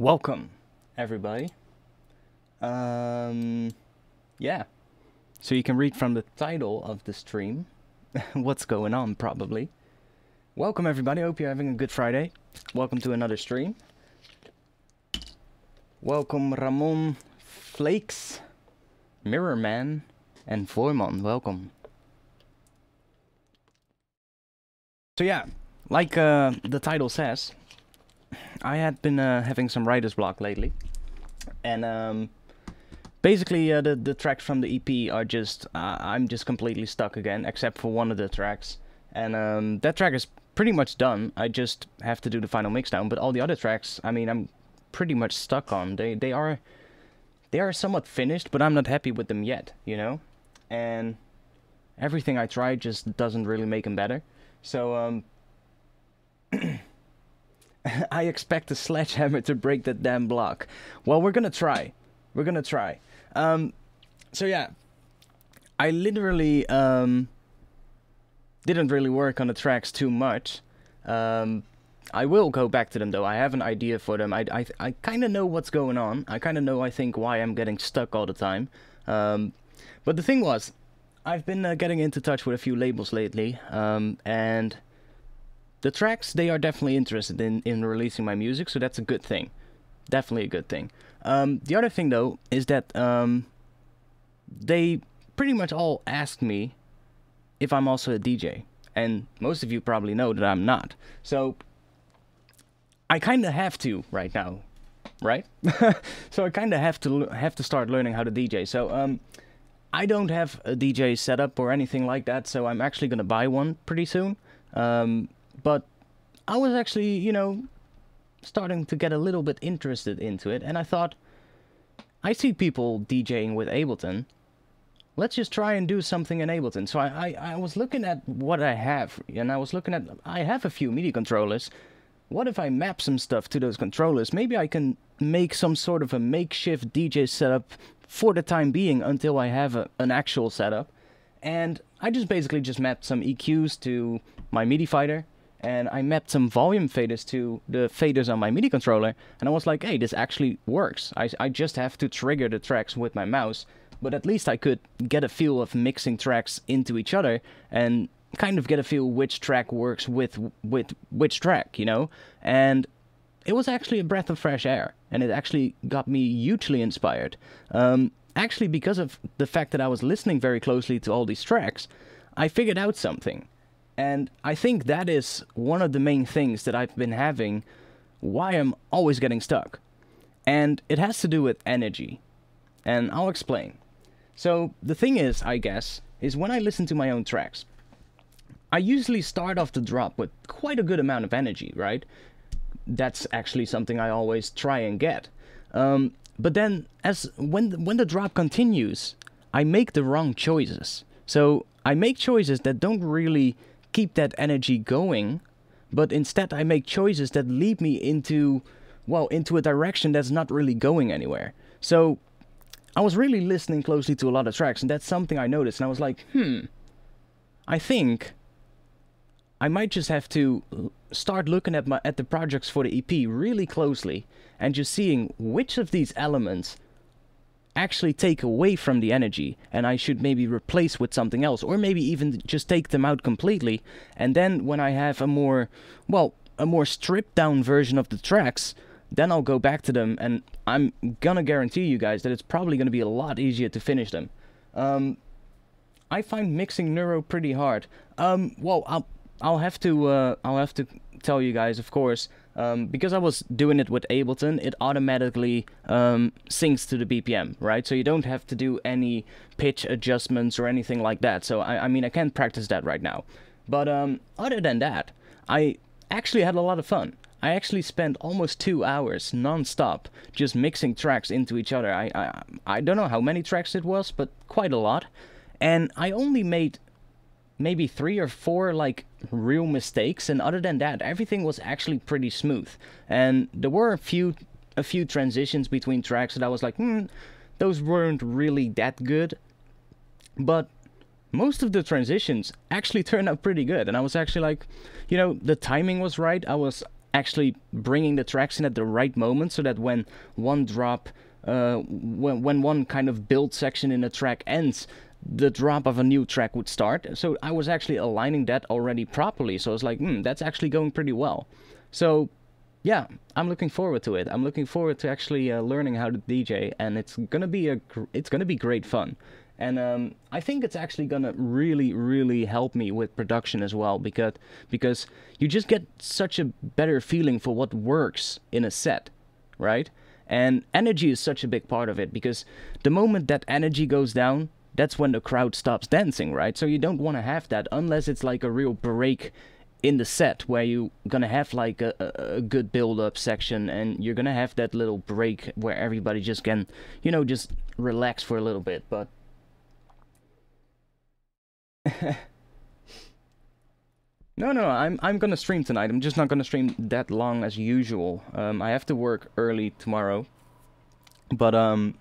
Welcome, everybody. Yeah. So you can read from the title of the stream what's going on, probably. Welcome, everybody. Hope you're having a good Friday. Welcome to another stream. Welcome, Ramon, Flakes, Mirrorman, and Voimon. Welcome. So yeah, like the title says, I had been having some writer's block lately, and basically the tracks from the EP are just I'm just completely stuck again, except for one of the tracks, and that track is pretty much done. I just have to do the final mixdown, but all the other tracks, I mean, I'm pretty much stuck on. They are somewhat finished, but I'm not happy with them yet, you know, and everything I try just doesn't really make them better. So I expect a sledgehammer to break that damn block. Well, we're gonna try. We're gonna try. So yeah, I literally didn't really work on the tracks too much. I will go back to them though. I have an idea for them. I kind of know what's going on. I kind of know, I think, why I'm getting stuck all the time. But the thing was, I've been getting into touch with a few labels lately, and the tracks, they are definitely interested in releasing my music, so that's a good thing. Definitely a good thing. The other thing, though, is that they pretty much all asked me if I'm also a DJ. And most of you probably know that I'm not. So I kind of have to right now, right? So I kind of have to start learning how to DJ. So I don't have a DJ setup or anything like that, so I'm actually going to buy one pretty soon. But I was actually, you know, starting to get a little bit interested into it, and I thought, I see people DJing with Ableton. Let's just try and do something in Ableton. So I was looking at what I have, and I have a few MIDI controllers. What if I map some stuff to those controllers? Maybe I can make some sort of a makeshift DJ setup for the time being until I have an actual setup. And I basically just mapped some EQs to my MIDI fighter, and I mapped some volume faders to the faders on my MIDI controller, and I was like, hey, this actually works. I just have to trigger the tracks with my mouse, but at least I could get a feel of mixing tracks into each other, and kind of get a feel which track works with which track, you know? And it was actually a breath of fresh air, and it actually got me hugely inspired. Actually, because of the fact that I was listening very closely to all these tracks, I figured out something. And I think that is one of the main things that I've been having, why I'm always getting stuck. And it has to do with energy. And I'll explain. So the thing is, I guess, is when I listen to my own tracks, I usually start off the drop with quite a good amount of energy, right? That's actually something I always try and get. But then, when the drop continues, I make the wrong choices. So I make choices that don't really keep that energy going, but instead I make choices that lead me into a direction that's not really going anywhere. So I was really listening closely to a lot of tracks, and that's something I noticed, and I was like, I think I might just have to start looking at the projects for the EP really closely, and just seeing which of these elements actually take away from the energy, and I should maybe replace with something else, or maybe even just take them out completely. And then when I have a more stripped down version of the tracks, then I'll go back to them, and I'm gonna guarantee you guys that it's probably gonna be a lot easier to finish them. I find mixing Neuro pretty hard. I'll have to tell you guys, of course, because I was doing it with Ableton, it automatically syncs to the BPM, right? So you don't have to do any pitch adjustments or anything like that. So I mean, I can't practice that right now. But other than that, I actually had a lot of fun. I actually spent almost 2 hours non-stop just mixing tracks into each other. I don't know how many tracks it was, but quite a lot. And I only made maybe 3 or 4 like real mistakes, and other than that, everything was actually pretty smooth. And there were a few transitions between tracks that I was like, those weren't really that good. But most of the transitions actually turned out pretty good, and I was actually like, you know, the timing was right. I was actually bringing the tracks in at the right moment, so that when one drop, when one kind of build section in a track ends, the drop of a new track would start. So I was actually aligning that already properly. So I was like, that's actually going pretty well. So yeah, I'm looking forward to it. I'm looking forward to actually learning how to DJ, and it's gonna be great fun. And I think it's actually gonna really help me with production as well, because you just get such a better feeling for what works in a set, right? And energy is such a big part of it, because the moment that energy goes down, that's when the crowd stops dancing, right? So you don't want to have that unless it's like a real break in the set where you're gonna have like a good build-up section, and you're gonna have that little break where everybody just can, you know, just relax for a little bit. But no, I'm gonna stream tonight. I'm just not gonna stream that long as usual. I have to work early tomorrow, but I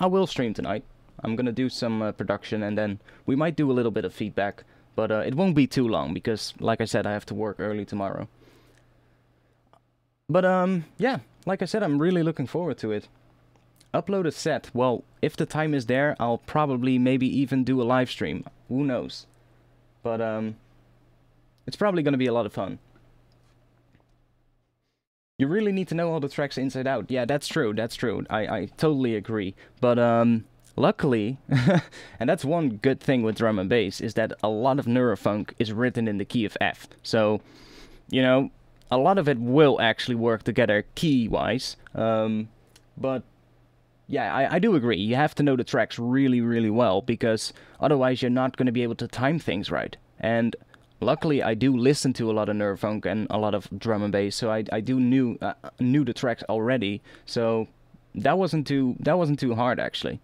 will stream tonight. I'm gonna do some production, and then we might do a little bit of feedback, but it won't be too long because, like I said, I have to work early tomorrow. But yeah, like I said, I'm really looking forward to it. Upload a set. Well, if the time is there, I'll probably maybe even do a live stream. Who knows? But it's probably gonna be a lot of fun. You really need to know all the tracks inside out. Yeah, that's true. That's true. I totally agree. But luckily, and that's one good thing with drum and bass, is that a lot of neurofunk is written in the key of F. So, you know, a lot of it will actually work together key-wise. But yeah, I do agree. You have to know the tracks really well, because otherwise you're not going to be able to time things right. And luckily, I do listen to a lot of neurofunk and a lot of drum and bass, so I do knew the tracks already. So that wasn't too hard actually.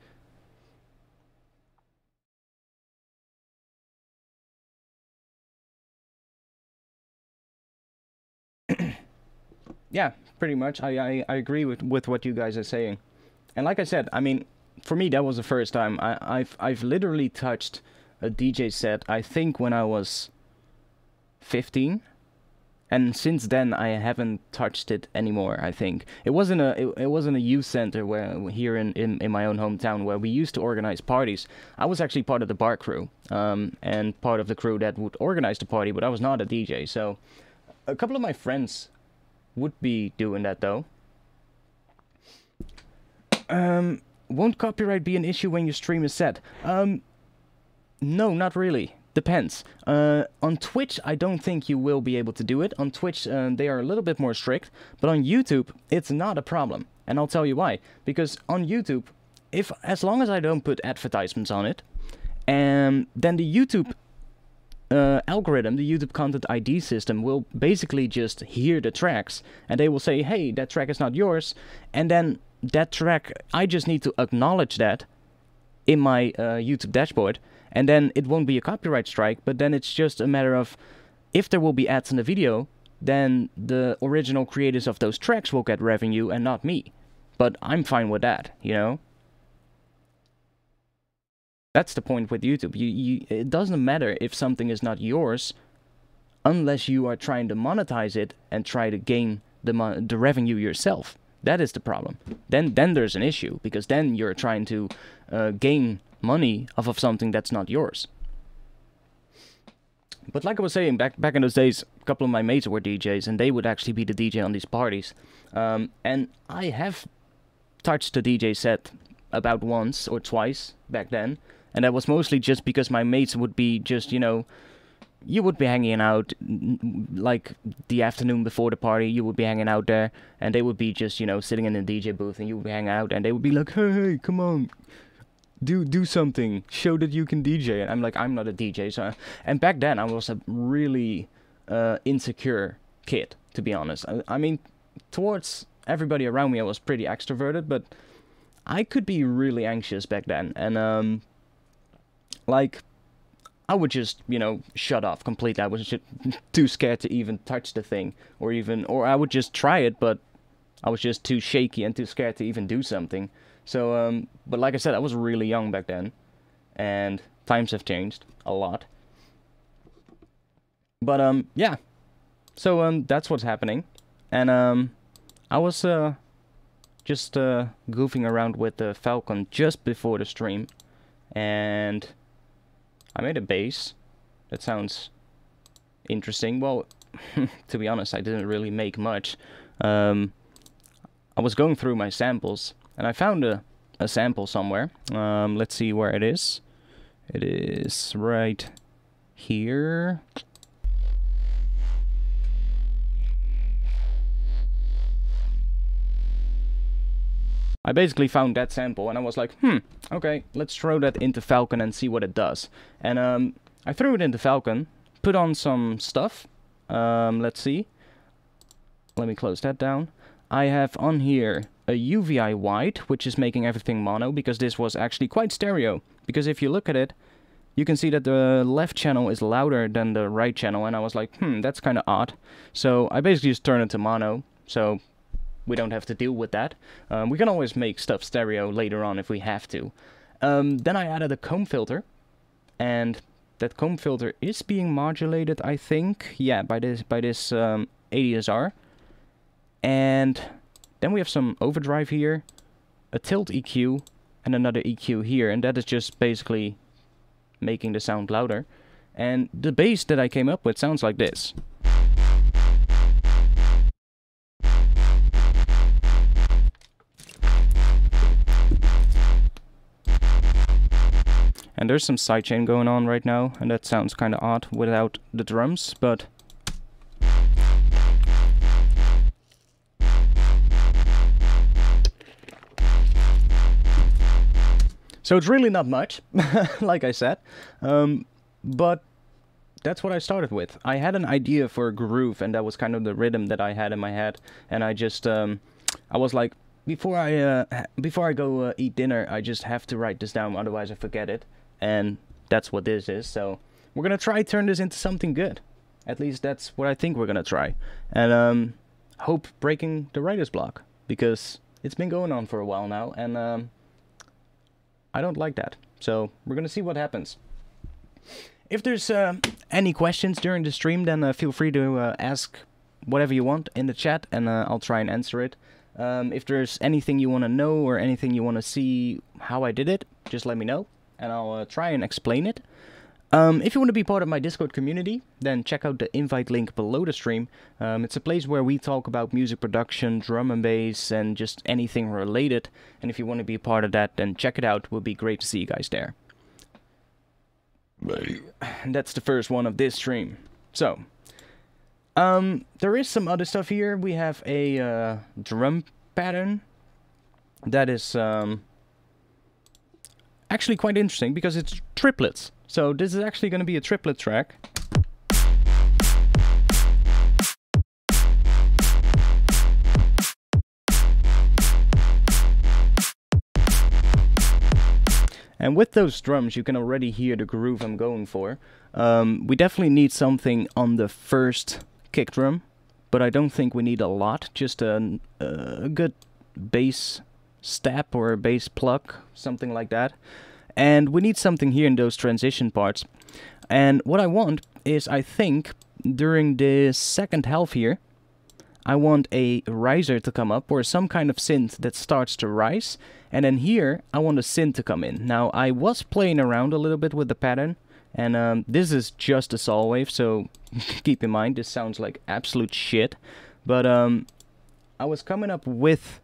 Yeah, pretty much. I agree with what you guys are saying. And like I said, I mean, for me that was the first time. I've literally touched a DJ set, I think when I was 15, and since then I haven't touched it anymore. I think it wasn't a youth center where here in my own hometown where we used to organize parties. I was actually part of the bar crew, and part of the crew that would organize the party, but I was not a DJ. So a couple of my friends would be doing that though. Won't copyright be an issue when you stream a set? No, not really. Depends. On Twitch, I don't think you will be able to do it. On Twitch, they are a little bit more strict, but on YouTube, it's not a problem. And I'll tell you why. Because on YouTube, as long as I don't put advertisements on it, then the YouTube algorithm, the YouTube Content ID system, will basically just hear the tracks, and they will say, hey, that track is not yours, and then that track, I just need to acknowledge that in my YouTube dashboard, and then it won't be a copyright strike, but then it's just a matter of, if there will be ads in the video, then the original creators of those tracks will get revenue and not me. But I'm fine with that, you know? That's the point with YouTube. It doesn't matter if something is not yours, unless you are trying to monetize it and try to gain the revenue yourself. That is the problem. Then there's an issue, because then you're trying to gain money off of something that's not yours. But like I was saying, back in those days, a couple of my mates were DJs, and they would actually be the DJ on these parties. And I have touched a DJ set about once or twice back then, and that was mostly just because my mates would be just, you know, you would be hanging out, like, the afternoon before the party, you would be hanging out there, and they would be just, you know, sitting in the DJ booth, and you would be hanging out, and they would be like, hey, come on, do something, show that you can DJ. And I'm like, I'm not a DJ, so... And back then, I was a really insecure kid, to be honest. I mean, towards everybody around me, I was pretty extroverted, but I could be really anxious back then, and, like, I would just, you know, shut off completely. I was just too scared to even touch the thing, or I would just try it, but I was just too shaky and too scared to even do something. So, but like I said, I was really young back then, and times have changed a lot. But, yeah, So that's what's happening, and I was just goofing around with the Falcon just before the stream, and I made a bass that sounds interesting. Well, to be honest, I didn't really make much. I was going through my samples, and I found a sample somewhere. Let's see where it is. It is right here. I basically found that sample, and I was like, okay, let's throw that into Falcon and see what it does. And I threw it into Falcon, put on some stuff. Let's see. Let me close that down. I have on here a UVI white, which is making everything mono, because this was actually quite stereo. Because if you look at it, you can see that the left channel is louder than the right channel, and I was like, that's kind of odd. So I basically just turned it to mono, so we don't have to deal with that. We can always make stuff stereo later on if we have to. Then I added a comb filter, and that comb filter is being modulated, I think, yeah, by this ADSR. And then we have some overdrive here, a tilt EQ, and another EQ here, and that is just basically making the sound louder. And the bass that I came up with sounds like this. And there's some sidechain going on right now, and that sounds kind of odd without the drums, but so it's really not much, like I said, but that's what I started with. I had an idea for a groove, and that was kind of the rhythm that I had in my head, and I just, I was like, before I go eat dinner, I just have to write this down, otherwise I forget it, and that's what this is. So we're gonna try turn this into something good. At least that's what I think we're gonna try, and hope breaking the writer's block, because it's been going on for a while now, and I don't like that. So we're gonna see what happens. If there's any questions during the stream, then feel free to ask whatever you want in the chat, and I'll try and answer it. If there's anything you want to know or anything you want to see how I did it, just let me know, and I'll try and explain it. If you want to be part of my Discord community, then check out the invite link below the stream. It's a place where we talk about music production, drum and bass, and just anything related. And if you want to be a part of that, then check it out. It would be great to see you guys there. And that's the first one of this stream. So, there is some other stuff here. We have a drum pattern that is actually quite interesting because it's triplets. So this is actually going to be a triplet track. And with those drums, you can already hear the groove I'm going for. We definitely need something on the first kick drum, but I don't think we need a lot. Just a good bass step or a bass pluck, something like that. And we need something here in those transition parts. And what I want is, I think, during the second half here, I want a riser to come up, or some kind of synth that starts to rise. And then here, I want a synth to come in. Now, I was playing around a little bit with the pattern, and this is just a saw wave, so keep in mind, this sounds like absolute shit. But I was coming up with,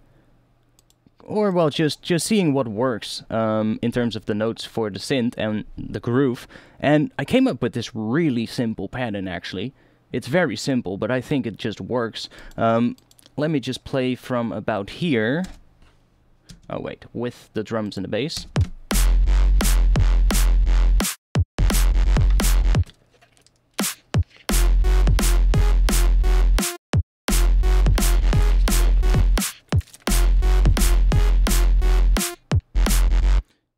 or well, just seeing what works in terms of the notes for the synth and the groove. And I came up with this really simple pattern, actually. It's very simple, but I think it just works. Let me just play from about here. Oh wait, with the drums and the bass.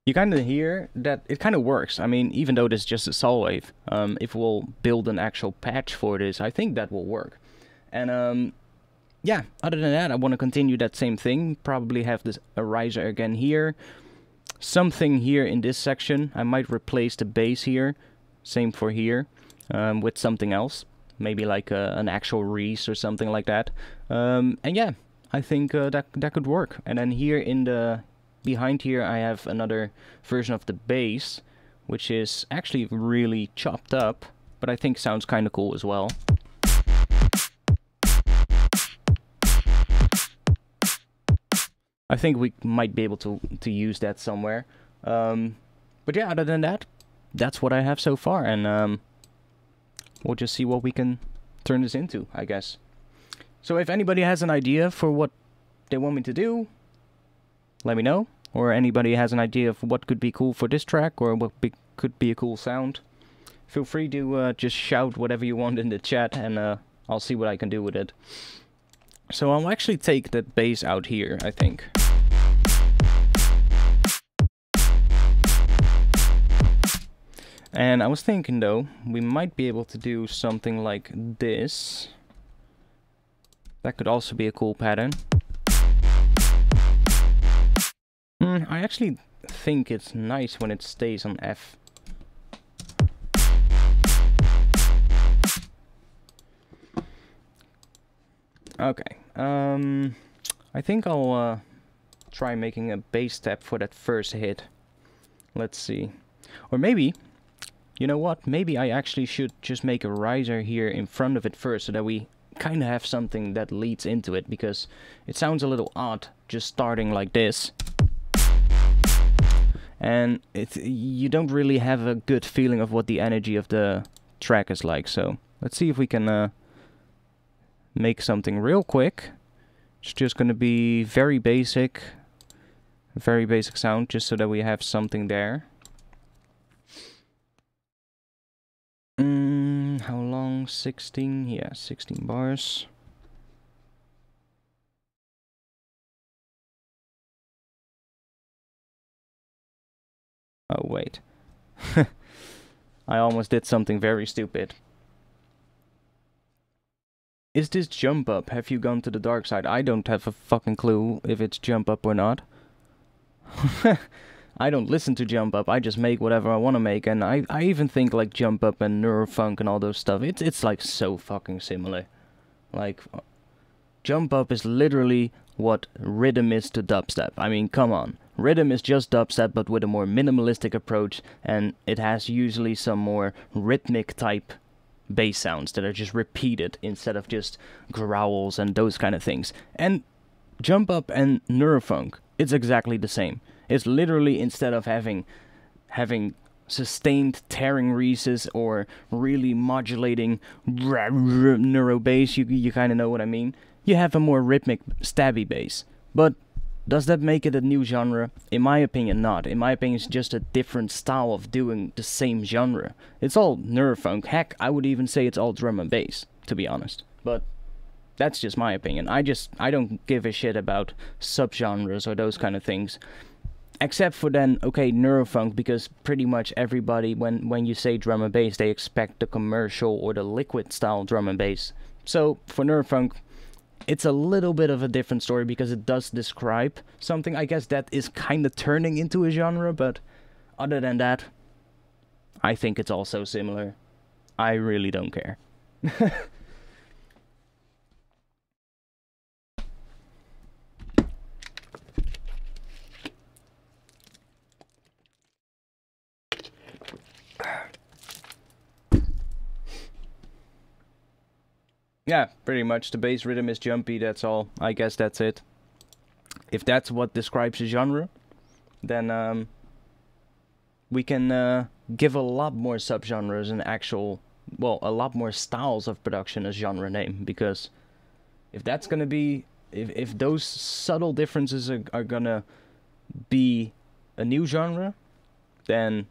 You kind of hear that it kind of works. I mean, even though this is just a saw wave, if we'll build an actual patch for this, I think that will work. And yeah, other than that, I want to continue that same thing. Probably have this a riser again here. Something here in this section. I might replace the bass here. Same for here, with something else. maybe like an actual Reese or something like that. And yeah, I think that could work. And then here in the behind here, I have another version of the bass, which is actually really chopped up, but I think sounds kind of cool as well. I think we might be able to use that somewhere. But yeah, other than that, that's what I have so far, and we'll just see what we can turn this into, I guess. So if anybody has an idea for what they want me to do, let me know. Or anybody has an idea of what could be cool for this track, or what could be a cool sound, feel free to just shout whatever you want in the chat, and I'll see what I can do with it. So I'll actually take that bass out here, I think. And I was thinking though, we might be able to do something like this. That could also be a cool pattern. I actually think it's nice when it stays on F. Okay, I think I'll try making a bass step for that first hit. Let's see. Or maybe, you know what, maybe I actually should just make a riser here in front of it first, so that we kind of have something that leads into it, because it sounds a little odd just starting like this. And you don't really have a good feeling of what the energy of the track is like, so let's see if we can make something real quick. It's just gonna be very basic sound, just so that we have something there. How long? 16? Yeah, 16 bars. Oh, wait. I almost did something very stupid. Is this jump up? Have you gone to the dark side? I don't have a fucking clue if it's jump up or not. I don't listen to jump up, I just make whatever I want to make, and I even think like jump up and neurofunk and all those stuff, it's like so fucking similar. Like, jump up is literally what rhythm is to dubstep. I mean, come on. Rhythm is just dubstep, but with a more minimalistic approach, and it has usually some more rhythmic type bass sounds that are just repeated instead of just growls and those kind of things. And jump up and neurofunk, it's exactly the same. It's literally, instead of having sustained tearing Reeses or really modulating neuro bass, you kind of know what I mean. You have a more rhythmic stabby bass. But does that make it a new genre? In my opinion, not. In my opinion, it's just a different style of doing the same genre. It's all neurofunk. Heck, I would even say it's all drum and bass, to be honest. But that's just my opinion. I don't give a shit about subgenres or those kind of things. Except for then, okay, neurofunk, because pretty much everybody, when you say drum and bass, they expect the commercial or the liquid style drum and bass. So for neurofunk, it's a little bit of a different story, because it does describe something. I guess that is kind of turning into a genre, but other than that, I think it's also similar. I really don't care. Yeah, pretty much. The bass rhythm is jumpy, that's all. I guess that's it. If that's what describes a genre, then we can give a lot more subgenres an actual, well, a lot more styles of production a genre name. Because if that's gonna be, if those subtle differences are gonna be a new genre, then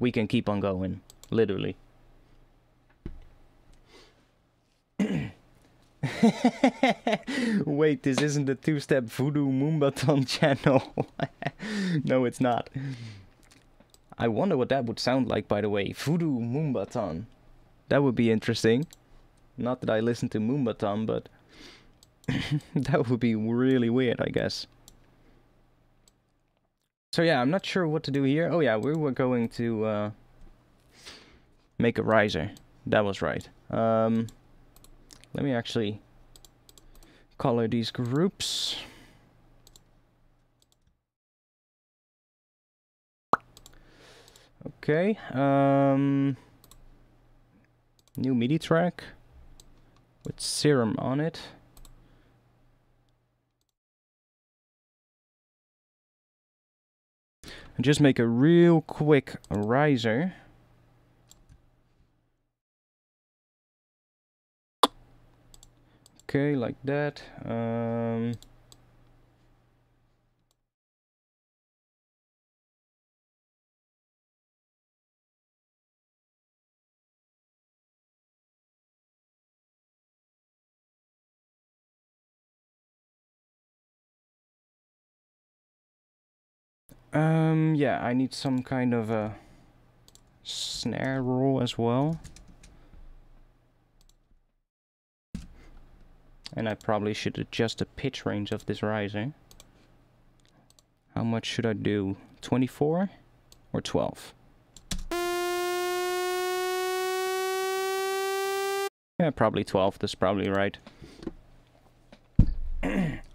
we can keep on going, literally. Wait, this isn't the two-step Voodoo Moombaton channel. No, it's not. I wonder what that would sound like, by the way. Voodoo Moombaton. That would be interesting. Not that I listen to Moombaton, but that would be really weird, I guess. So yeah, I'm not sure what to do here. Oh yeah, we were going to make a riser. that was right. Let me actually color these groups. Okay, new MIDI track with serum on it. And just make a real quick riser. Okay, like that. Yeah, I need some kind of a snare roll as well. And I probably should adjust the pitch range of this riser. How much should I do? 24 or 12? Yeah, probably 12. That's probably right.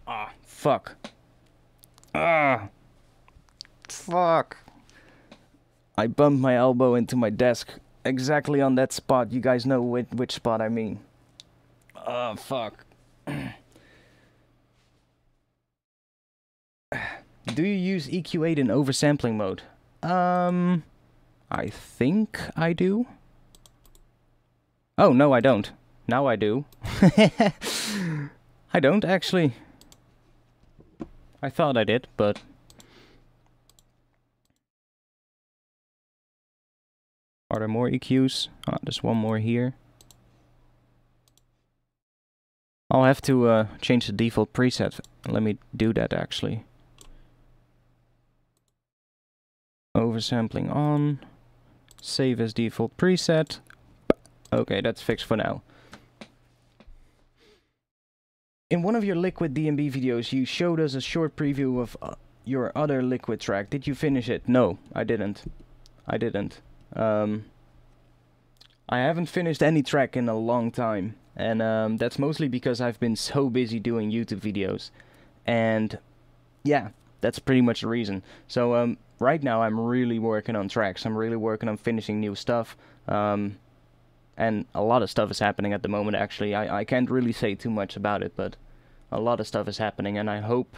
Ah, fuck. Ah, fuck. I bumped my elbow into my desk exactly on that spot. You guys know which spot I mean. Oh, fuck. Do you use EQ8 in oversampling mode? I think I do. Oh, no, I don't. Now I do. I don't, actually. I thought I did, but... Are there more EQs? Oh, there's one more here. I'll have to change the default preset. Let me do that, actually. Oversampling on. Save as default preset. Okay, that's fixed for now. In one of your Liquid DnB videos, you showed us a short preview of your other Liquid track. Did you finish it? No, I didn't. I didn't. I haven't finished any track in a long time. And that's mostly because I've been so busy doing YouTube videos. And yeah, that's pretty much the reason. So right now I'm really working on tracks. I'm really working on finishing new stuff. And a lot of stuff is happening at the moment, actually. I can't really say too much about it, but a lot of stuff is happening, and I hope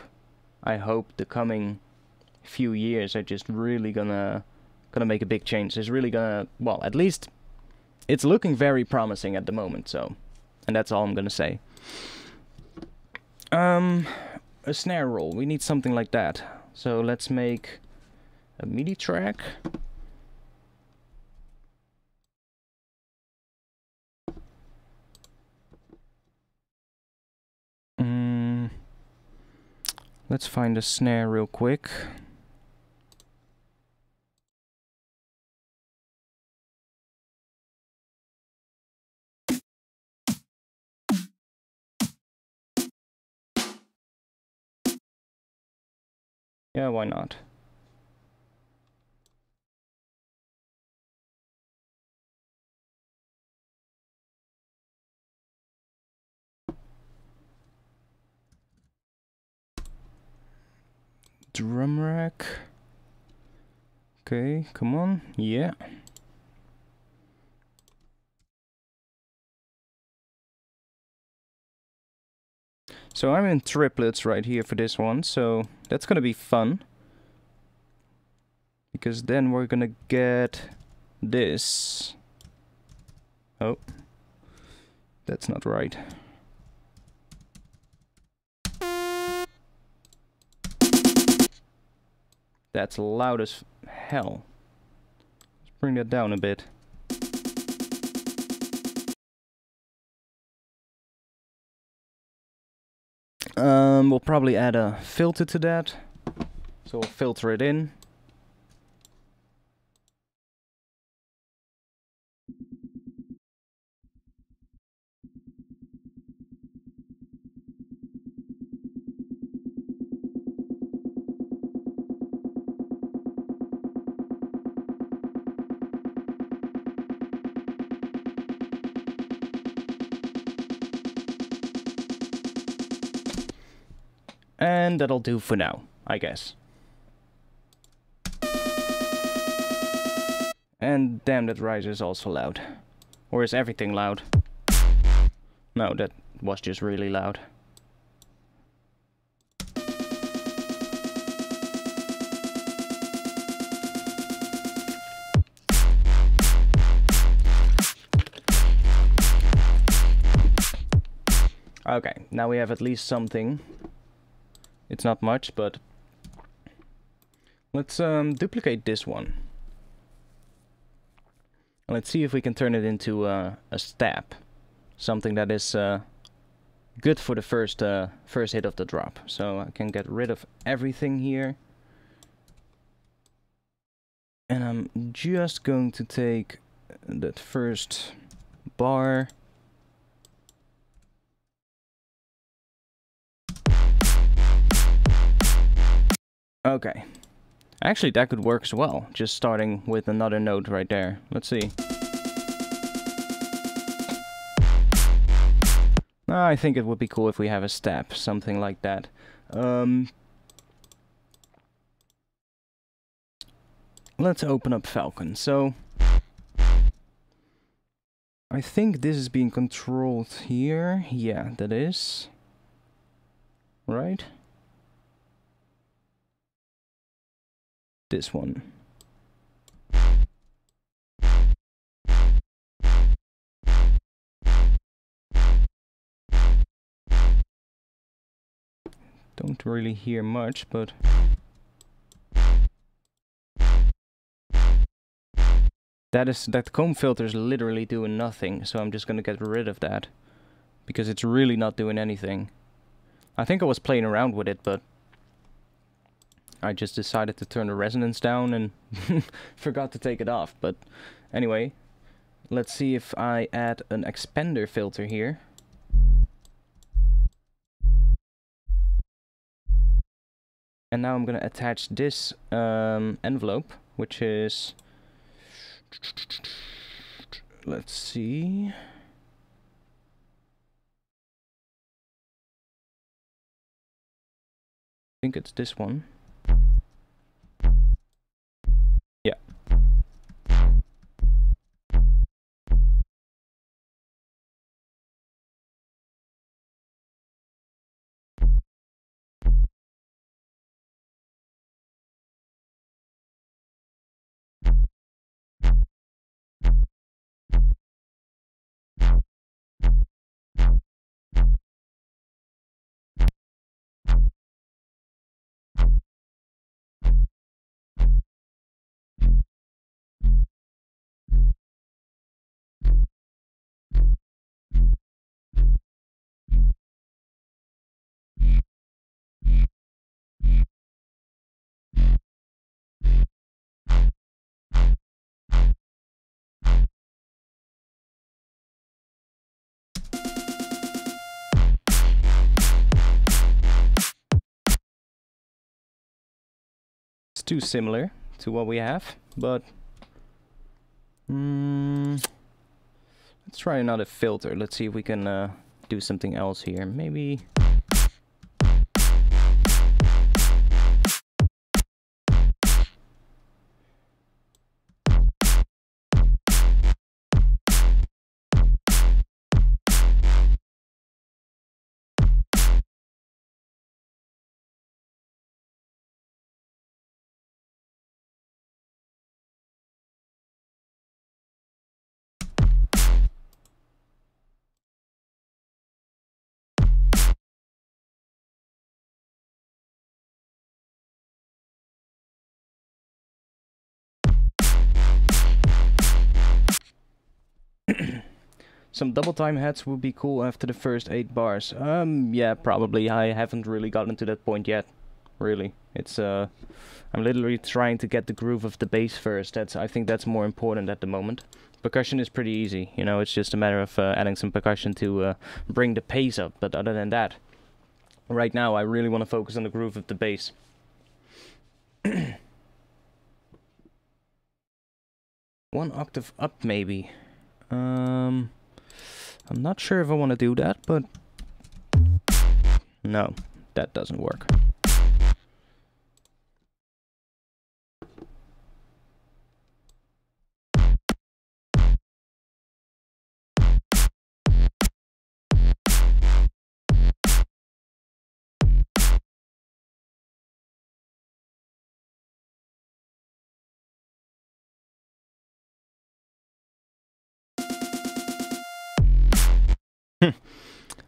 the coming few years are just really gonna make a big change. It's really gonna, well, at least it's looking very promising at the moment, so, and that's all I'm gonna say. A snare roll, we need something like that. So let's make a MIDI track. Let's find a snare real quick. Yeah, why not? Drum rack. Okay, come on. Yeah. So I'm in triplets right here for this one, so that's gonna be fun. Because then we're gonna get this. Oh. That's not right. That's loud as hell. Let's bring that down a bit. We'll probably add a filter to that. So we'll filter it in. And that'll do for now, I guess. And damn, that riser is also loud. Or is everything loud? No, that was just really loud. Okay, now we have at least something. It's not much, but let's duplicate this one. Let's see if we can turn it into a stab. Something that is good for the first hit of the drop. So I can get rid of everything here. And I'm just going to take that first bar. Okay. Actually, that could work as well. Just starting with another note right there. Let's see. I think it would be cool if we have a stab, something like that. Let's open up Falcon. So I think this is being controlled here. Yeah, that is. Right? This one. Don't really hear much, but that comb filter is literally doing nothing, so I'm just gonna get rid of that because it's really not doing anything. I think I was playing around with it, but I just decided to turn the resonance down and forgot to take it off. But anyway, let's see if I add an expander filter here. And now I'm gonna attach this envelope, which is, let's see. I think it's this one. Yeah. It's too similar to what we have, but let's try another filter. Let's see if we can do something else here. Maybe some double time heads would be cool after the first 8 bars. Yeah, probably. I haven't really gotten to that point yet. Really. It's I'm literally trying to get the groove of the bass first. I think that's more important at the moment. Percussion is pretty easy, you know, it's just a matter of adding some percussion to bring the pace up, but other than that, right now I really want to focus on the groove of the bass. 1 octave up maybe. I'm not sure if I want to do that, but no, that doesn't work.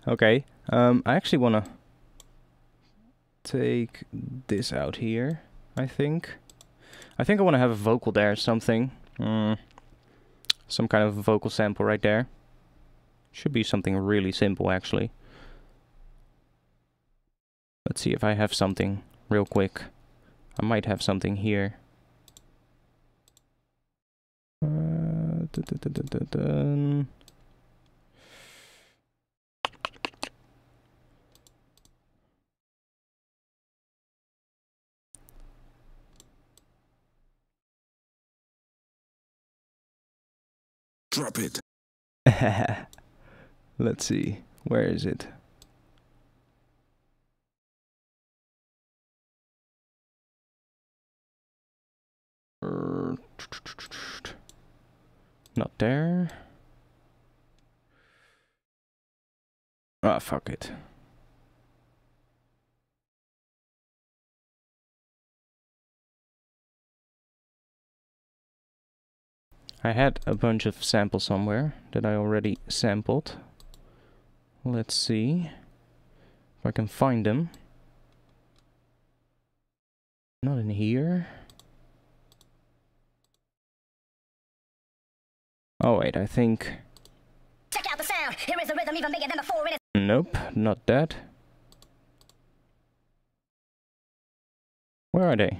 Okay, I actually wanna take this out here, I think. I think I wanna have a vocal there or something. Some kind of vocal sample right there. Should be something really simple, actually. Let's see if I have something real quick. I might have something here. Drop it. Let's see. Where is it? Not there. Ah, fuck it. I had a bunch of samples somewhere that I already sampled. Let's see if I can find them. Not in here. Oh wait, I think... Check out the sound. Here is a rhythm even bigger than before. Nope, not that. Where are they?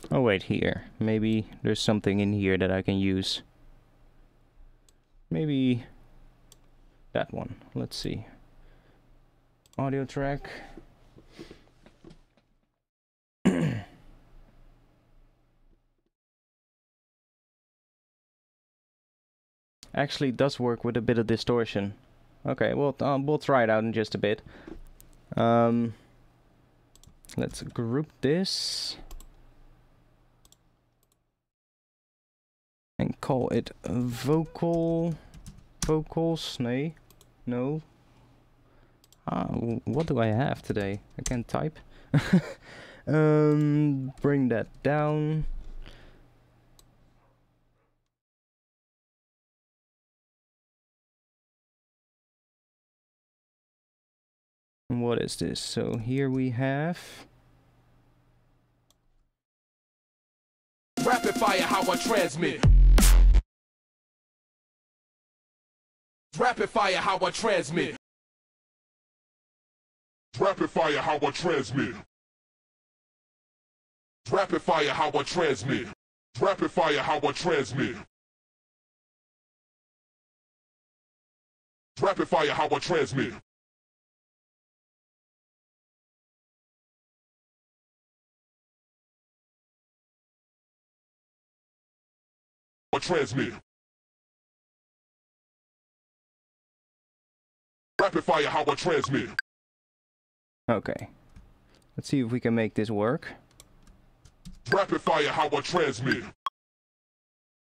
Oh wait, here. Maybe there's something in here that I can use. Maybe that one. Let's see. Audio track. Actually, it does work with a bit of distortion. Okay, we'll try it out in just a bit. Let's group this. And call it vocals. No. What do I have today? I can't type. Bring that down. And what is this? So here we have... Rapid fire, how I transmit. Rapid fire, how I transmit. Rapid fire, how I transmit. Rapid fire, how I transmit. Rapid fire, how I transmit. Rapid fire, how I transmit. Transmit. Rapid fire, how I transmit. Okay. Let's see if we can make this work. Rapid fire, how I transmit.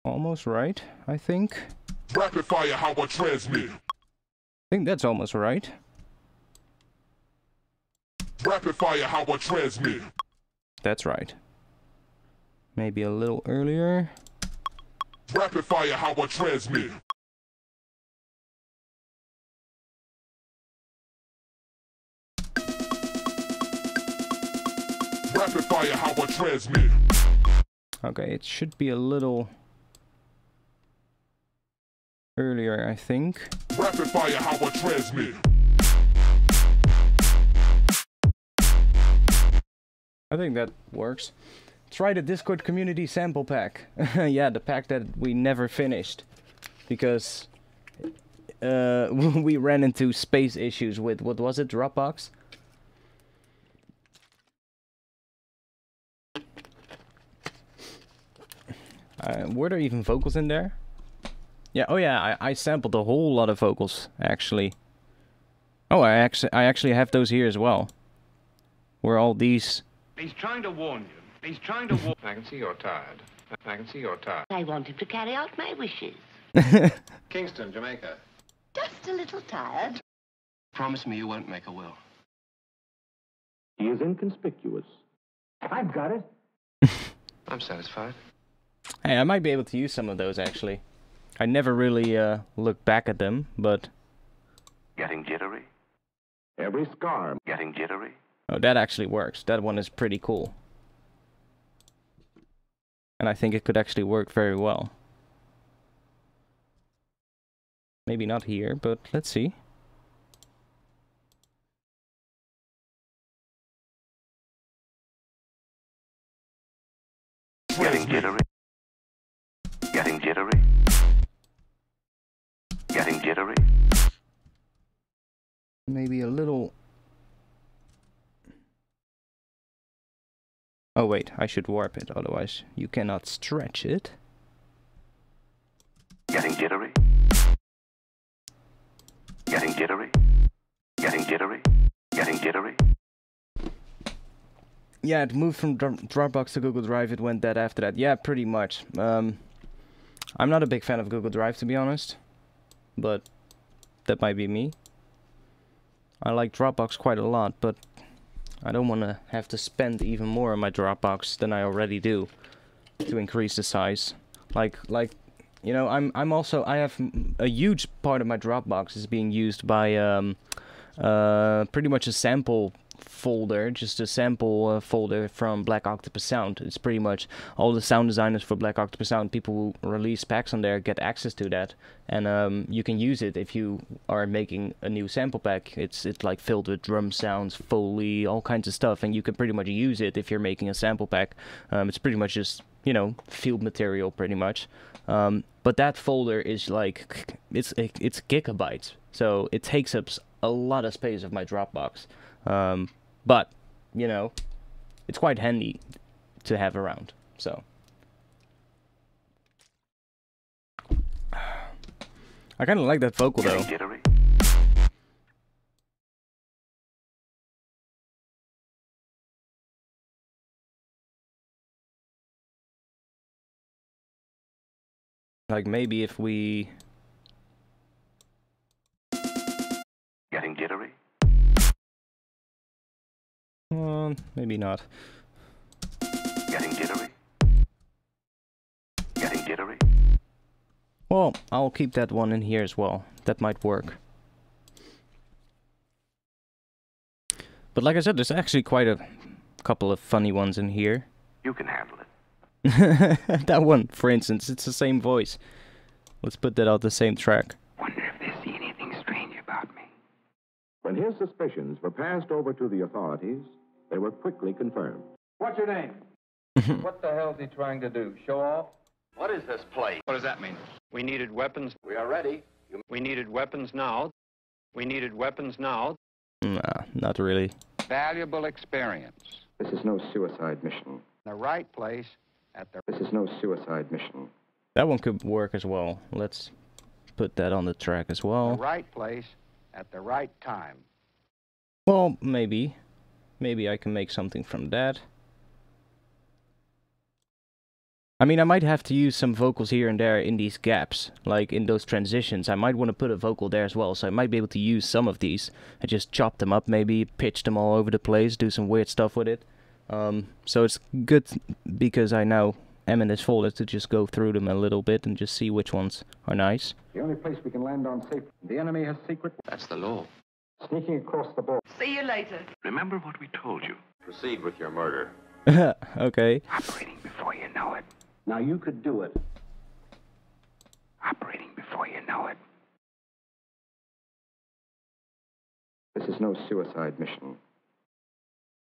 Almost right, I think. Rapid fire, how I transmit. I think that's almost right. Rapid fire, how I transmit. That's right. Maybe a little earlier. Rapid fire, how I transmit. Rapid fire, how I transmit. Okay, it should be a little earlier, I think. Rapid fire, how I transmit. I think that works. Try the Discord community sample pack. Yeah, the pack that we never finished. Because we ran into space issues with, what was it, Dropbox? Were there even vocals in there? Yeah, oh yeah, I sampled a whole lot of vocals, actually. Oh, I actually have those here as well. Where all these... He's trying to warn you. He's trying to warn... I can see you're tired. I can see you're tired. I want him to carry out my wishes. Kingston, Jamaica. Just a little tired. Promise me you won't make a will. He is inconspicuous. I've got it. I'm satisfied. Hey, I might be able to use some of those, actually. I never really looked back at them, but... Getting jittery. Every scar. Getting jittery. Oh, that actually works. That one is pretty cool. And I think it could actually work very well. Maybe not here, but let's see. Getting jittery. Getting jittery. Getting jittery. Maybe a little... Oh wait, I should warp it, otherwise you cannot stretch it. Getting jittery. Getting jittery. Getting jittery. Getting jittery. Yeah, it moved from Dropbox to Google Drive, it went dead after that. Yeah, pretty much. I'm not a big fan of Google Drive, to be honest. But that might be me. I like Dropbox quite a lot, but I don't want to have to spend even more on my Dropbox than I already do to increase the size. Like you know, I have a huge part of my Dropbox is being used by pretty much a sample folder, just a sample folder from Black Octopus Sound. It's pretty much all the sound designers for Black Octopus Sound, people who release packs on there get access to that, and you can use it if you are making a new sample pack. It's like filled with drum sounds, Foley, all kinds of stuff, and you can pretty much use it if you're making a sample pack. It's pretty much just, you know, field material pretty much. But that folder is like, it's gigabytes, so it takes up a lot of space of my Dropbox. But, you know, it's quite handy to have around, so. I kind of like that vocal, though. Like, maybe if we... Getting jittery. Maybe not. Getting jittery. Getting jittery. Well, I'll keep that one in here as well. That might work. But like I said, there's actually quite a couple of funny ones in here. You can handle it. That one, for instance, it's the same voice. Let's put that on the same track. Wonder if they see anything strange about me. When his suspicions were passed over to the authorities, they were quickly confirmed. What's your name? What the hell's he trying to do? Show off? What is this place? What does that mean? We needed weapons. We are ready. We needed weapons now. We needed weapons now. Nah, not really. Valuable experience. This is no suicide mission. The right place at the... This is no suicide mission. That one could work as well. Let's put that on the track as well. The right place at the right time. Well, maybe. Maybe I can make something from that. I mean, I might have to use some vocals here and there in these gaps, like in those transitions. I might want to put a vocal there as well, so I might be able to use some of these. I just chop them up, maybe pitch them all over the place, do some weird stuff with it. So it's good because I now am in this folder to just go through them a little bit and just see which ones are nice. The only place we can land on safe. The enemy has secret. That's the law. Sneaking across the border. See you later. Remember what we told you. Proceed with your murder. Okay. Operating before you know it. Now you could do it. Operating before you know it. This is no suicide mission.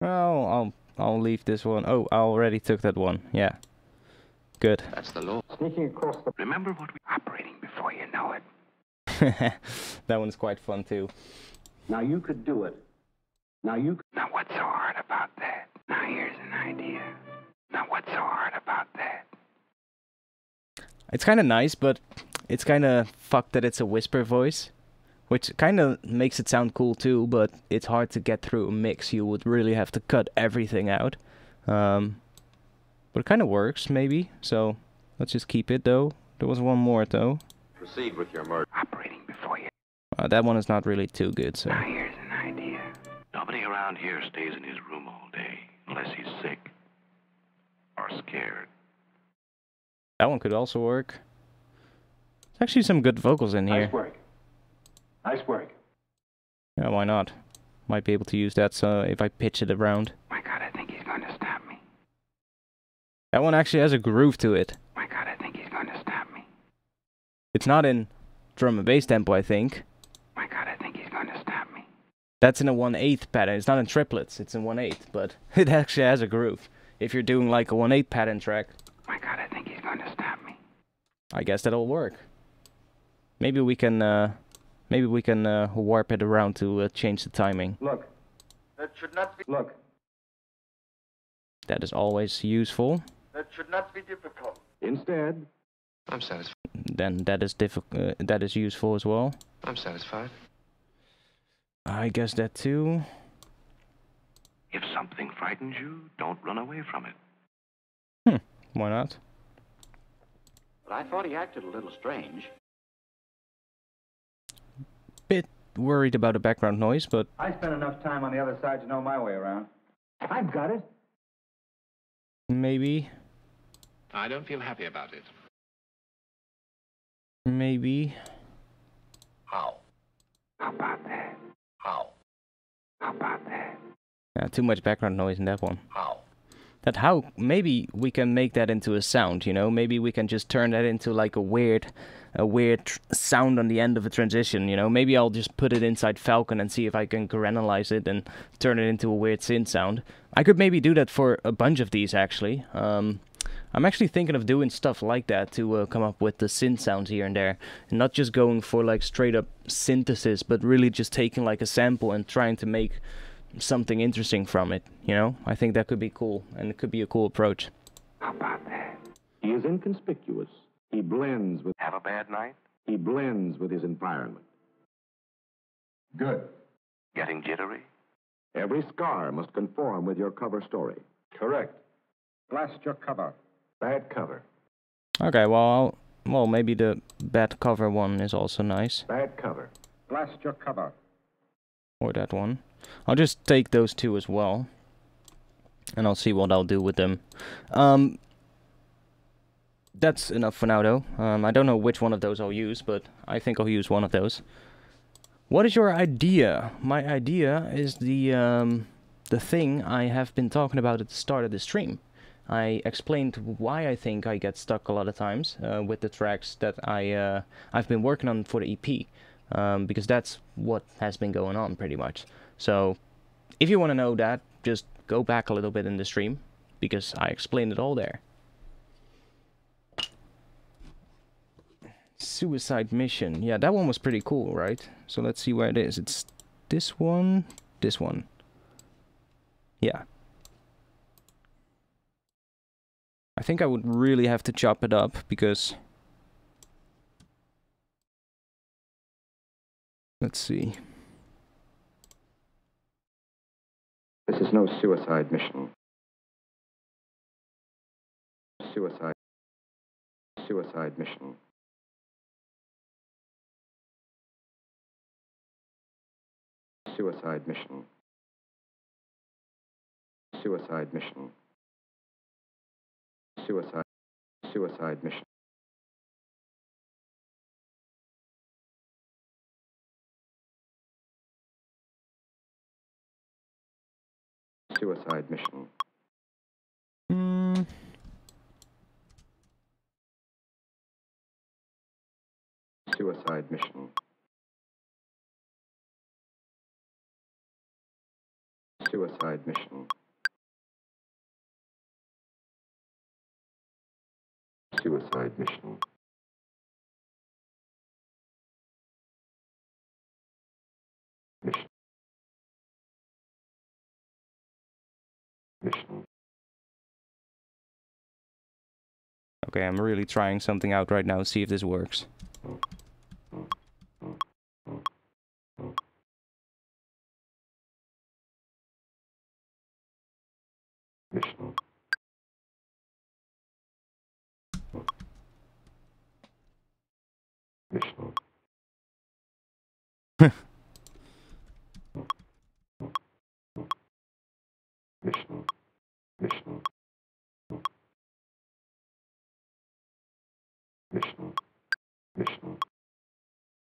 Well, I'll leave this one. Oh, I already took that one. Yeah. Good. That's the law. Sneaking across the... Remember what we... Operating before you know it. That one's quite fun too. Now you could do it. Now you could. Now what's so hard about that? Now here's an idea. Now what's so hard about that? It's kind of nice, but it's kind of fucked that it's a whisper voice, which kind of makes it sound cool too, but it's hard to get through a mix. You would really have to cut everything out. But it kind of works, maybe, so let's just keep it, though. There was one more, though. Proceed with your murder. Operating before you. That one is not really too good, so... Now here's an idea. Nobody around here stays in his room all day, unless he's sick. Or scared. That one could also work. There's actually some good vocals in here. Nice work. Nice work. Yeah, why not? Might be able to use that so if I pitch it around. My God, I think he's going to stop me. That one actually has a groove to it. My God, I think he's going to stop me. It's not in drum and bass tempo, I think. My God, I think he's going to stop me. That's in a 1/8 pattern. It's not in triplets, it's in 1/8, but it actually has a groove. If you're doing like a 1/8 pattern track, My God, I think he's going to stop me. I guess that'll work. Maybe we can warp it around to change the timing. Look. That should not be. Look. That is always useful. That should not be difficult. Instead, I'm satisfied. Then that is useful as well. I'm satisfied. I guess that too. If something frightens you, don't run away from it. Why not? But I thought he acted a little strange. Bit worried about the background noise, but I spent enough time on the other side to know my way around. I've got it. maybe, I don't feel happy about it. maybe. How? How about that? How? How about that? Too much background noise in that one. How? That how, maybe we can make that into a sound, you know? Maybe we can just turn that into like a weird sound on the end of a transition, you know? Maybe I'll just put it inside Falcon and see if I can granulize it and turn it into a weird synth sound. I could maybe do that for a bunch of these, actually. I'm actually thinking of doing stuff like that to come up with the synth sounds here and there. And not just going for like straight up synthesis, but really just taking like a sample and trying to make something interesting from it, you know? I think that could be cool, and it could be a cool approach. How about that? he is inconspicuous. He blends with... Have a bad night? He blends with his environment. Good. Getting jittery? Every scar must conform with your cover story. Correct. Blast your cover. Bad cover. Okay, well, maybe the bad cover one is also nice. Bad cover. Blast your cover. Or that one. I'll just take those two as well. And I'll see what I'll do with them. That's enough for now, though. I don't know which one of those I'll use, but I think I'll use one of those. What is your idea? My idea is the thing I have been talking about at the start of the stream. I explained why I think I get stuck a lot of times with the tracks that I've been working on for the EP. Because that's what has been going on, pretty much. So, if you want to know that, just go back a little bit in the stream, because I explained it all there. Suicide Mission. Yeah, that one was pretty cool, right? So let's see where it is. It's this one, this one. Yeah. I think I would really have to chop it up, because... Let's see. This is no suicide mission. Suicide mission. Suicide mission. Suicide mission. Suicide mission. Suicide mission. Suicide mission. Suicide mission. Suicide mission. Okay, I'm really trying something out right now, see if this works.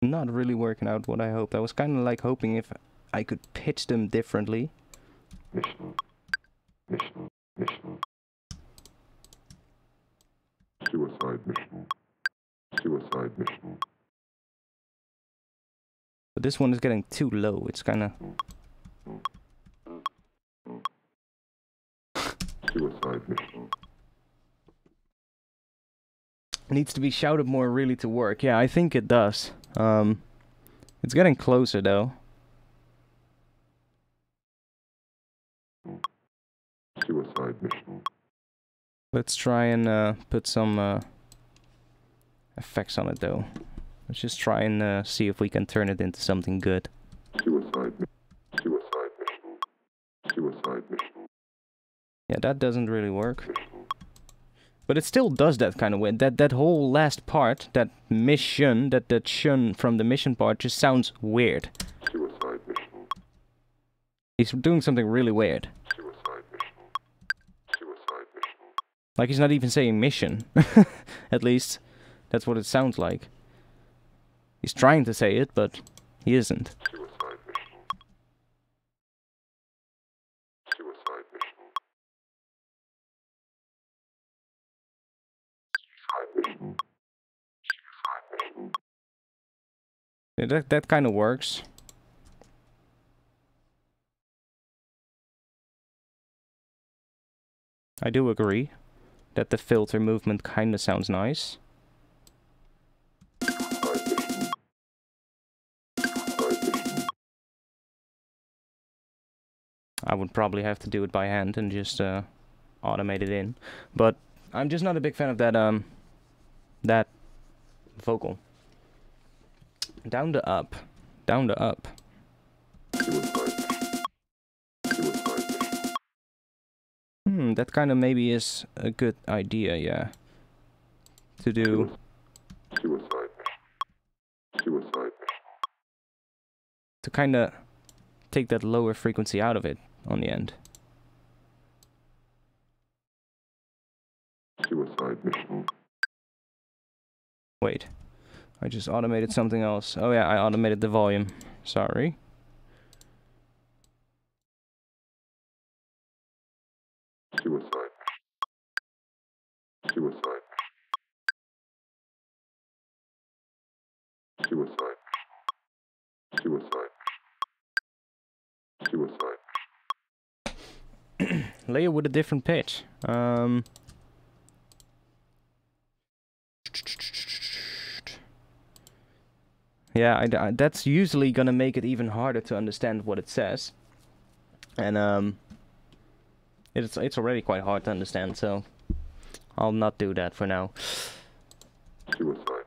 Not really working out what I hoped. I was kind of like hoping if I could pitch them differently. Suicide mission. Suicide mission. But this one is getting too low. It's kind of... Suicide mission. Needs to be shouted more really to work. Yeah, I think it does. It's getting closer though. Suicide mission. Let's try and put some effects on it though. Let's just try and see if we can turn it into something good. Suicide mission. Suicide mission. Suicide mission. Yeah, that doesn't really work. But it still does that kind of way. That whole last part, that mission, that shun from the mission part just sounds weird. Suicide mission. He's doing something really weird. Suicide mission. Suicide mission. Like he's not even saying mission. At least, that's what it sounds like. He's trying to say it, but he isn't. Suicide mission. Suicide mission. Suicide mission. Suicide mission. Yeah, that kind of works. I do agree that the filter movement kind of sounds nice. I would probably have to do it by hand and just automate it in, but I'm just not a big fan of that that vocal. Down to up, down to up. That kind of maybe is a good idea, yeah. To do. Suicide mission. Suicide mission. To kind of take that lower frequency out of it on the end. Suicide mission. Wait, I just automated something else. Oh yeah, I automated the volume. Sorry. Suicide mission. Suicide mission. Suicide mission. Suicide mission. Suicide mission. Layer with a different pitch. Yeah, that's usually gonna make it even harder to understand what it says. And it's already quite hard to understand, so I'll not do that for now. Suicide.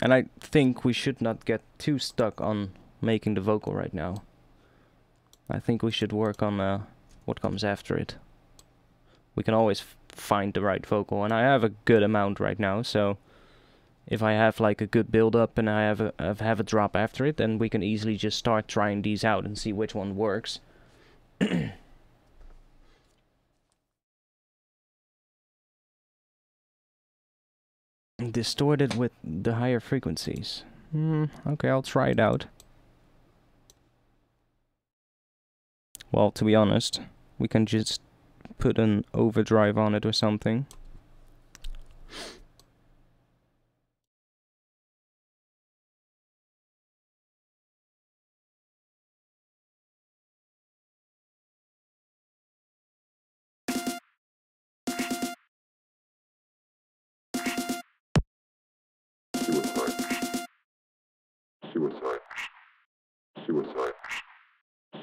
And I think we should not get too stuck on making the vocal right now. I think we should work on what comes after it. We can always find the right vocal, and I have a good amount right now, so if I have like a good build up and I have a drop after it, then we can easily just start trying these out and see which one works. Distorted with the higher frequencies. Okay, I'll try it out. Well, to be honest, we can just put an overdrive on it or something. Suicide. Suicide.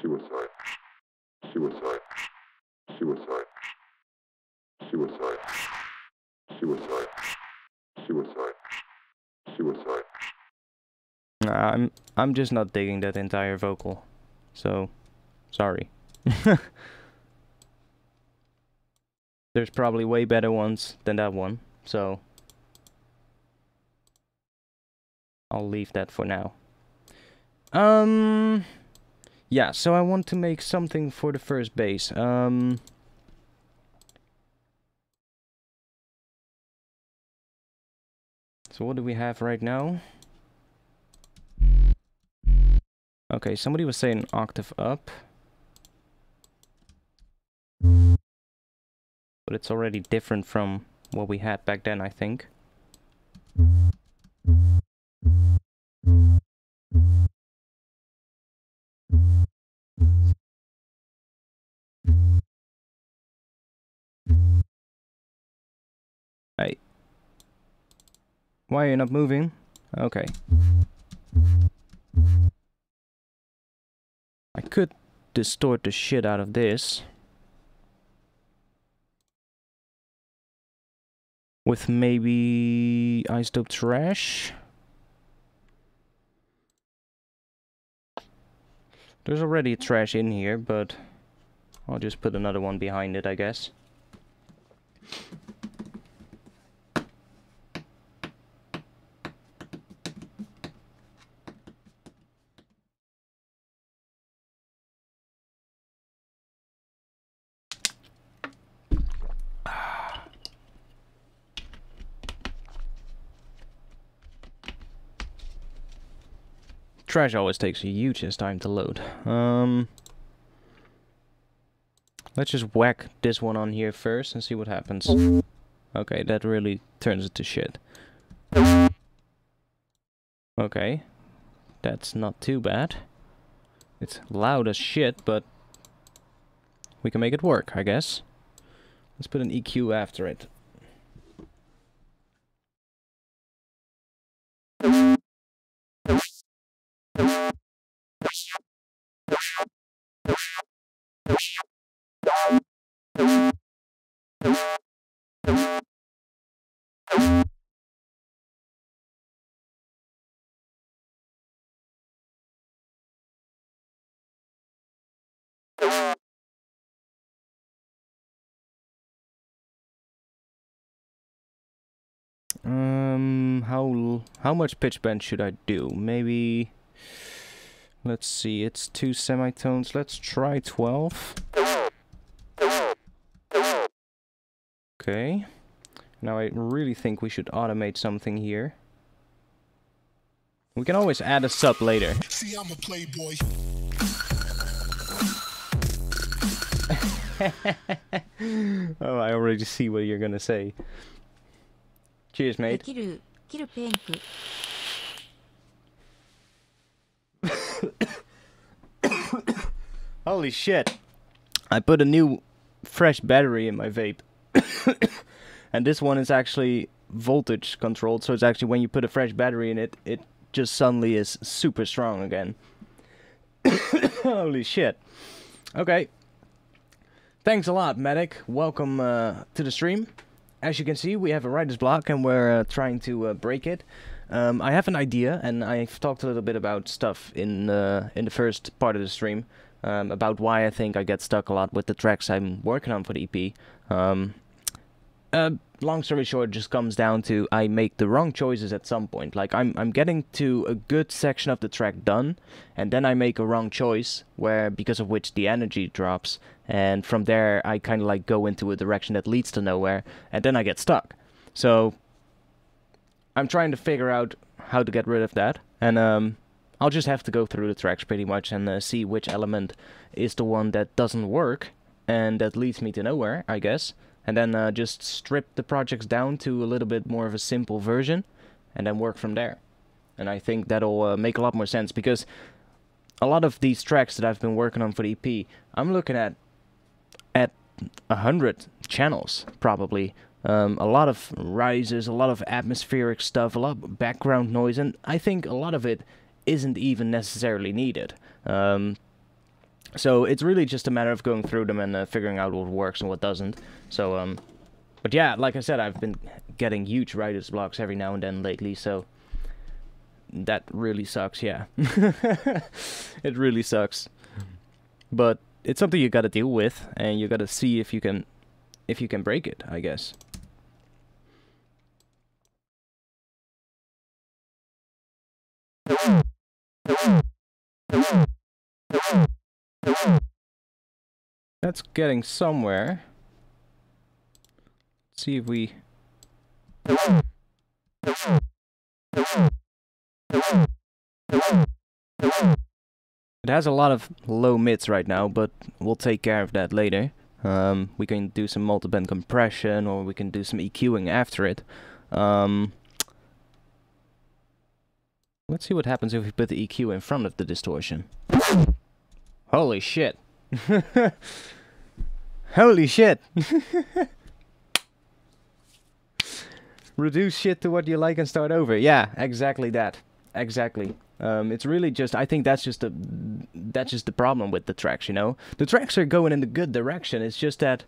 Suicide. Suicide. Suicide. Suicide. Suicide. Suicide. Suicide. I'm just not digging that entire vocal. So, sorry. There's probably way better ones than that one, so I'll leave that for now. Yeah, so I want to make something for the first bass. So what do we have right now? Okay, somebody was saying an octave up. But it's already different from what we had back then, I think. Hey. Why are you not moving? Okay. I could distort the shit out of this. With maybe isotope trash. There's already a trash in here, but I'll just put another one behind it, I guess. Trash always takes the hugest time to load. Let's just whack this one on here first and see what happens. Okay, that really turns it to shit. Okay, that's not too bad. It's loud as shit, but we can make it work, I guess. Let's put an EQ after it. How much pitch bend should I do? Maybe, let's see, it's 2 semitones. Let's try 12. Okay. Now I really think we should automate something here. We can always add a sub later. See, I'm a playboy. Oh, I already see what you're gonna say. Cheers, mate. Holy shit. I put a new fresh battery in my vape. And this one is actually voltage controlled, so it's actually when you put a fresh battery in it, it just suddenly is super strong again. Holy shit. Okay. Thanks a lot, Medic. Welcome to the stream. As you can see, we have a writer's block and we're trying to break it. I have an idea, and I've talked a little bit about stuff in the first part of the stream, about why I think I get stuck a lot with the tracks I'm working on for the EP. Long story short, it just comes down to I make the wrong choices at some point. Like I'm getting to a good section of the track done, and then I make a wrong choice, where because of which the energy drops, and from there I kind of like go into a direction that leads to nowhere, and then I get stuck. So I'm trying to figure out how to get rid of that, and I'll just have to go through the tracks pretty much and see which element is the one that doesn't work and that leads me to nowhere, I guess. And then just strip the projects down to a little bit more of a simple version, and then work from there. And I think that'll make a lot more sense, because a lot of these tracks that I've been working on for the EP, I'm looking at 100 channels, probably. A lot of rises, a lot of atmospheric stuff, a lot of background noise, and I think a lot of it isn't even necessarily needed. So it's really just a matter of going through them and figuring out what works and what doesn't. So, but yeah, like I said, I've been getting huge writer's blocks every now and then lately, so that really sucks, yeah. It really sucks. But it's something you gotta deal with, and you gotta see if you can break it, I guess. That's getting somewhere. Let's see if we... It has a lot of low mids right now, but we'll take care of that later. We can do some multi-band compression, or we can do some EQing after it. Let's see what happens if we put the EQ in front of the distortion. Holy shit. Holy shit. Reduce shit to what you like and start over. Yeah, exactly that. Exactly. It's really just, I think that's just the problem with the tracks, you know? The tracks are going in the good direction. It's just that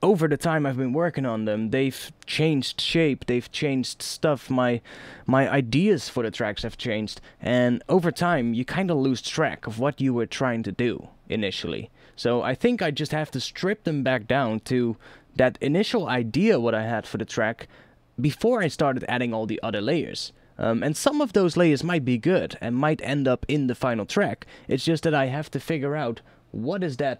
over the time I've been working on them, they've changed shape, they've changed stuff, my ideas for the tracks have changed, and over time you kind of lose track of what you were trying to do initially. So I think I just have to strip them back down to that initial idea what I had for the track before I started adding all the other layers. And some of those layers might be good and might end up in the final track. It's just that I have to figure out what is that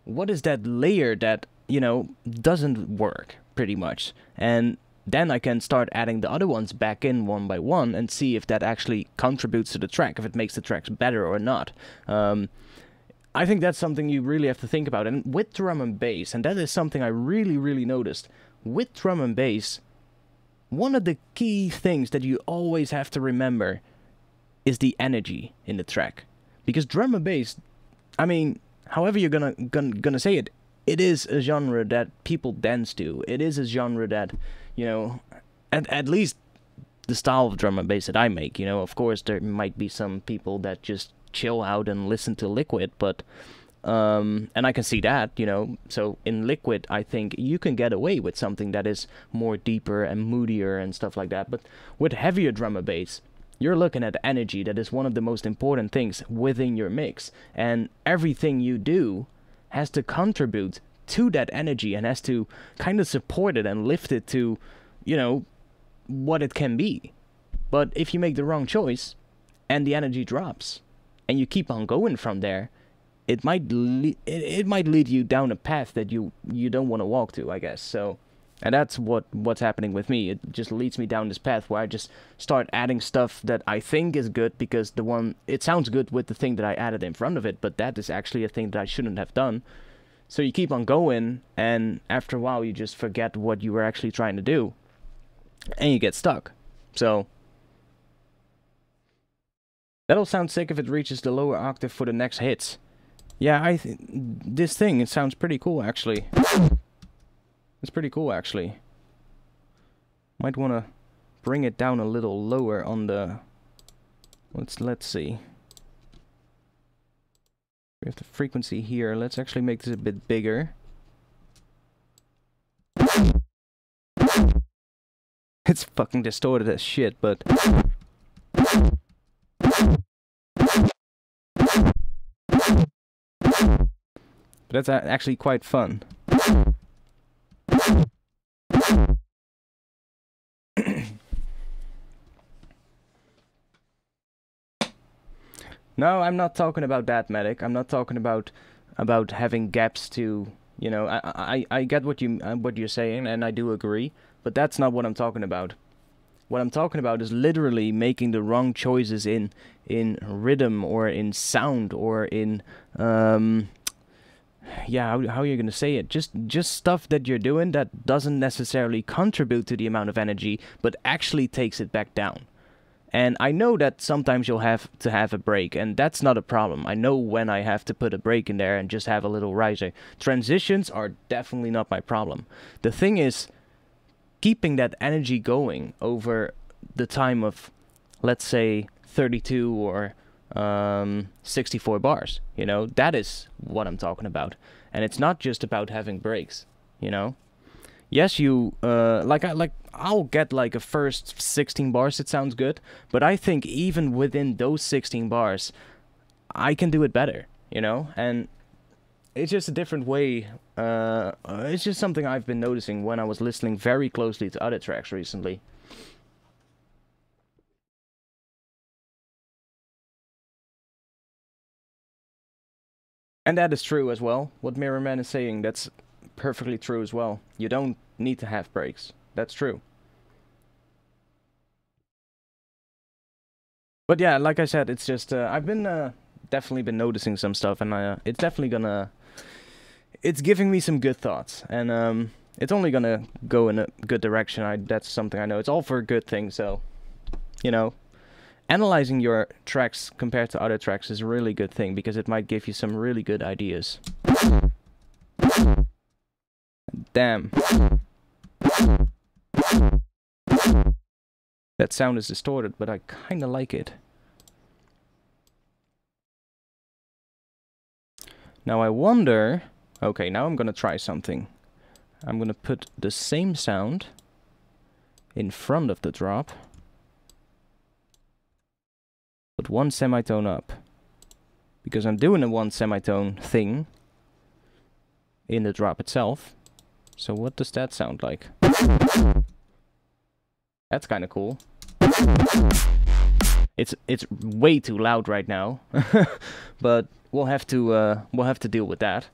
layer that, you know, doesn't work, pretty much. And then I can start adding the other ones back in one by one and see if that actually contributes to the track, if it makes the tracks better or not. I think that's something you really have to think about. And with drum and bass, and that is something I really noticed, with drum and bass, one of the key things that you always have to remember is the energy in the track. Because drum and bass, I mean, however you're gonna say it, it is a genre that people dance to. It is a genre that, you know, at least the style of drum and bass that I make, you know, of course there might be some people that just chill out and listen to Liquid, but and I can see that, you know. So in Liquid, I think you can get away with something that is more deeper and moodier and stuff like that. But with heavier drum and bass, you're looking at energy. That is one of the most important things within your mix, and everything you do has to contribute to that energy and has to kind of support it and lift it to, you know, what it can be. But if you make the wrong choice and the energy drops and you keep on going from there, it might lead you down a path that you don't want to walk to, I guess. So, and that's what's happening with me. It just leads me down this path where I just start adding stuff that I think is good because it sounds good with the thing that I added in front of it, but that is actually a thing that I shouldn't have done. So you keep on going, and after a while you just forget what you were actually trying to do, and you get stuck. So that'll sound sick if it reaches the lower octave for the next hits. Yeah, this thing, it sounds pretty cool, actually. It's pretty cool, actually. Might want to bring it down a little lower on the... Let's see. We have the frequency here. Let's actually make this a bit bigger. It's fucking distorted as shit, but... But that's actually quite fun. No, I'm not talking about that, Medic. I'm not talking about having gaps to, you know, I get what you're saying, and I do agree, but that's not what I'm talking about. What I'm talking about is literally making the wrong choices in rhythm or in sound or in yeah, how are you gonna say it? Just stuff that you're doing that doesn't necessarily contribute to the amount of energy, but actually takes it back down. And I know that sometimes you'll have to have a break, and that's not a problem. I know when I have to put a break in there and just have a little riser. Transitions are definitely not my problem. The thing is, keeping that energy going over the time of, let's say, 32 or 64 bars, you know? That is what I'm talking about. And it's not just about having breaks, you know? Yes, you, I'll get like a first 16 bars, it sounds good, but I think even within those 16 bars, I can do it better, you know? And it's just a different way, it's just something I've been noticing when I was listening very closely to other tracks recently. And that is true as well. What Mirrorman is saying, that's perfectly true as well. You don't need to have breaks. That's true. But yeah, like I said, it's just, I've been, definitely been noticing some stuff, and it's definitely gonna, it's giving me some good thoughts, and it's only gonna go in a good direction. That's something I know. It's all for a good thing, so, you know. Analyzing your tracks compared to other tracks is a really good thing, because it might give you some really good ideas. Damn. That sound is distorted, but I kinda like it. Now I wonder... Okay, now I'm gonna try something. I'm gonna put the same sound in front of the drop, but one semitone up. Because I'm doing a one semitone thing in the drop itself. So what does that sound like? That's kind of cool. It's way too loud right now, but we'll have to deal with that.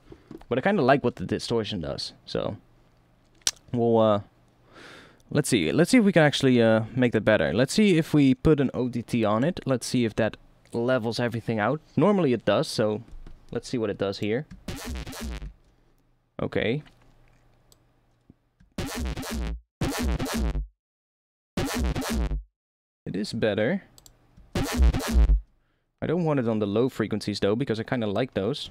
But I kind of like what the distortion does. So we'll let's see if we can actually make that better. Let's see if we put an ODT on it. Let's see if that levels everything out. Normally it does, so let's see what it does here. Okay. It is better. I don't want it on the low frequencies though, because I kind of like those.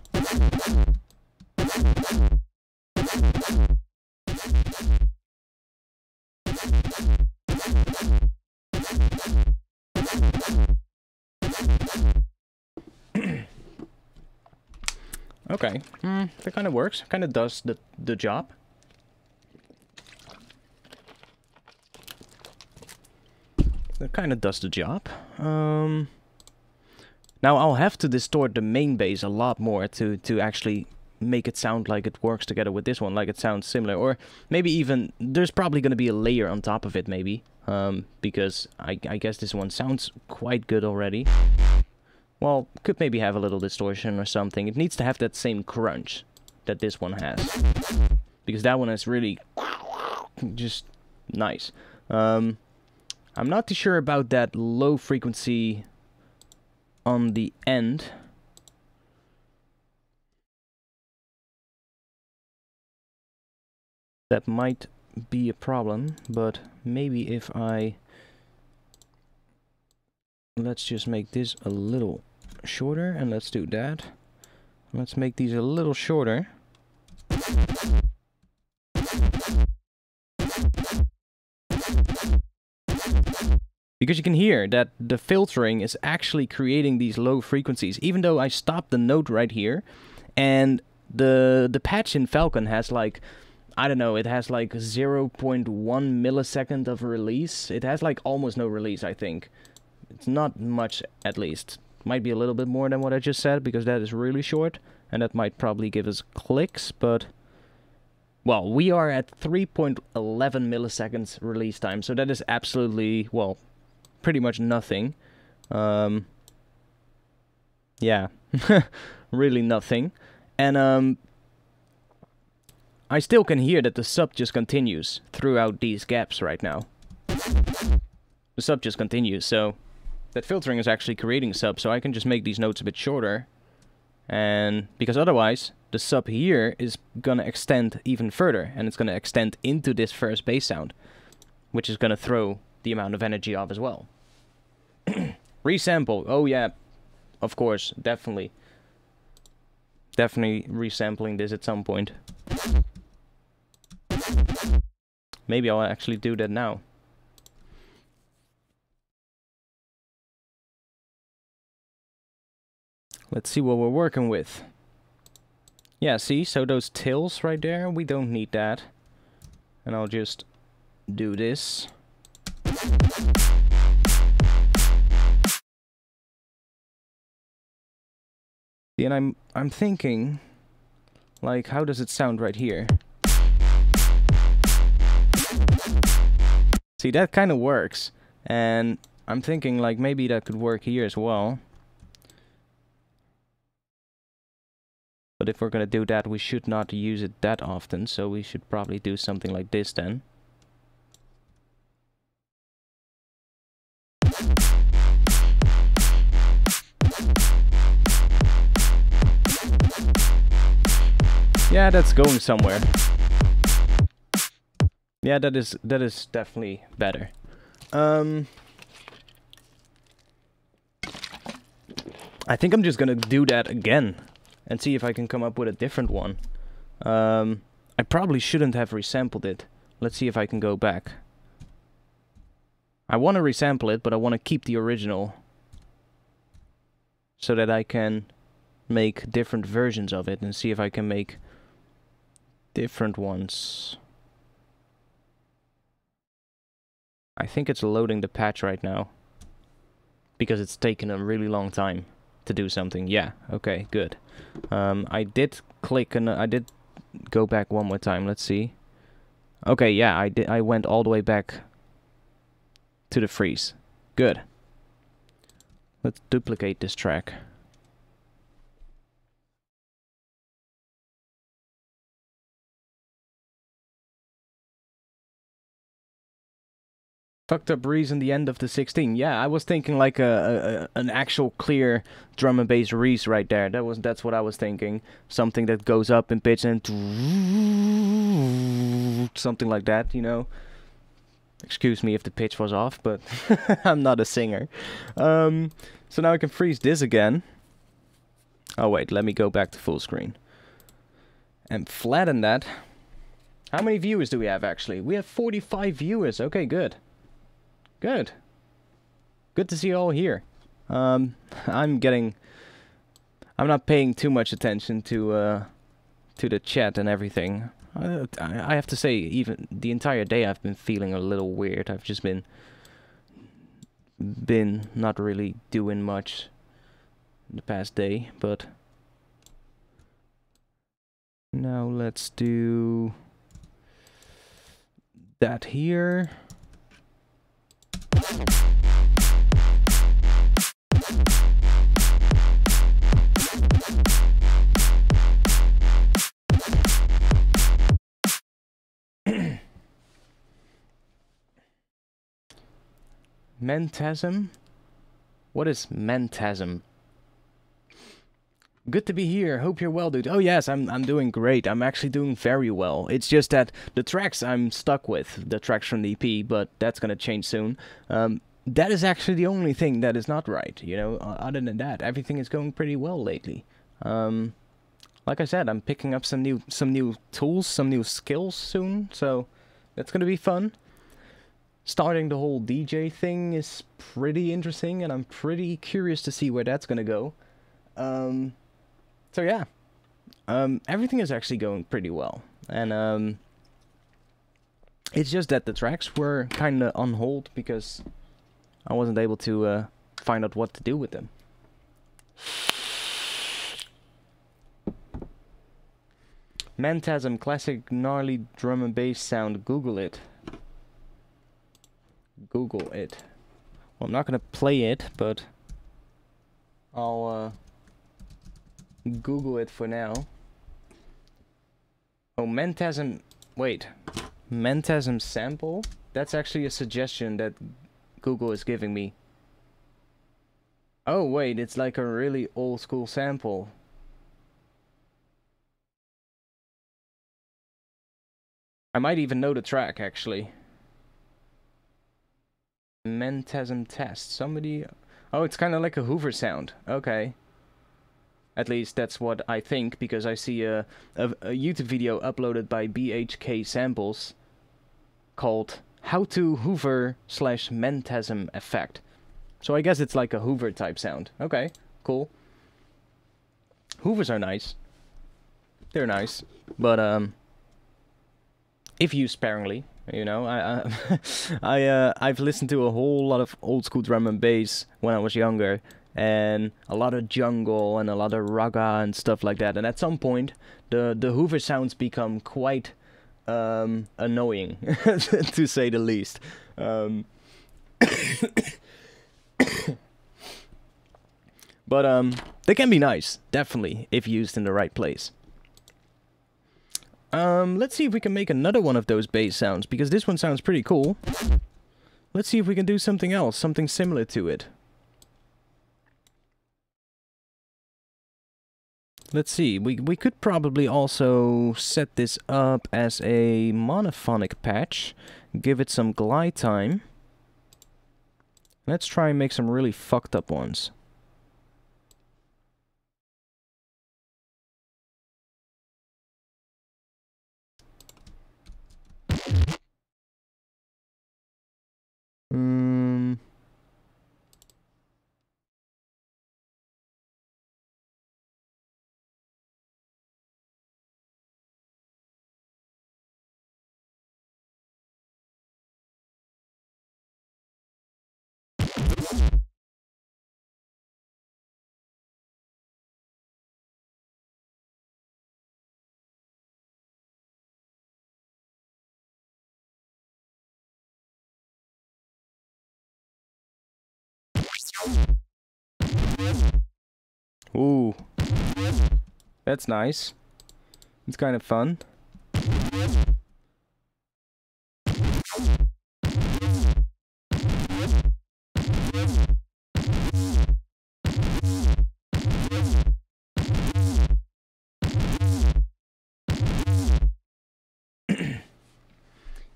Okay, that kind of works. Kind of does the job. That kind of does the job. Now I'll have to distort the main bass a lot more to actually make it sound like it works together with this one, like it sounds similar. Or maybe even, there's probably going to be a layer on top of it, maybe. Because I guess this one sounds quite good already. Well, could maybe have a little distortion or something. It needs to have that same crunch that this one has. Because that one is really just nice. I'm not too sure about that low frequency on the end. That might be a problem, but maybe if I... Let's just make this a little shorter, and let's do that. Let's make these a little shorter. Because you can hear that the filtering is actually creating these low frequencies, even though I stopped the note right here, and the patch in Falcon has like, I don't know, it has like 0.1 millisecond of release. It has like almost no release, I think. It's not much, at least. Might be a little bit more than what I just said, because that is really short, and that might probably give us clicks, but... Well, we are at 3.11 milliseconds release time, so that is absolutely, well, pretty much nothing. Yeah, really nothing. And, I still can hear that the sub just continues throughout these gaps right now. The sub just continues, so... That filtering is actually creating sub, so I can just make these notes a bit shorter. And because otherwise, the sub here is gonna extend even further, and it's gonna extend into this first bass sound, which is gonna throw the amount of energy off as well. Resample, oh yeah, of course, definitely. Definitely resampling this at some point. Maybe I'll actually do that now. Let's see what we're working with. Yeah, see? So those tills right there, we don't need that. And I'll just do this. And I'm thinking, like, how does it sound right here? See, that kind of works. And I'm thinking, like, maybe that could work here as well. But if we're gonna do that, we should not use it that often, so we should probably do something like this then. Yeah, that's going somewhere. Yeah, that is definitely better. I think I'm just gonna do that again and see if I can come up with a different one. I probably shouldn't have resampled it. Let's see if I can go back. I want to resample it, but I want to keep the original so that I can make different versions of it and see if I can make different ones. I think it's loading the patch right now because it's taken a really long time to do something. Yeah, okay, good. I did click and I did go back one more time. Let's see. Okay, yeah, I went all the way back to the freeze. Good. Let's duplicate this track. Fucked up reason the end of the 16. Yeah, I was thinking like an actual clear drum and bass reese right there. That's what I was thinking. Something that goes up in pitch and something like that, you know. Excuse me if the pitch was off, but I'm not a singer. So now I can freeze this again. Oh wait, let me go back to full screen. And flatten that. How many viewers do we have actually? We have 45 viewers. Okay, good. Good. Good to see you all here. I'm not paying too much attention to the chat and everything. I have to say, even the entire day I've been feeling a little weird. I've just been not really doing much the past day, but now let's do that here. Mentasm? What is mentasm? Good to be here. Hope you're well, dude. Oh yes, I'm doing great. I'm actually doing very well. It's just that the tracks I'm stuck with, the tracks from the EP, but that's gonna change soon. That is actually the only thing that is not right, you know. Other than that, everything is going pretty well lately. Like I said, I'm picking up some new tools, some new skills soon, so that's gonna be fun. Starting the whole DJ thing is pretty interesting, and I'm pretty curious to see where that's gonna go. So yeah, everything is actually going pretty well, and it's just that the tracks were kind of on hold because I wasn't able to find out what to do with them. Mentasm, classic gnarly drum and bass sound. Google it. Google it. Well, I'm not gonna play it, but I'll Google it for now. Oh, Mentasm. Wait. Mentasm sample? That's actually a suggestion that Google is giving me. Oh, wait. It's like a really old school sample. I might even know the track, actually. Mentasm test. Somebody... Oh, it's kind of like a Hoover sound. Okay. At least that's what I think, because I see a YouTube video uploaded by BHK Samples called How to Hoover / Mentasm Effect. So I guess it's like a Hoover type sound. Okay, cool. Hoovers are nice. They're nice, but if used sparingly, you know. I've listened to a whole lot of old school drum and bass when I was younger, and a lot of jungle and a lot of raga and stuff like that. And at some point, the Hoover sounds become quite annoying, to say the least. But they can be nice, definitely, if used in the right place. Let's see if we can make another one of those bass sounds, because this one sounds pretty cool. Let's see if we can do something else, something similar to it. Let's see, we could probably also set this up as a monophonic patch, give it some glide time. Let's try and make some really fucked up ones. Ooh, that's nice. It's kind of fun.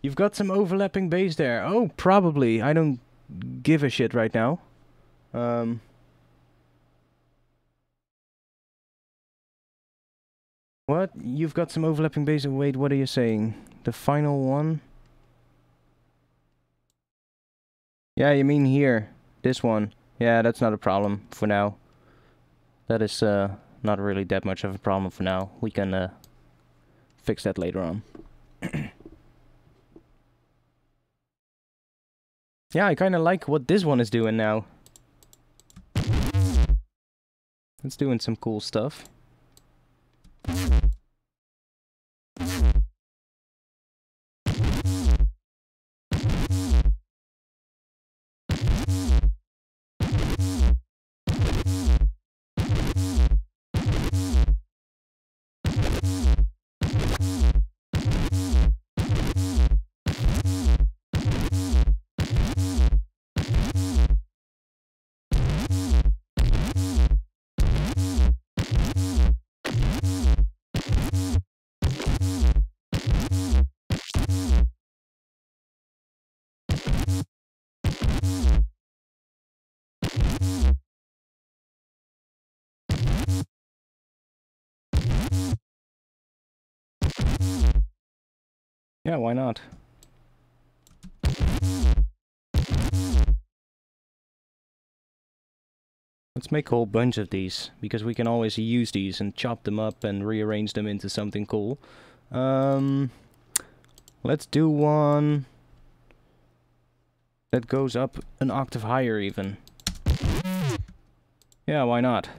You've got some overlapping bass there. Oh, probably. I don't give a shit right now. What? You've got some overlapping bass. Wait, what are you saying? The final one? Yeah, you mean here. This one. Yeah, that's not a problem for now. That is not really that much of a problem for now. We can fix that later on. Yeah, I kind of like what this one is doing now. It's doing some cool stuff. Yeah, why not? Let's make a whole bunch of these, because we can always use these and chop them up and rearrange them into something cool. Let's do one that goes up an octave higher even. Yeah, why not?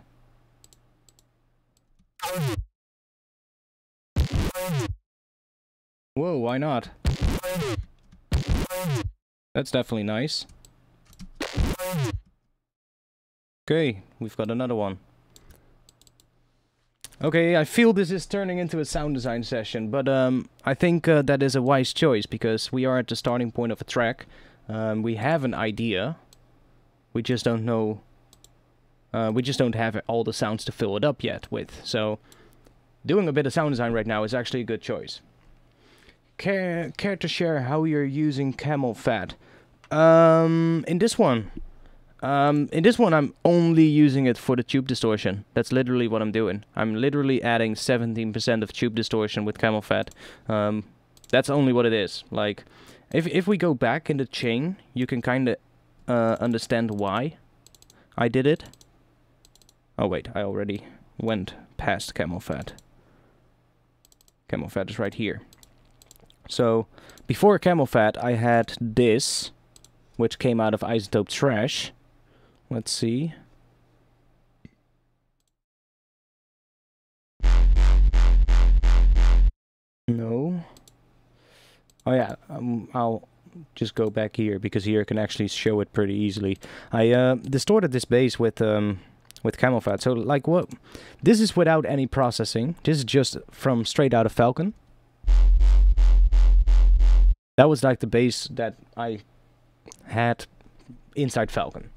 Whoa, why not? That's definitely nice. Okay, we've got another one. Okay, I feel this is turning into a sound design session, but I think that is a wise choice, because we are at the starting point of a track. We have an idea. We just don't know... we just don't have all the sounds to fill it up yet with. So, doing a bit of sound design right now is actually a good choice. Care to share how you're using camel fat? In this one, I'm only using it for the tube distortion. That's literally what I'm doing. I'm literally adding 17% of tube distortion with camel fat. That's only what it is. Like, if we go back in the chain, you can kind of understand why I did it. Oh wait, I already went past camel fat. Camel fat is right here. So, before camel fat, I had this, which came out of isotope trash. Let's see. No. Oh yeah, I'll just go back here, because here I can actually show it pretty easily. I distorted this bass with camel fat. So like what? This is without any processing. This is just from straight out of Falcon. That was like the bass that I had inside Falcon.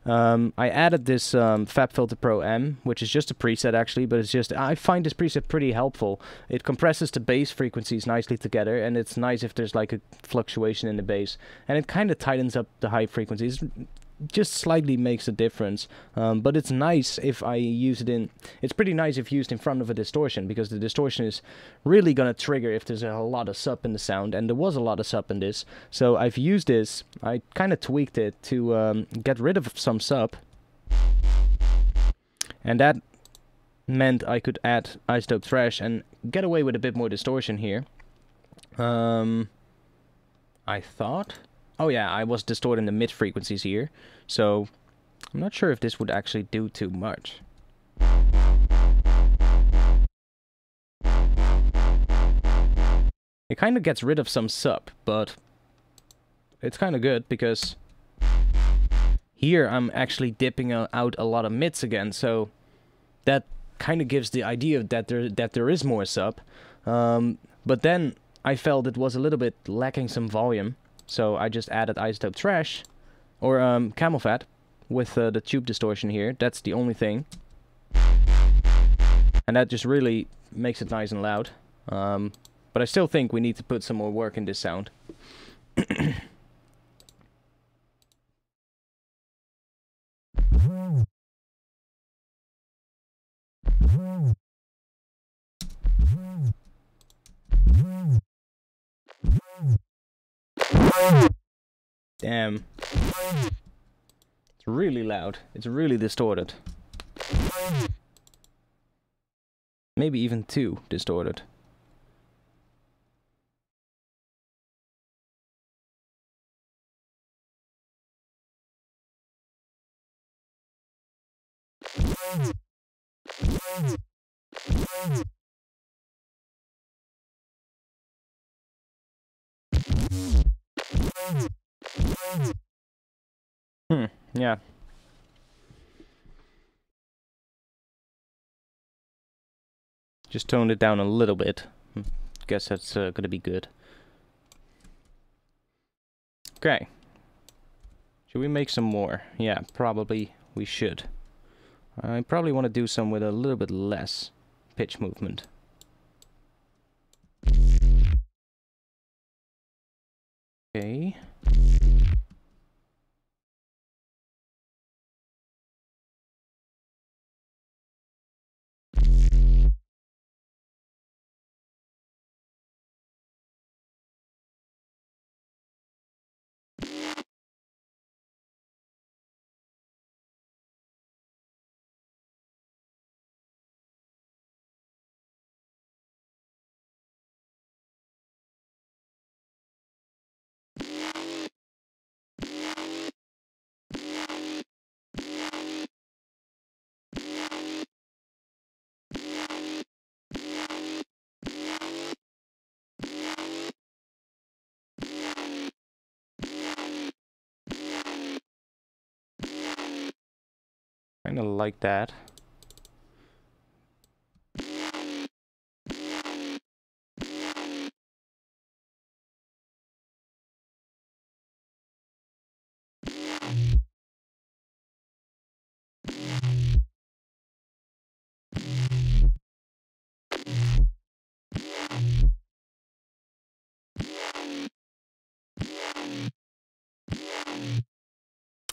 I added this FabFilter Pro M, which is just a preset actually, but it's just, I find this preset pretty helpful. It compresses the bass frequencies nicely together, and it's nice if there's like a fluctuation in the bass, and it kind of tightens up the high frequencies. Just slightly makes a difference, but it's nice if I use it in, it's pretty nice if used in front of a distortion, because the distortion is really gonna trigger if there's a lot of sub in the sound, and there was a lot of sub in this. So I've used this, I kind of tweaked it to get rid of some sub, and that meant I could add isotope trash and get away with a bit more distortion here. I thought. Oh yeah, I was distorting the mid frequencies here, so I'm not sure if this would actually do too much. It kind of gets rid of some sub, but it's kind of good, because here I'm actually dipping out a lot of mids again, so that kind of gives the idea that there is more sub. But then I felt it was a little bit lacking some volume. So I just added isotope trash, or camel fat, with the tube distortion here. That's the only thing. And that just really makes it nice and loud. But I still think we need to put some more work in this sound. Damn. It's really loud. It's really distorted. Maybe even too distorted. Yeah. Just toned it down a little bit. Guess that's gonna be good. Okay. Should we make some more? Yeah, probably we should. I probably want to do some with a little bit less pitch movement. Okay. Kinda like that.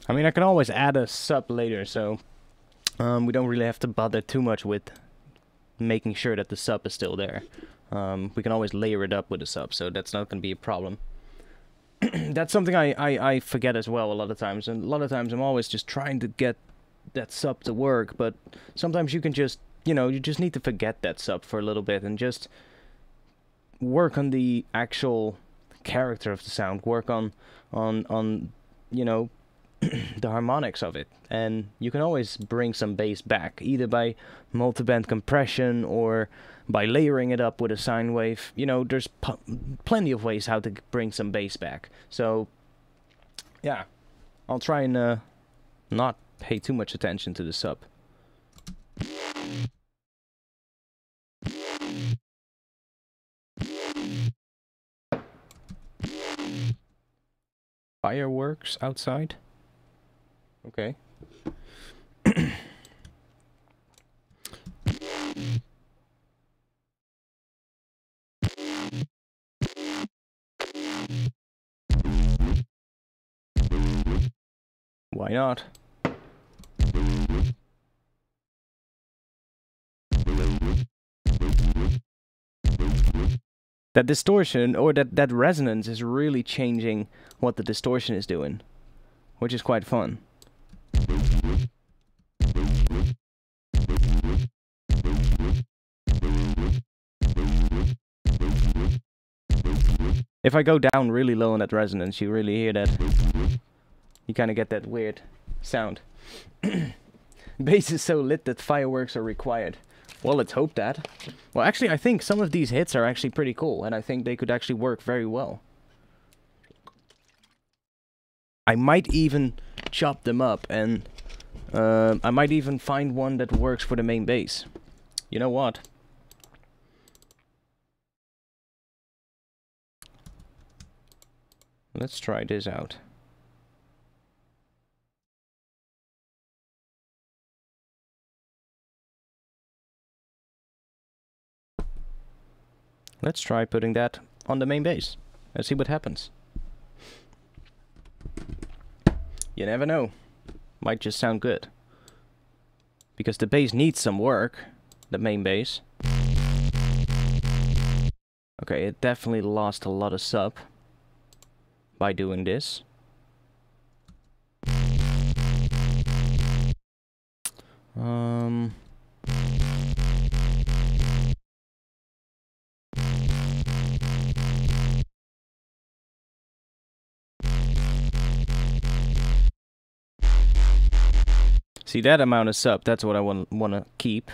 I mean, I can always add a sub later, so we don't really have to bother too much with making sure that the sub is still there. We can always layer it up with a sub, so that's not going to be a problem. That's something I forget as well a lot of times, and a lot of times I'm always just trying to get that sub to work, but sometimes you can just you know, you just need to forget that sub for a little bit and just work on the actual character of the sound, work on you know, the harmonics of it, and you can always bring some bass back, either by multiband compression or by layering it up with a sine wave. You know, there's plenty of ways how to bring some bass back. So, yeah, I'll try and not pay too much attention to the sub. Fireworks outside? Okay. Why not? That distortion, or that resonance, is really changing what the distortion is doing, which is quite fun. If I go down really low on that resonance, you really hear that. You kind of get that weird sound. Bass is so lit that fireworks are required. Well, let's hope that. Well, actually, I think some of these hits are actually pretty cool, and I think they could actually work very well. I might even chop them up, and I might even find one that works for the main bass. You know what? Let's try this out. Let's try putting that on the main bass. Let's see what happens. You never know. Might just sound good. Because the bass needs some work. The main bass. Okay, it definitely lost a lot of sub by doing this. See, that amount of sub, that's what I want to keep.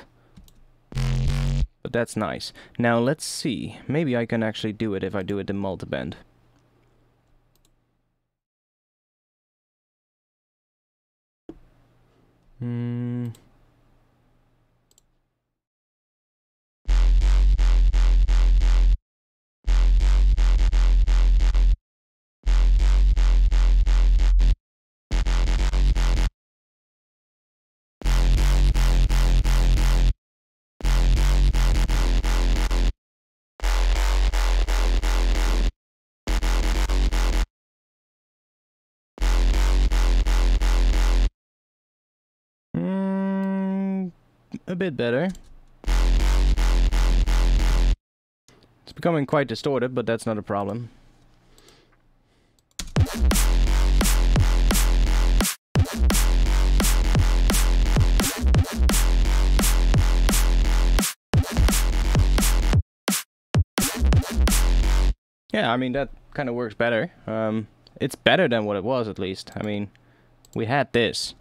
But that's nice. Now let's see. Maybe I can actually do it if I do it in multiband. A bit better. It's becoming quite distorted, but that's not a problem. Yeah, I mean, that kind of works better. It's better than what it was, at least. I mean, we had this.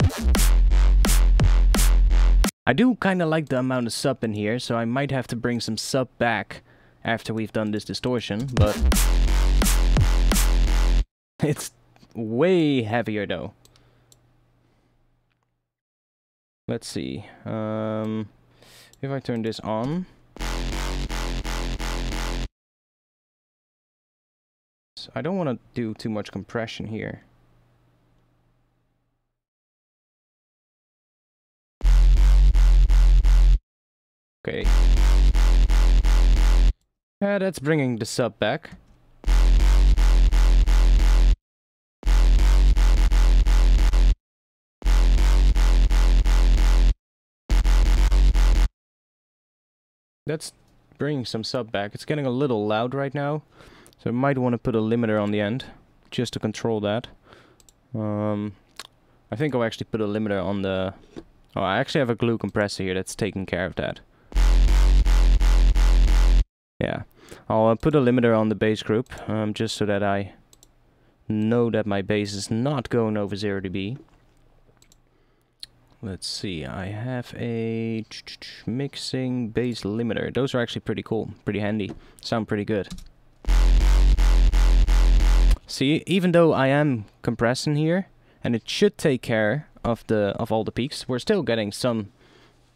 I do kind of like the amount of sub in here, so I might have to bring some sub back after we've done this distortion, but it's way heavier though. Let's see. If I turn this on. So I don't want to do too much compression here. Okay. Yeah, that's bringing the sub back. That's bringing some sub back. It's getting a little loud right now, so I might want to put a limiter on the end, just to control that. I think I'll actually put a limiter Oh, I actually have a glue compressor here that's taking care of that. Yeah. I'll put a limiter on the bass group, just so that I know that my bass is not going over 0 dB. Let's see, I have a mixing bass limiter. Those are actually pretty cool, pretty handy, sound pretty good. See, even though I am compressing here, and it should take care of all the peaks, we're still getting some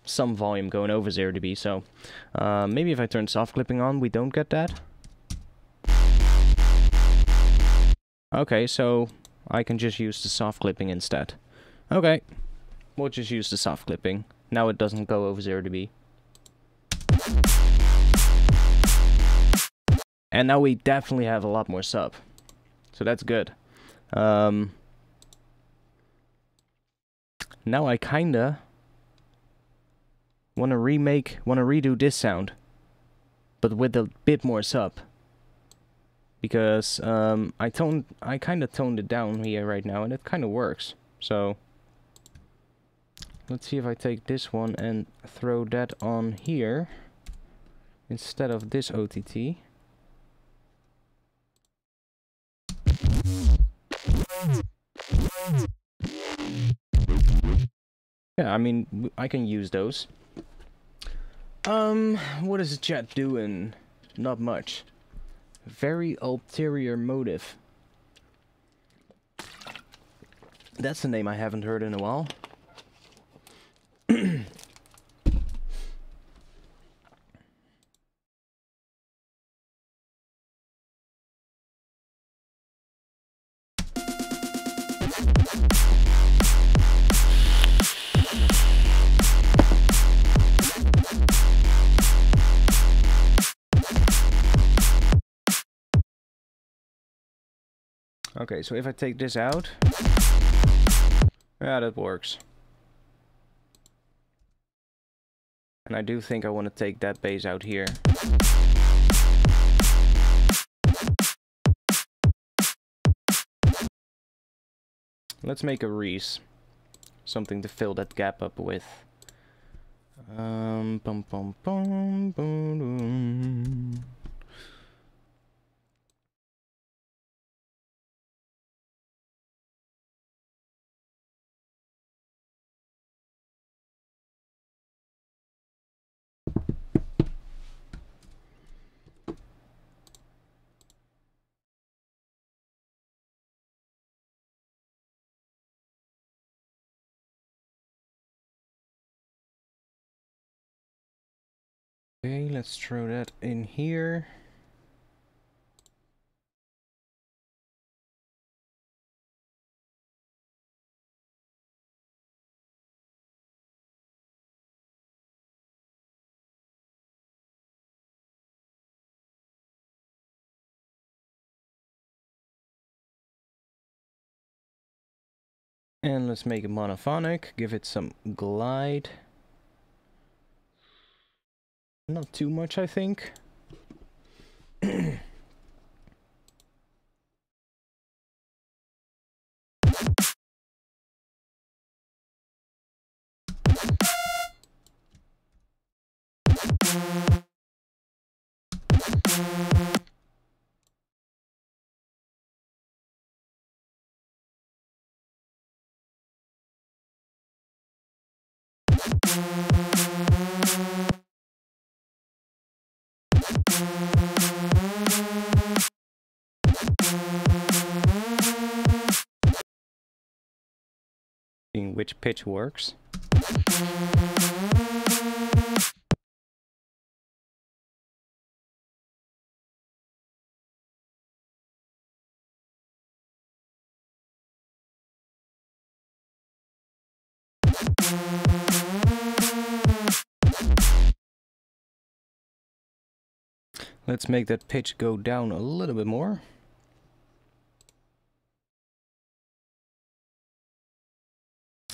volume going over 0 dB. So maybe if I turn soft clipping on, we don't get that. Okay, so I can just use the soft clipping instead. Okay, we'll just use the soft clipping. Now it doesn't go over 0 dB. And now we definitely have a lot more sub. So that's good. Now I kinda wanna redo this sound, but with a bit more sub. Because I kinda toned it down here right now, and it kinda works. So let's see if I take this one and throw that on here instead of this OTT. Yeah, I mean, I can use those. What is the chat doing? Not much. Very ulterior motive. That's a name I haven't heard in a while. Okay, so if I take this out, yeah, that works. And I do think I want to take that bass out here. Let's make a Reese. Something to fill that gap up with. Bum, bum, bum, bum, bum. Okay, let's throw that in here. And let's make it monophonic, give it some glide. Not too much, I think. Seeing which pitch works. Let's make that pitch go down a little bit more.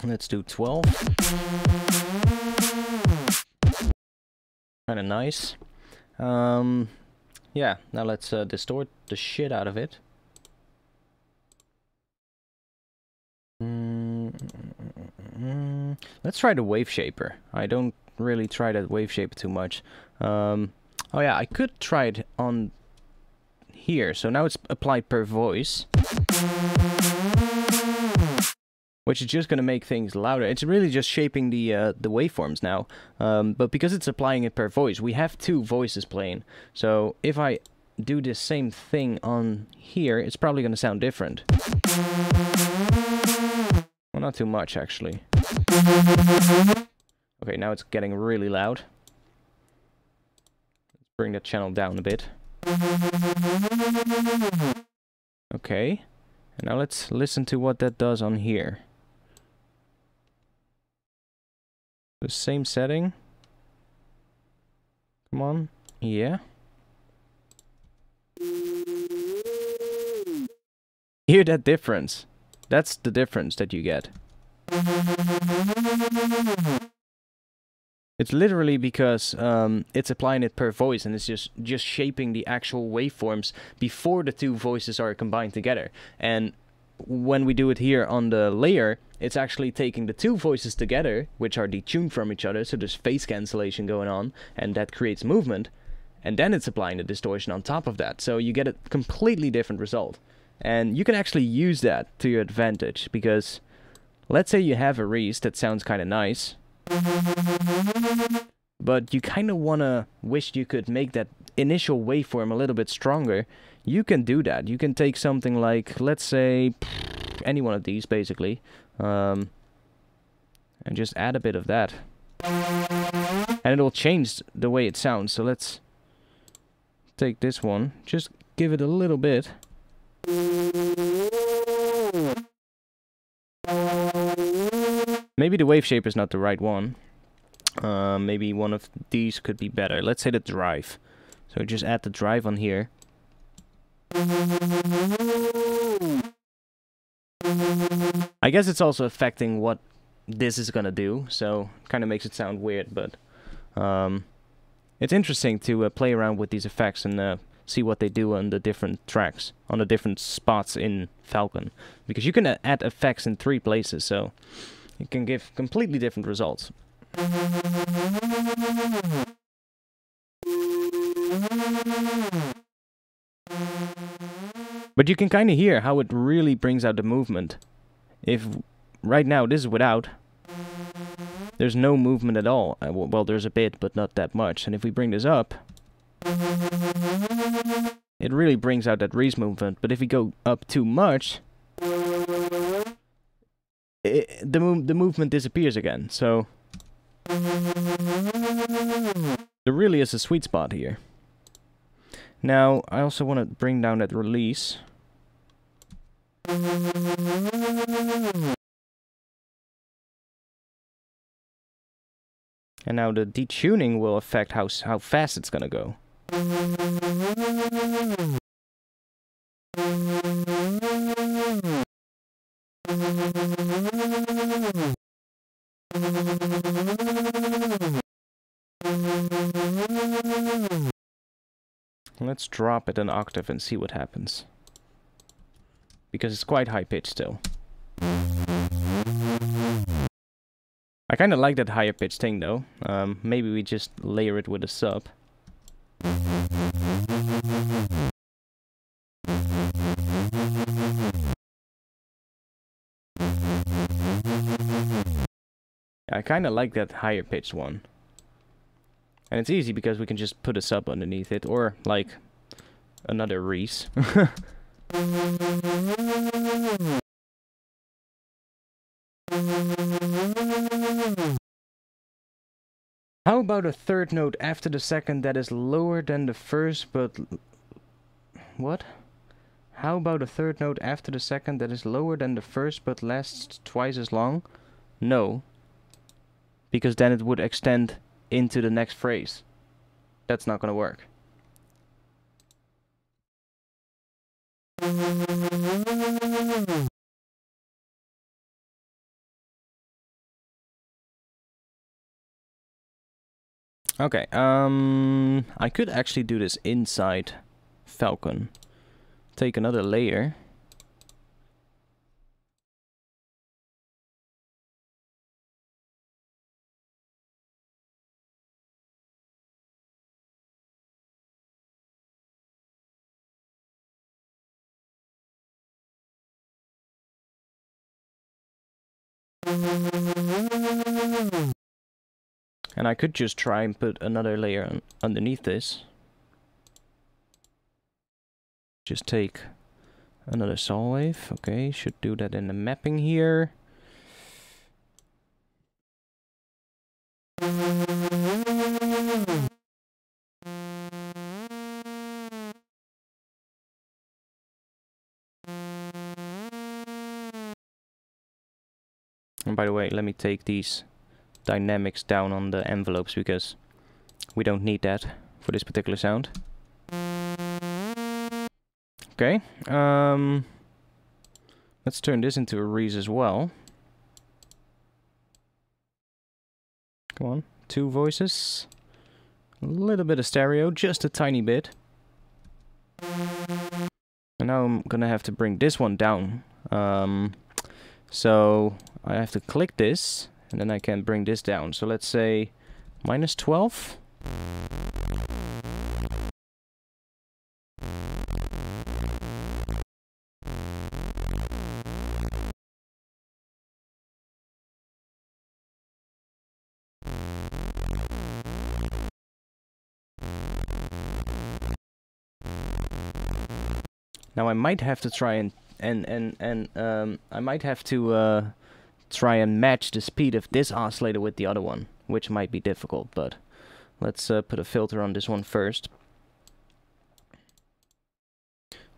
Let's do 12. Kinda nice. Yeah, now let's distort the shit out of it. Let's try the wave shaper. I don't really try that wave shaper too much. Oh yeah, I could try it on here. So now it's applied per voice, which is just going to make things louder. It's really just shaping the waveforms now. But because it's applying it per voice, we have two voices playing. So if I do the same thing on here, it's probably going to sound different. Well, not too much, actually. Okay, now it's getting really loud. Let's bring that channel down a bit. Okay. And now let's listen to what that does on here. The same setting. Come on. Yeah. Hear that difference? That's the difference that you get. It's literally because it's applying it per voice, and it's just shaping the actual waveforms before the two voices are combined together. And when we do it here on the layer, it's actually taking the two voices together, which are detuned from each other, so there's phase cancellation going on, and that creates movement, and then it's applying the distortion on top of that. So you get a completely different result. And you can actually use that to your advantage, because let's say you have a Reese that sounds kind of nice, but you kind of want to wish you could make that initial waveform a little bit stronger. You can do that. You can take something like, let's say, any one of these, basically, and just add a bit of that. And it'll change the way it sounds. So let's take this one, just give it a little bit. Maybe the wave shape is not the right one. Maybe one of these could be better. Let's say the drive. So just add the drive on here. I guess it's also affecting what this is gonna do, so kind of makes it sound weird, but it's interesting to play around with these effects and see what they do on the different tracks, on the different spots in Falcon, because you can add effects in 3 places, so it can give completely different results. But you can kind of hear how it really brings out the movement. If right now this is without, there's no movement at all. Well, there's a bit, but not that much. And if we bring this up, it really brings out that Reese movement. But if we go up too much, the movement disappears again. So there really is a sweet spot here. Now, I also want to bring down that release. And now the detuning will affect how fast it's gonna go. Let's drop it an octave and see what happens. Because it's quite high pitched still. I kind of like that higher pitched thing though. Maybe we just layer it with a sub. I kind of like that higher pitched one. And it's easy because we can just put a sub underneath it, or like another Reese. How about a third note after the second that is lower than the first, but... What? How about a third note after the second that is lower than the first, but lasts twice as long? No. Because then it would extend into the next phrase. That's not gonna work. Okay, I could actually do this inside Falcon. Take another layer. And I could just try and put another layer underneath this. Just take another saw wave. Okay, should do that in the mapping here. And by the way, let me take these dynamics down on the envelopes because we don't need that for this particular sound. Okay, let's turn this into a Reese as well. Come on, 2 voices. A little bit of stereo, just a tiny bit. And now I'm gonna have to bring this one down. So I have to click this, and then I can bring this down. So let's say -12. Now I might have to try and I might have to try and match the speed of this oscillator with the other one, which might be difficult, but let's put a filter on this one first.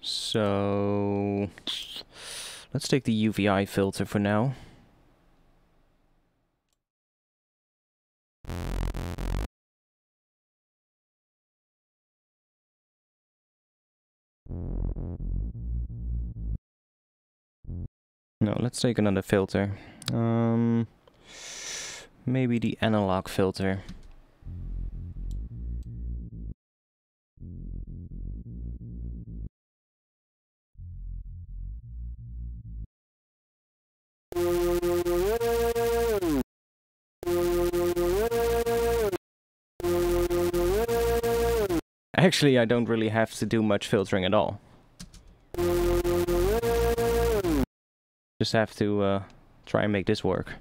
So let's take the UVI filter for now. No, let's take another filter. Maybe the analog filter. Actually, I don't really have to do much filtering at all. Just have to try and make this work.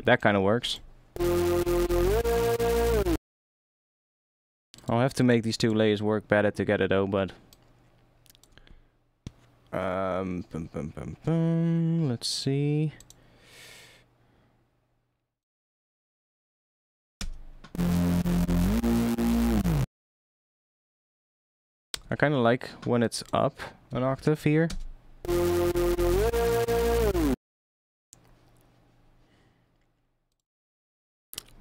That kind of works. I'll have to make these 2 layers work better together though, but let's see. I kind of like when it's up an octave here.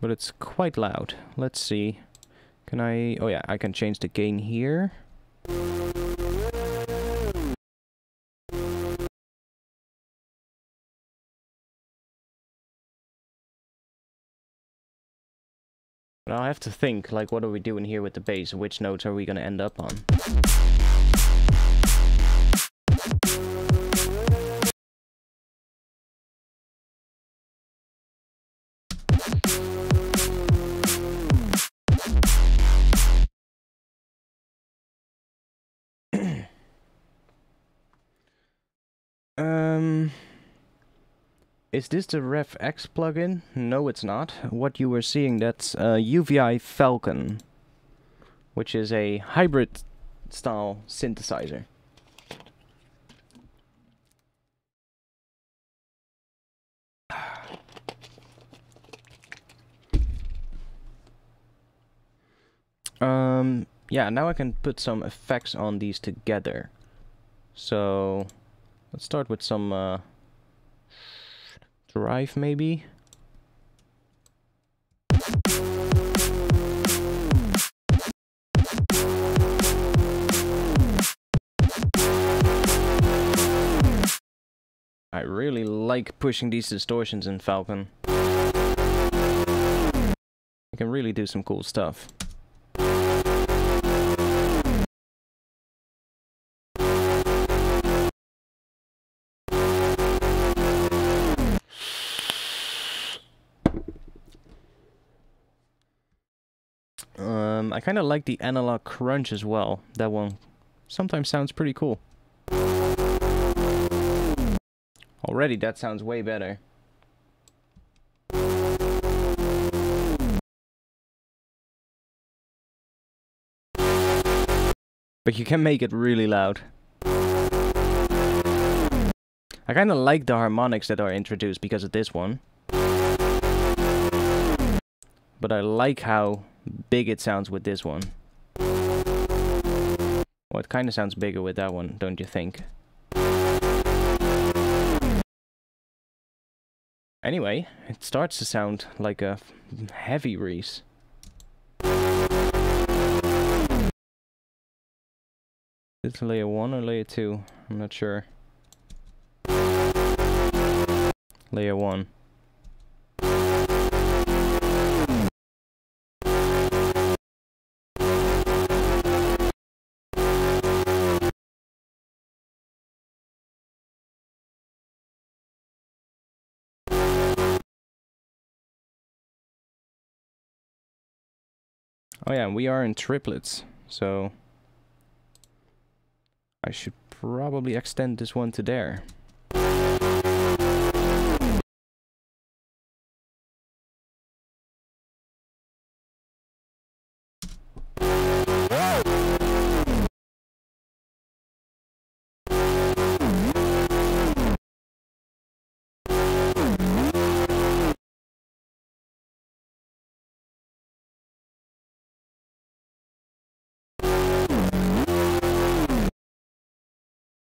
But it's quite loud. Let's see. Can I... Oh yeah, I can change the gain here. But I'll have to think, like, what are we doing here with the bass? Which notes are we gonna end up on? Is this the RefX plugin? No, it's not. What you were seeing, that's UVI Falcon, which is a hybrid style synthesizer. Yeah, now I can put some effects on these together. So let's start with some drive maybe. I really like pushing these distortions in Falcon. You can really do some cool stuff. I kind of like the analog crunch as well. That one sometimes sounds pretty cool. Already that sounds way better. But you can make it really loud. I kinda like the harmonics that are introduced because of this one. But I like how big it sounds with this one. Well, it kinda sounds bigger with that one, don't you think? Anyway, it starts to sound like a heavy Reese. It's layer 1 or layer 2? I'm not sure. Layer 1. Oh yeah, we are in triplets, so I should probably extend this one to there.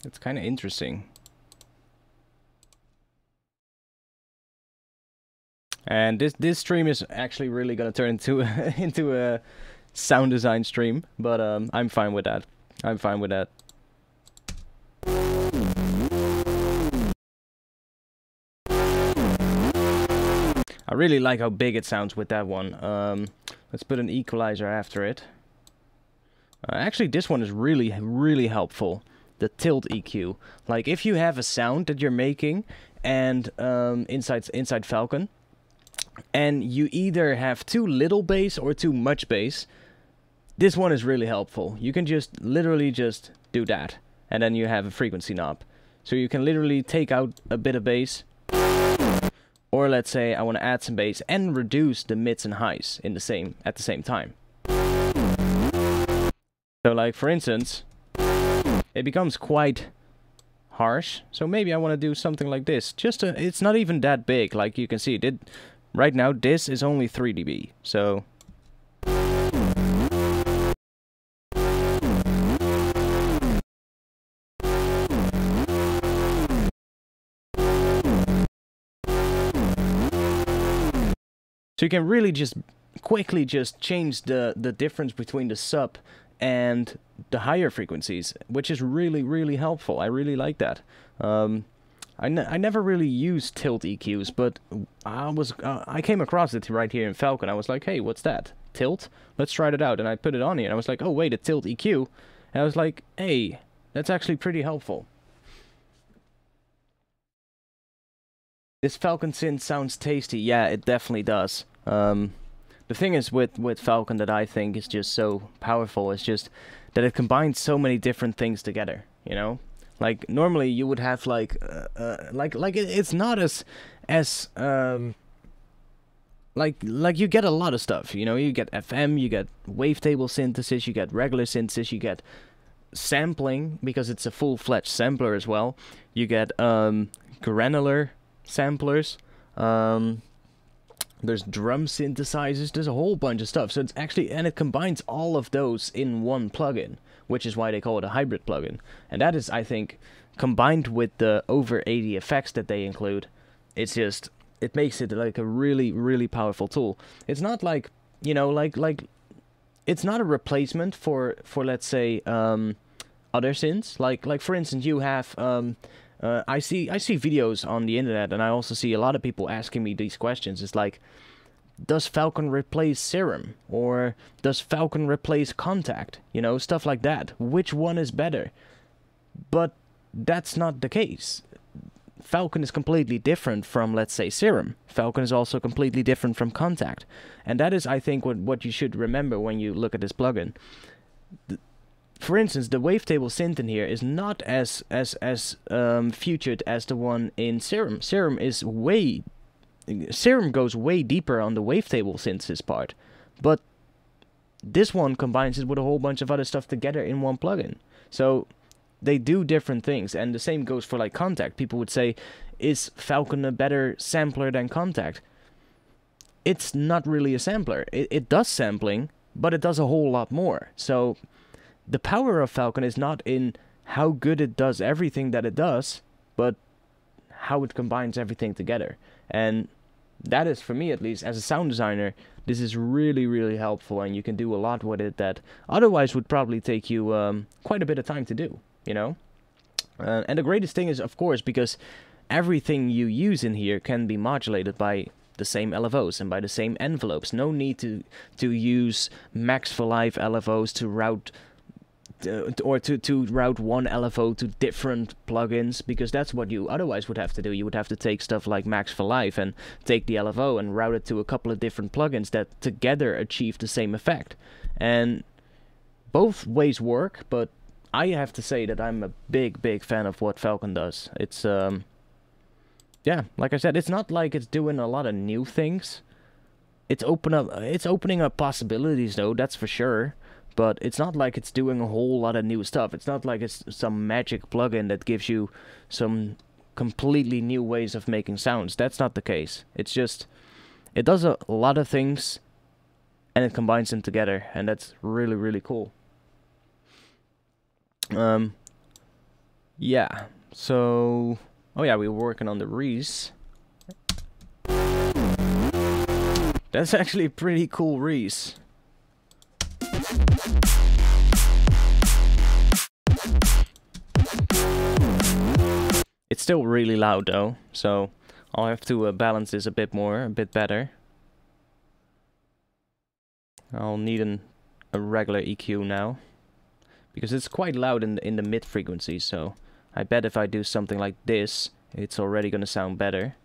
It's kind of interesting. And this stream is actually really gonna turn into into a sound design stream, but I'm fine with that. I'm fine with that. I really like how big it sounds with that one. Let's put an equalizer after it. Actually, this one is really helpful. The tilt EQ. Like if you have a sound that you're making and inside Falcon, and you either have too little bass or too much bass, this one is really helpful. You can just literally just do that, and then you have a frequency knob. So you can literally take out a bit of bass, or let's say I want to add some bass and reduce the mids and highs in at the same time. So like for instance, it becomes quite harsh, so maybe I want to do something like this. It's not even that big, like you can see. Right now, this is only 3 dB, so... So you can really just quickly just change the difference between the sub and the higher frequencies, which is really helpful. I really like that. I never really used tilt EQs, but I came across it right here in Falcon. I was like, hey, what's that? Tilt? Let's try it out. And I put it on here, and I was like, oh wait, a tilt EQ. And I was like, hey, that's actually pretty helpful. This Falcon synth sounds tasty. Yeah, it definitely does. The thing is with Falcon that I think is just so powerful is just that it combines so many different things together, you know? Like normally you would have like it's not as like you get a lot of stuff, you know? You get FM, you get wavetable synthesis, you get regular synthesis, you get sampling because it's a full-fledged sampler as well. You get granular samplers. There's drum synthesizers, there's a whole bunch of stuff. So it's actually, and it combines all of those in one plugin, which is why they call it a hybrid plugin. And that is, I think, combined with the over 80 effects that they include, it's just, it makes it like a really powerful tool. It's not like, you know, like it's not a replacement for let's say, other synths. Like for instance, you have, I see videos on the internet, and I also see a lot of people asking me these questions. It's like, does Falcon replace Serum? Or does Falcon replace Contact? You know, stuff like that. Which one is better? But that's not the case. Falcon is completely different from, let's say, Serum. Falcon is also completely different from Contact. And that is, I think, what you should remember when you look at this plugin. for instance, the wavetable synth in here is not as featured as the one in Serum. Serum goes way deeper on the wavetable synthesis part, but this one combines it with a whole bunch of other stuff together in one plugin. So they do different things, and the same goes for like Contact. People would say, is Falcon a better sampler than Contact? It's not really a sampler. It does sampling, but it does a whole lot more. So the power of Falcon is not in how good it does everything that it does, but how it combines everything together. And that is, for me at least, as a sound designer, this is really, really helpful, and you can do a lot with it that otherwise would probably take you quite a bit of time to do, you know? And the greatest thing is, of course, because everything you use in here can be modulated by the same LFOs and by the same envelopes. No need to use Max for Live LFOs to route to route one LFO to different plugins, because that's what you otherwise would have to do. You would have to take stuff like Max for Live and take the LFO and route it to a couple of different plugins that together achieve the same effect. And both ways work, but I have to say that I'm a big fan of what Falcon does. It's yeah, like I said, it's not like it's doing a lot of new things. It's opening up possibilities though, that's for sure. But it's not like it's doing a whole lot of new stuff. It's not like it's some magic plugin that gives you some completely new ways of making sounds. That's not the case. It's just, it does a lot of things and it combines them together, and that's really, really cool. Yeah, so, oh yeah, we were working on the Reese. That's actually a pretty cool Reese. It's still really loud though, so I'll have to balance this a bit better. I'll need a regular EQ now, because it's quite loud in the mid frequencies, so I bet if I do something like this, it's already gonna sound better.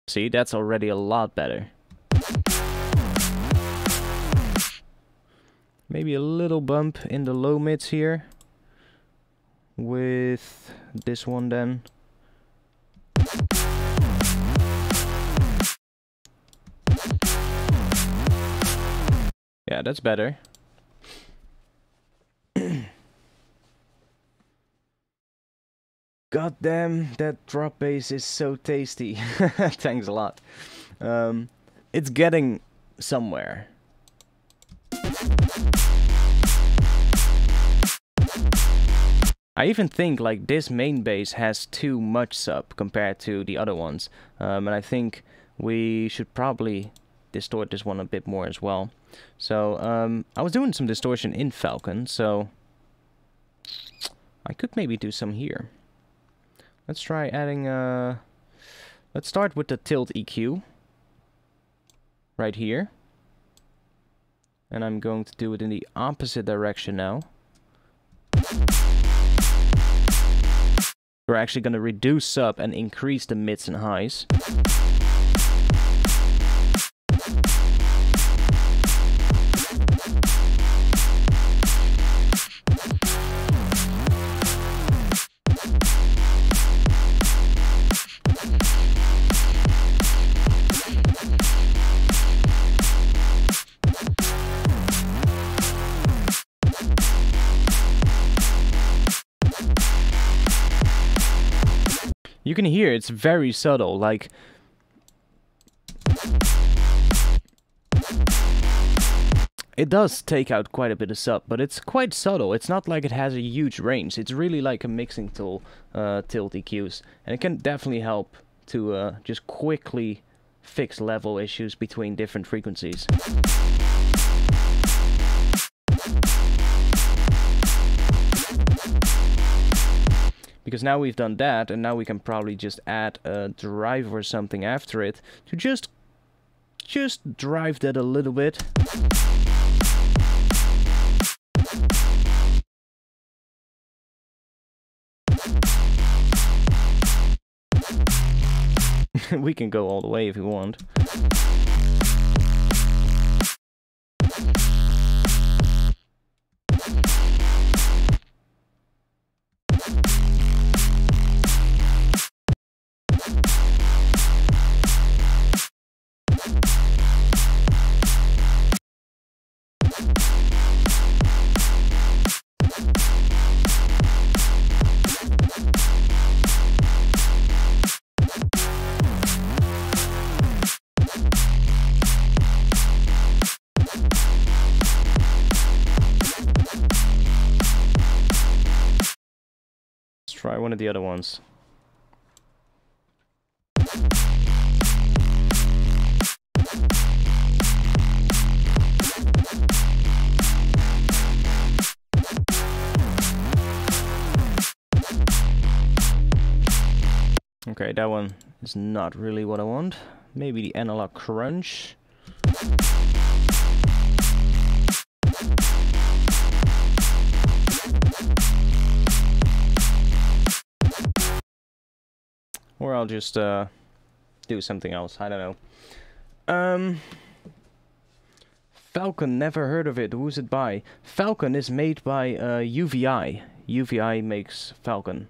See, that's already a lot better. Maybe a little bump in the low mids here with this one then. Yeah, that's better. God damn, that drop bass is so tasty. Thanks a lot. It's getting somewhere. I even think like this main bass has too much sub compared to the other ones, and I think we should probably distort this one a bit more as well. So I was doing some distortion in Falcon, so I could maybe do some here. Let's try adding let's start with the tilt EQ right here, and I'm going to do it in the opposite direction now. We're actually going to reduce sub and increase the mids and highs. You can hear it's very subtle, like it does take out quite a bit of sub, but it's quite subtle. It's not like it has a huge range. It's really like a mixing tool, tilt EQs, and it can definitely help to just quickly fix level issues between different frequencies. Because now we've done that, and now we can probably just add a drive or something after it to just drive that a little bit. We can go all the way if we want. try one of the other ones. Okay, that one is not really what I want. Maybe the analog crunch. Or I'll just do something else, I don't know. Falcon, never heard of it. Who's it by? Falcon is made by UVI. UVI makes Falcon.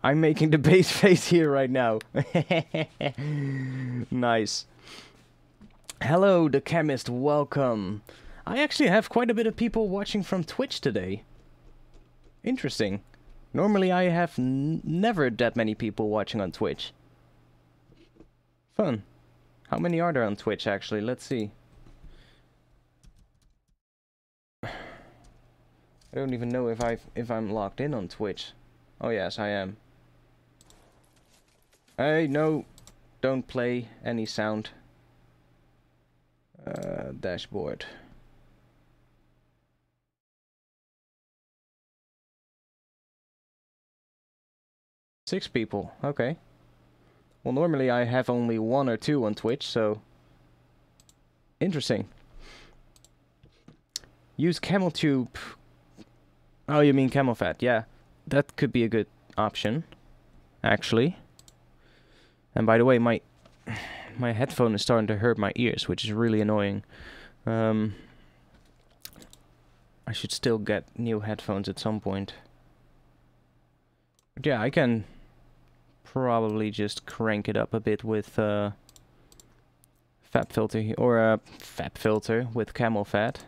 I'm making the bass face here right now. Nice. Hello, the chemist, welcome. I actually have quite a bit of people watching from Twitch today. Interesting. Normally I have never that many people watching on Twitch. Fun. How many are there on Twitch actually? Let's see. I don't even know if I'm logged in on Twitch. Oh yes, I am. Hey, no, don't play any sound. Dashboard. Six people, okay. Well, normally I have only 1 or 2 on Twitch, so... Interesting. Use camel tube. Oh, you mean camel fat, yeah. That could be a good option, actually. And by the way, my headphone is starting to hurt my ears, which is really annoying. I should still get new headphones at some point. But yeah, I can probably just crank it up a bit with fab filter or a fab filter with camel fat.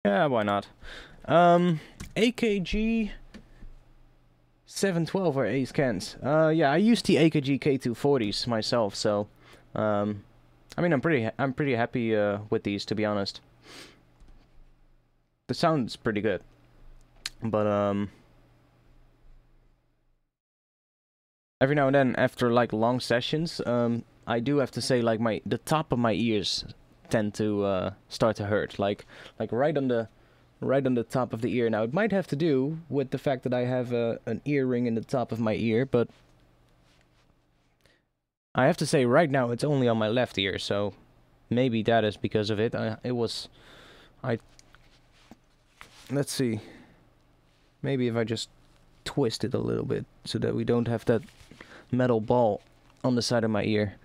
Yeah, why not? AKG 712 or A scans. Yeah, I use the AKG K240s myself, so I mean, I'm pretty happy with these, to be honest. The sound's pretty good, but every now and then, after like long sessions, I do have to say, like the top of my ears tend to start to hurt, like right on the top of the ear. Now it might have to do with the fact that I have an earring in the top of my ear, but I have to say right now it's only on my left ear, so maybe that is because of it. Let's see, maybe if I just twist it a little bit so that we don't have that metal ball on the side of my ear.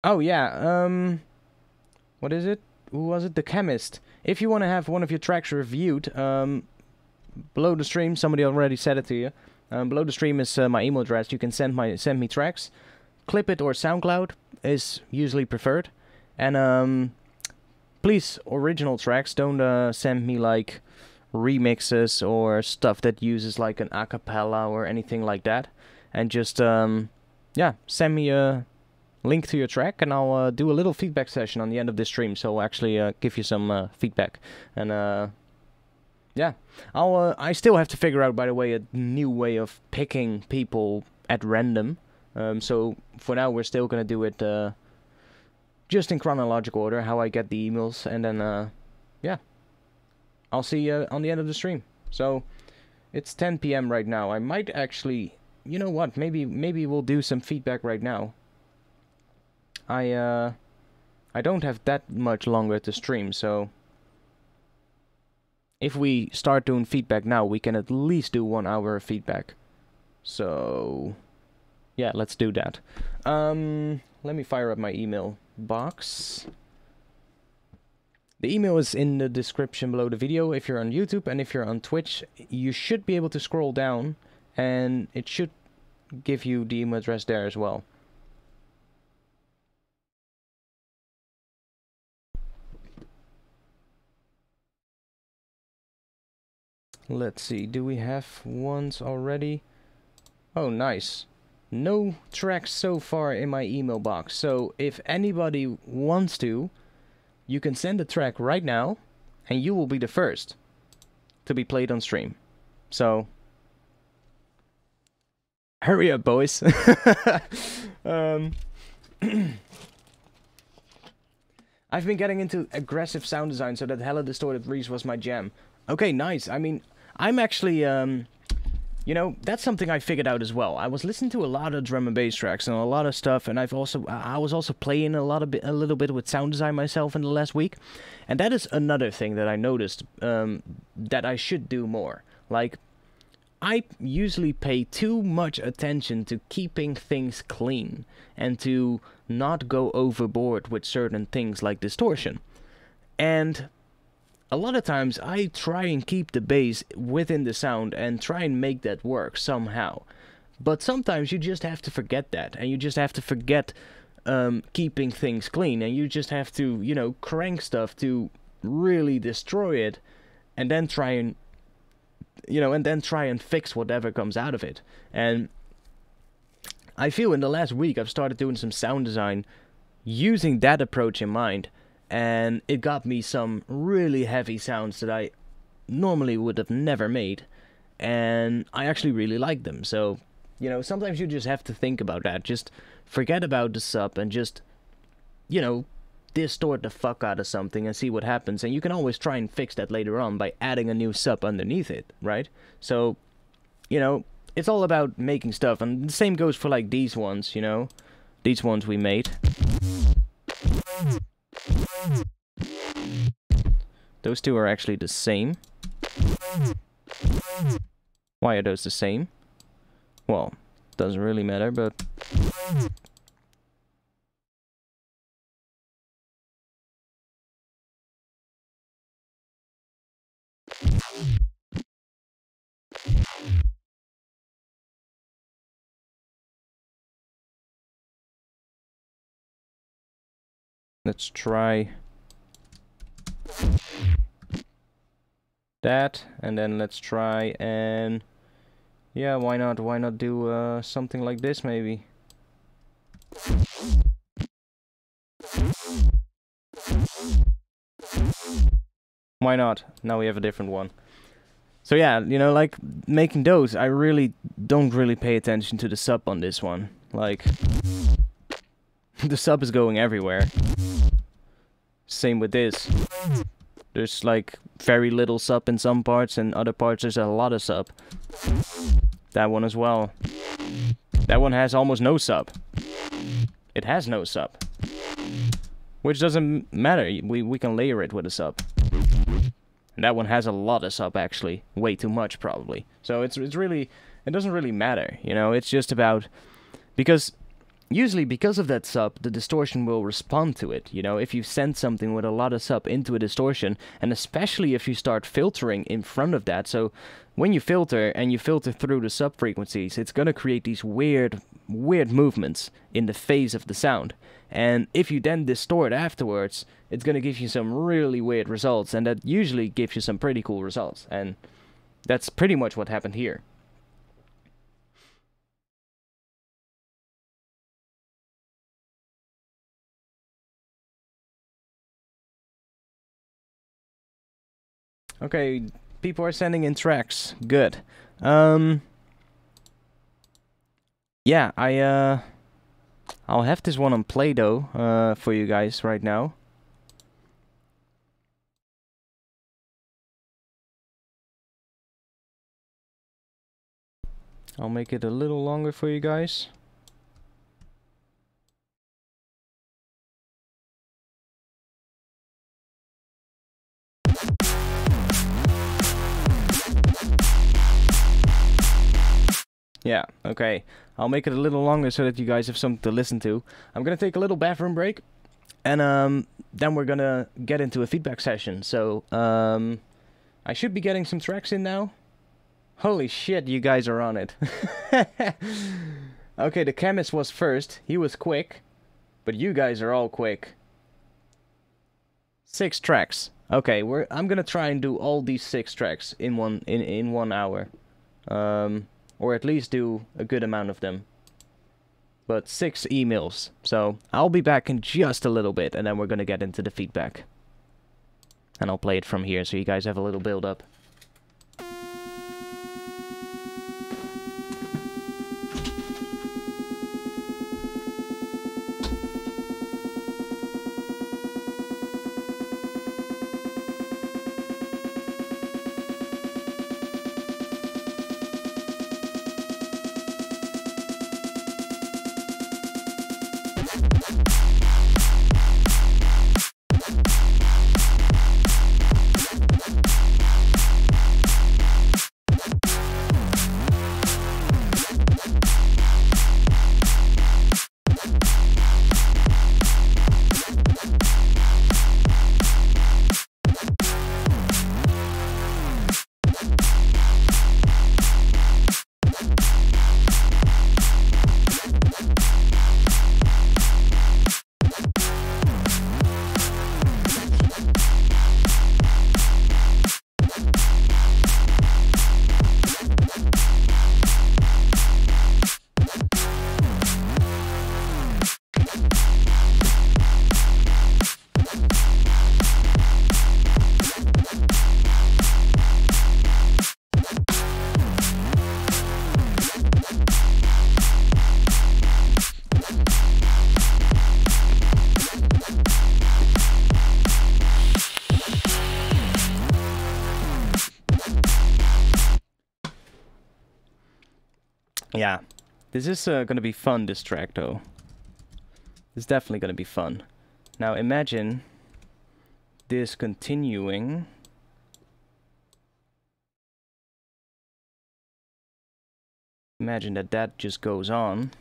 Oh yeah, what is it? Who was it? The Chemist. If you want to have one of your tracks reviewed, below the stream, somebody already said it to you. Below the stream is my email address. You can send me tracks. Clip it or SoundCloud is usually preferred. And please, original tracks. Don't send me like remixes or stuff that uses like an a cappella or anything like that. And just yeah, send me a link to your track, and I'll do a little feedback session on the end of this stream. So I'll actually give you some feedback. And yeah, I still have to figure out, by the way, a new way of picking people at random. So for now, we're still gonna do it just in chronological order, how I get the emails, and then yeah, I'll see you on the end of the stream. So it's 10 PM right now. I might actually, you know what? Maybe we'll do some feedback right now. I don't have that much longer to stream, so if we start doing feedback now, we can at least do 1 hour of feedback. So yeah, let's do that. Let me fire up my email box. The email is in the description below the video if you're on YouTube, and if you're on Twitch, you should be able to scroll down and it should give you the email address there as well. Let's see, do we have ones already? Oh, nice. No tracks so far in my email box, so if anybody wants to, you can send a track right now, and you will be the first to be played on stream. So, hurry up, boys. I've been getting into aggressive sound design, so that hella distorted breeze was my jam. Okay, nice. I mean, I'm actually, you know, that's something I figured out as well. I was listening to a lot of drum and bass tracks and a lot of stuff, and I was also playing a little bit with sound design myself in the last week, and that is another thing that I noticed that I should do more. Like, I usually pay too much attention to keeping things clean and to not go overboard with certain things like distortion, and a lot of times I try and keep the bass within the sound and try and make that work somehow. But sometimes you just have to forget that, and you just have to forget keeping things clean, and you just have to, you know, crank stuff to really destroy it, and then try and, you know, and then try and fix whatever comes out of it. And I feel in the last week I've started doing some sound design using that approach in mind. And it got me some really heavy sounds that I normally would have never made. And I actually really like them. So, you know, sometimes you just have to think about that. Just forget about the sub and just, you know, distort the fuck out of something and see what happens. And you can always try and fix that later on by adding a new sub underneath it, right? So, you know, it's all about making stuff. And the same goes for like these ones, you know. These ones we made. Those two are actually the same. Why are those the same? Well, doesn't really matter, but... Let's try that, and then let's try and, yeah, why not do something like this maybe. Why not? Now we have a different one. So yeah, you know, like making those, I really don't really pay attention to the sub on this one. Like, the sub is going everywhere. Same with this. There's like very little sub in some parts, and other parts there's a lot of sub. That one as well. That one has almost no sub. It has no sub. Which doesn't matter, we can layer it with a sub. And that one has a lot of sub actually. Way too much probably. So it's really, it doesn't really matter, you know, it's just about, because usually because of that sub, the distortion will respond to it, you know, if you send something with a lot of sub into a distortion, and especially if you start filtering in front of that, so when you filter, and you filter through the sub frequencies, it's gonna create these weird movements in the phase of the sound, and if you then distort afterwards, it's gonna give you some really weird results, and that usually gives you some pretty cool results, and that's pretty much what happened here. Okay, people are sending in tracks. Good. Yeah, I'll have this one on Play-Doh for you guys right now. I'll make it a little longer for you guys. Yeah, okay. I'll make it a little longer so that you guys have something to listen to. I'm gonna take a little bathroom break, And then we're gonna get into a feedback session. So I should be getting some tracks in now. Holy shit, you guys are on it. Okay, the chemist was first. He was quick. But you guys are all quick. 6 tracks. Okay, I'm gonna try and do all these 6 tracks in 1 hour. Or at least do a good amount of them. But 6 emails. So I'll be back in just a little bit, and then we're gonna get into the feedback. And I'll play it from here so you guys have a little build up. Yeah, this is gonna be fun, this track, though. It's definitely gonna be fun. Now imagine this continuing. Imagine that just goes on,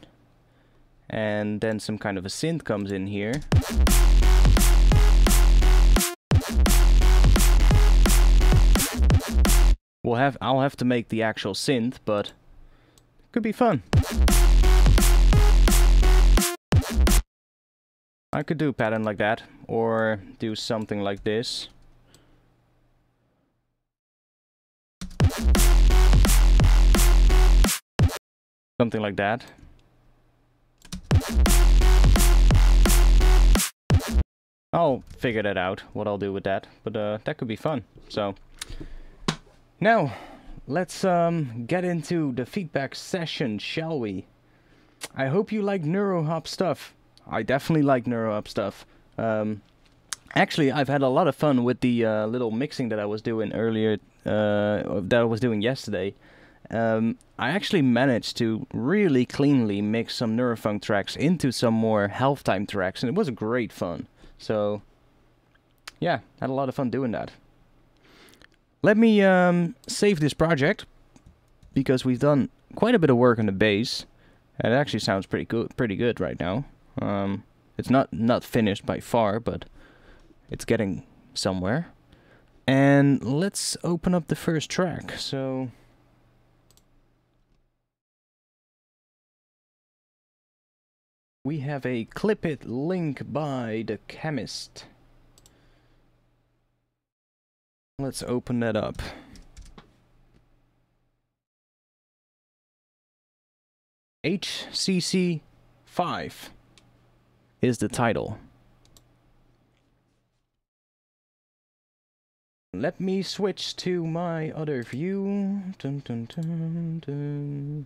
and then some kind of a synth comes in here. I'll have to make the actual synth, but could be fun. I could do a pattern like that, or do something like this. Something like that. I'll figure that out, what I'll do with that, but that could be fun. So, now, let's get into the feedback session, shall we? I hope you like NeuroHop stuff. I definitely like NeuroHop stuff. Actually, I've had a lot of fun with the little mixing that I was doing earlier, that I was doing yesterday. I actually managed to really cleanly mix some Neurofunk tracks into some more Health Time tracks, and it was great fun. So, yeah, had a lot of fun doing that. Let me save this project, because we've done quite a bit of work on the bass. And it actually sounds pretty good right now. It's not finished by far, but it's getting somewhere. And let's open up the first track. So we have a Clip It link by The Chemist. Let's open that up. HCC 5 is the title. Let me switch to my other view. Dun, dun, dun, dun.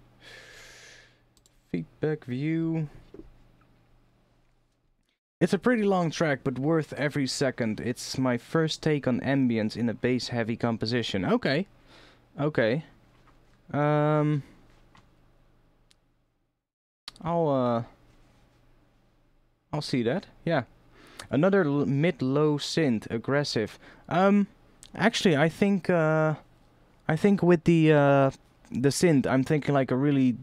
Feedback view. It's a pretty long track, but worth every second. It's my first take on ambience in a bass-heavy composition. Okay. Okay. I'll see that. Yeah. Another mid-low synth, aggressive. Actually, I think with the synth, I'm thinking like a really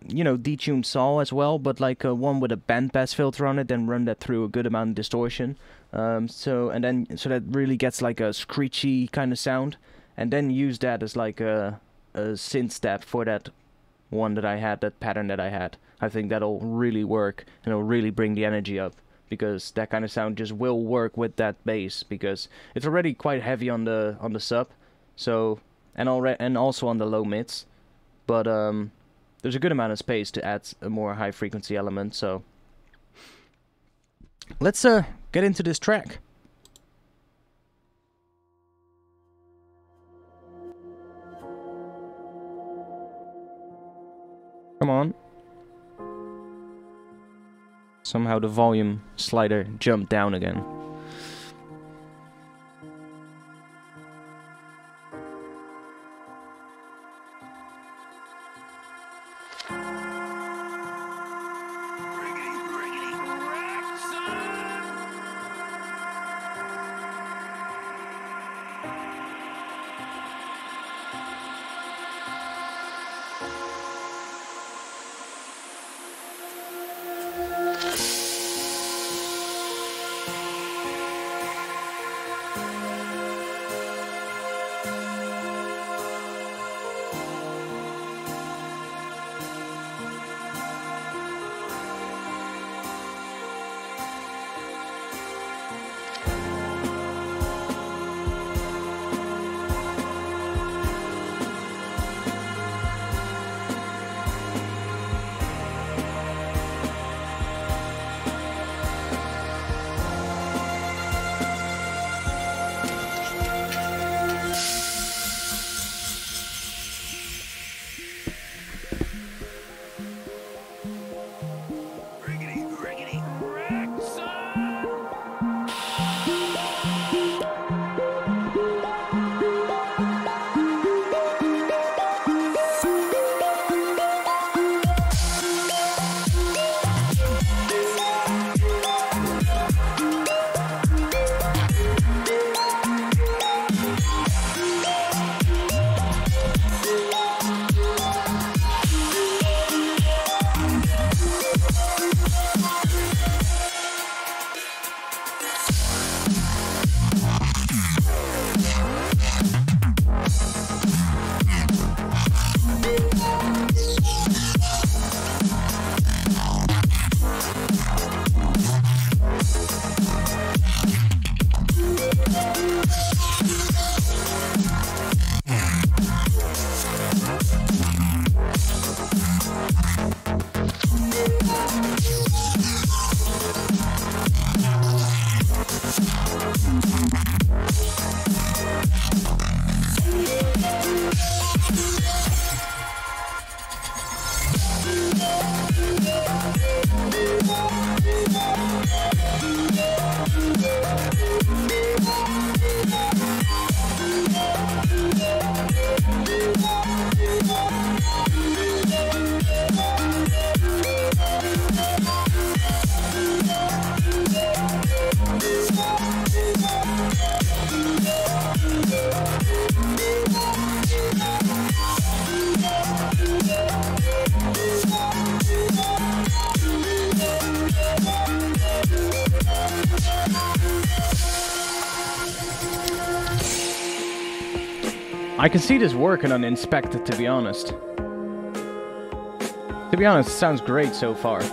you know, detuned saw as well, but like one with a bandpass filter on it, then run that through a good amount of distortion. So that really gets like a screechy kind of sound, and then use that as like a synth step for that one that I had, that pattern that I had. I think that'll really work, and it'll really bring the energy up, because that kind of sound just will work with that bass, because it's already quite heavy on the sub, so and also on the low mids, but there's a good amount of space to add a more high frequency element. So let's get into this track. Come on. Somehow the volume slider jumped down again. I can see this working on Inspected, to be honest. To be honest, it sounds great so far.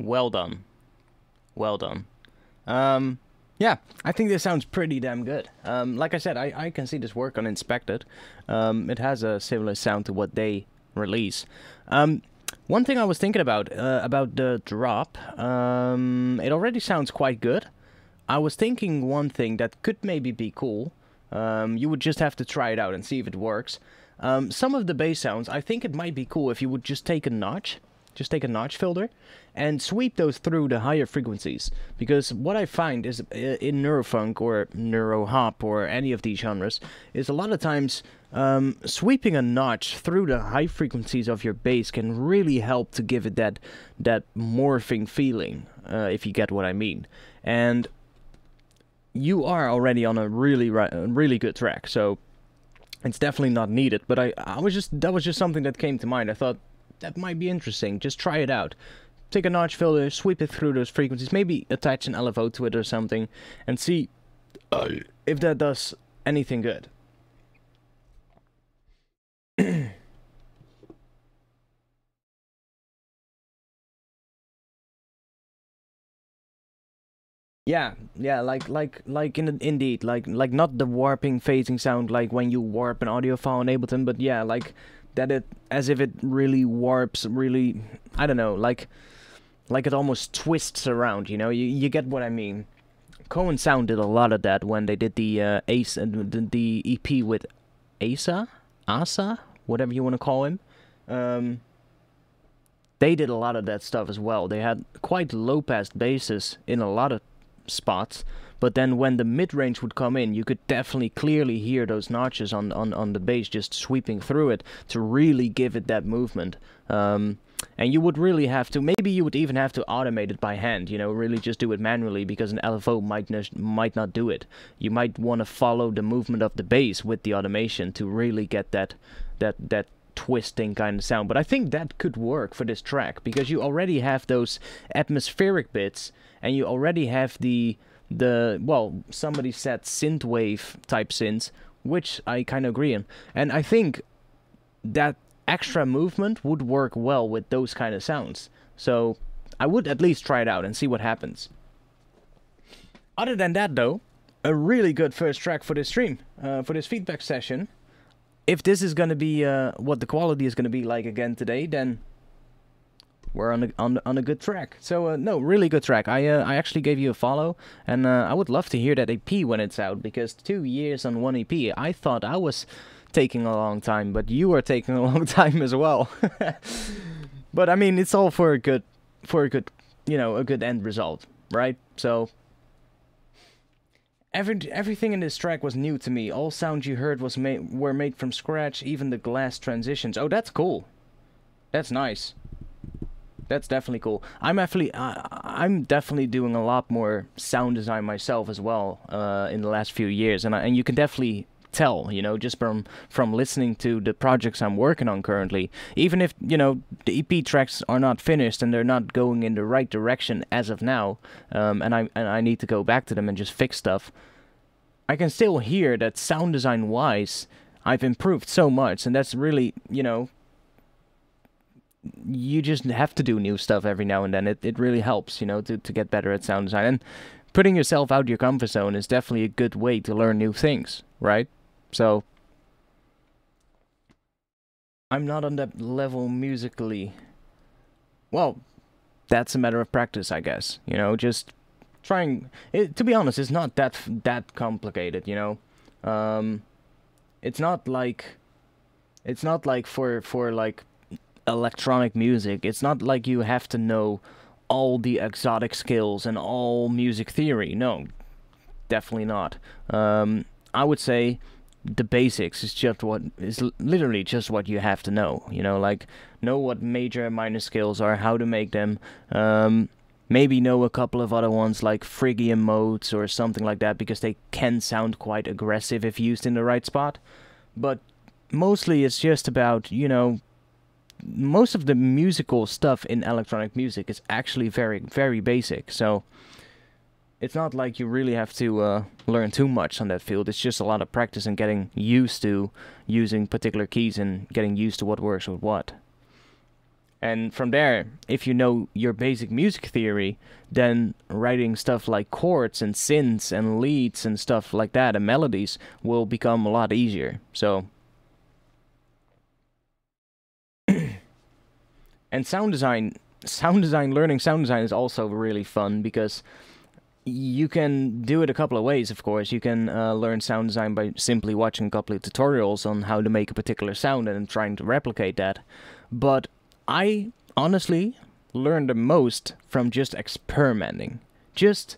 Well done. Well done. Yeah, I think this sounds pretty damn good. Like I said, I can see this work on Inspected. It has a similar sound to what they release. One thing I was thinking about the drop, it already sounds quite good. I was thinking one thing that could maybe be cool. You would just have to try it out and see if it works. Some of the bass sounds, I think it might be cool if you would just take a notch filter and sweep those through the higher frequencies. Because what I find is in neurofunk or neurohop or any of these genres is a lot of times sweeping a notch through the high frequencies of your bass can really help to give it that morphing feeling, if you get what I mean. And you are already on a really good track, so it's definitely not needed. But that was just something that came to mind. I thought that might be interesting. Just try it out. Take a notch filter, sweep it through those frequencies, maybe attach an LFO to it or something, and see if that does anything good. Yeah, indeed, like not the warping phasing sound like when you warp an audio file in Ableton, but yeah, like that as if it really warps, really, I don't know, like it almost twists around, you know, you get what I mean. Cohen Sound did a lot of that when they did the Ace and the EP with Asa, whatever you want to call him. They did a lot of that stuff as well. They had quite low-pass basses in a lot of spots, but then when the mid-range would come in, you could definitely clearly hear those notches on the bass just sweeping through it to really give it that movement. And you would really have to, maybe you would even have to automate it by hand, you know, really just do it manually, because an LFO might not do it. You might want to follow the movement of the bass with the automation to really get that twisting kind of sound. But I think that could work for this track, because you already have those atmospheric bits, and you already have the well, somebody said synthwave type synths, which I kind of agree on. And I think that extra movement would work well with those kind of sounds. So I would at least try it out and see what happens. Other than that though, a really good first track for this stream, for this feedback session. If this is gonna be what the quality is gonna be like again today, then we're on a good track. So no, really good track. I actually gave you a follow, and I would love to hear that EP when it's out, because 2 years on one EP, I thought I was taking a long time, but you are taking a long time as well. But I mean, it's all for a good, you know, a good end result, right? So everything in this track was new to me. All sounds you heard were made from scratch, even the glass transitions. Oh, that's cool. That's nice. That's definitely cool. I'm definitely doing a lot more sound design myself as well in the last few years, and you can definitely tell, you know, just from listening to the projects I'm working on currently. Even if, you know, the EP tracks are not finished and they're not going in the right direction as of now, and I need to go back to them and just fix stuff, I can still hear that sound design wise I've improved so much. And that's really, you know, you just have to do new stuff every now and then. It really helps, you know, to get better at sound design. And putting yourself out your comfort zone is definitely a good way to learn new things, right? So I'm not on that level musically. Well, that's a matter of practice, I guess. You know, just trying. To be honest, it's not that complicated. You know, it's not like for like electronic music. It's not like you have to know all the exotic skills and all music theory. No, definitely not. I would say the basics is literally just what you have to know. You know, like know what major and minor scales are, how to make them. Maybe know a couple of other ones like Phrygian modes or something like that, because they can sound quite aggressive if used in the right spot. But mostly it's just about, you know, most of the musical stuff in electronic music is actually very, very basic. So it's not like you really have to learn too much on that field. It's just a lot of practice and getting used to using particular keys and getting used to what works with what. And from there, if you know your basic music theory, then writing stuff like chords and synths and leads and stuff like that and melodies will become a lot easier. So, and learning sound design is also really fun because you can do it a couple of ways, of course. You can learn sound design by simply watching a couple of tutorials on how to make a particular sound and trying to replicate that. But I honestly learned the most from just experimenting. Just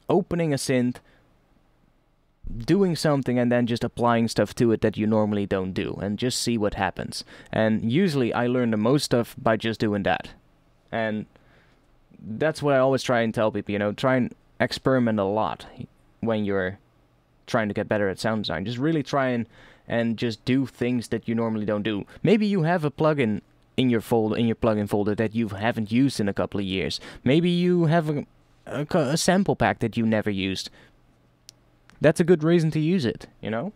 opening a synth, doing something, and then just applying stuff to it that you normally don't do, and just see what happens. And usually I learn the most stuff by just doing that. And that's what I always try and tell people, you know, try and experiment a lot when you're trying to get better at sound design. Just really try and just do things that you normally don't do. Maybe you have a plugin in your plugin folder that you haven't used in a couple of years. Maybe you have a sample pack that you never used. That's a good reason to use it, you know?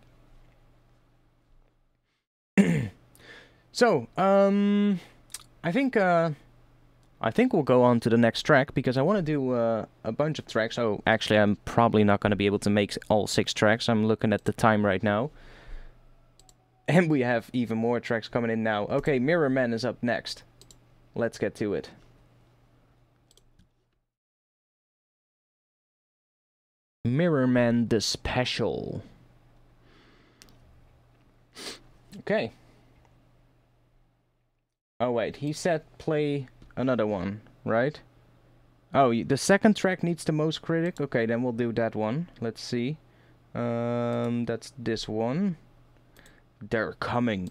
So, I think we'll go on to the next track, because I want to do a bunch of tracks. Oh, actually, I'm probably not going to be able to make all 6 tracks. I'm looking at the time right now. And we have even more tracks coming in now. Okay, Mirror Man is up next. Let's get to it. Mirror Man the Special. Okay. Oh wait, he said play another one, right? Oh, the second track needs the most critic? Okay, then we'll do that one. Let's see. That's this one. They're coming.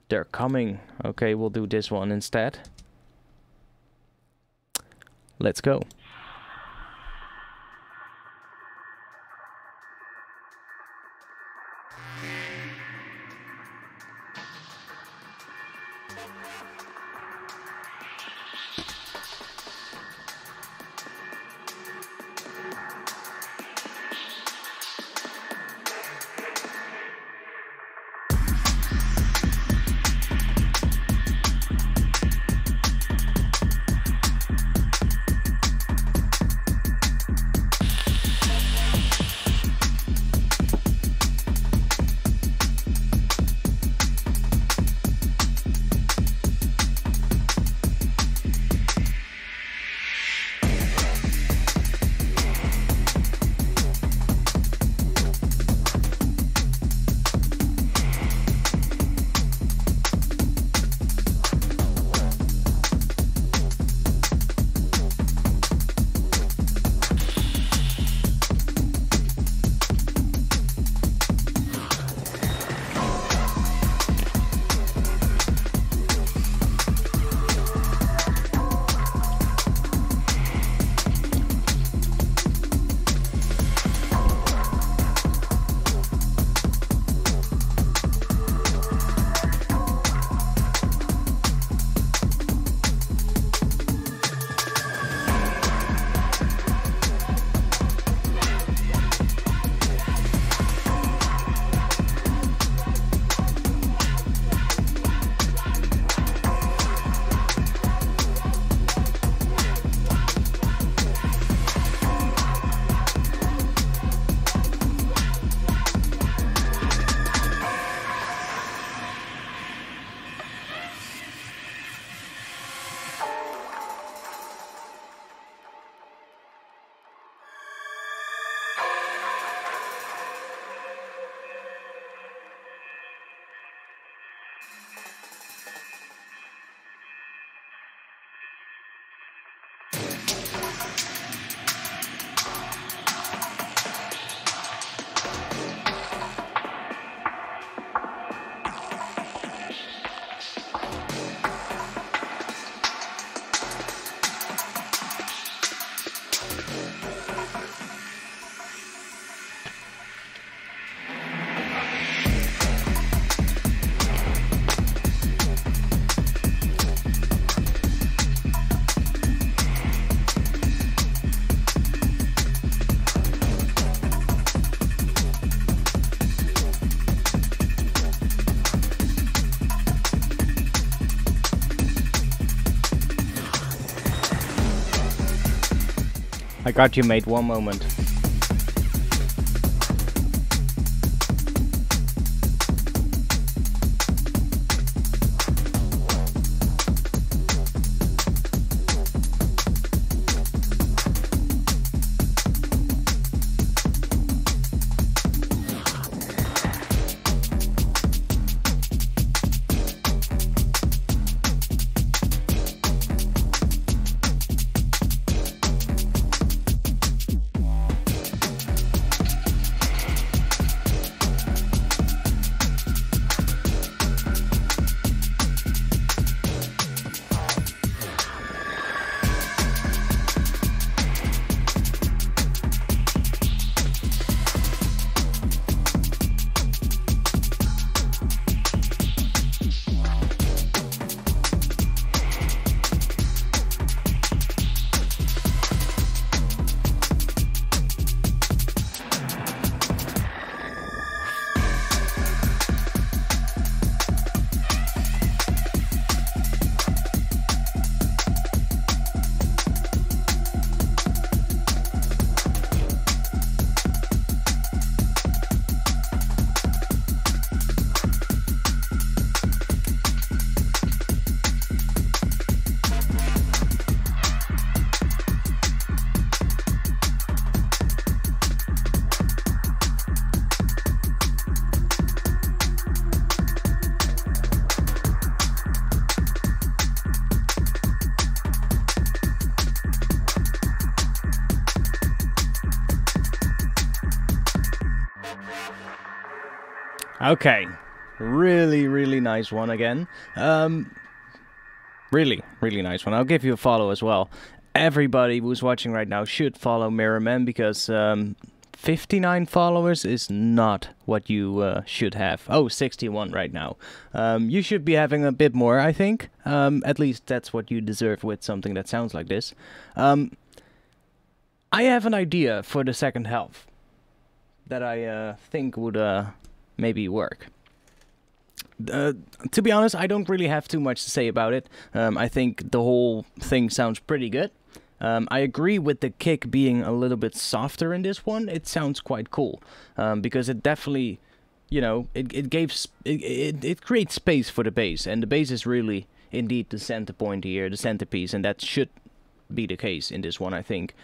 They're coming. Okay, we'll do this one instead. Let's go. I got you, mate. One moment. Okay, really nice one again. Really nice one. I'll give you a follow as well. Everybody who's watching right now should follow Mirrorman because 59 followers is not what you should have. Oh, 61 right now. You should be having a bit more, I think. At least that's what you deserve with something that sounds like this. I have an idea for the second half that I think would maybe work. To be honest, I don't really have too much to say about it. I think the whole thing sounds pretty good. I agree with the kick being a little bit softer in this one. It sounds quite cool because it definitely, you know, it creates space for the bass, and the bass is really indeed the center point here, the centerpiece, and that should be the case in this one, I think,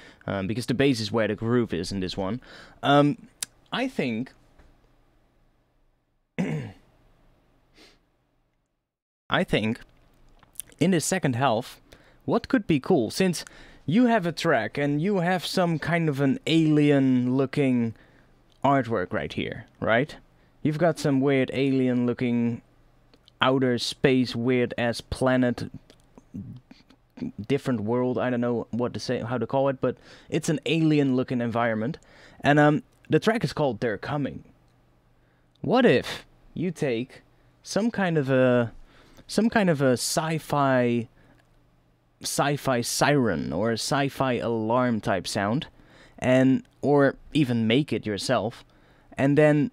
because the bass is where the groove is in this one. I think. I think in the second half, what could be cool, since you have a track and you have some kind of an alien looking artwork right here, right? You've got some weird alien looking outer space, weird ass planet, different world, I don't know what to say, how to call it, but it's an alien looking environment. And the track is called They're Coming. What if you take some kind of a sci-fi siren or a sci-fi alarm type sound, and or even make it yourself, and then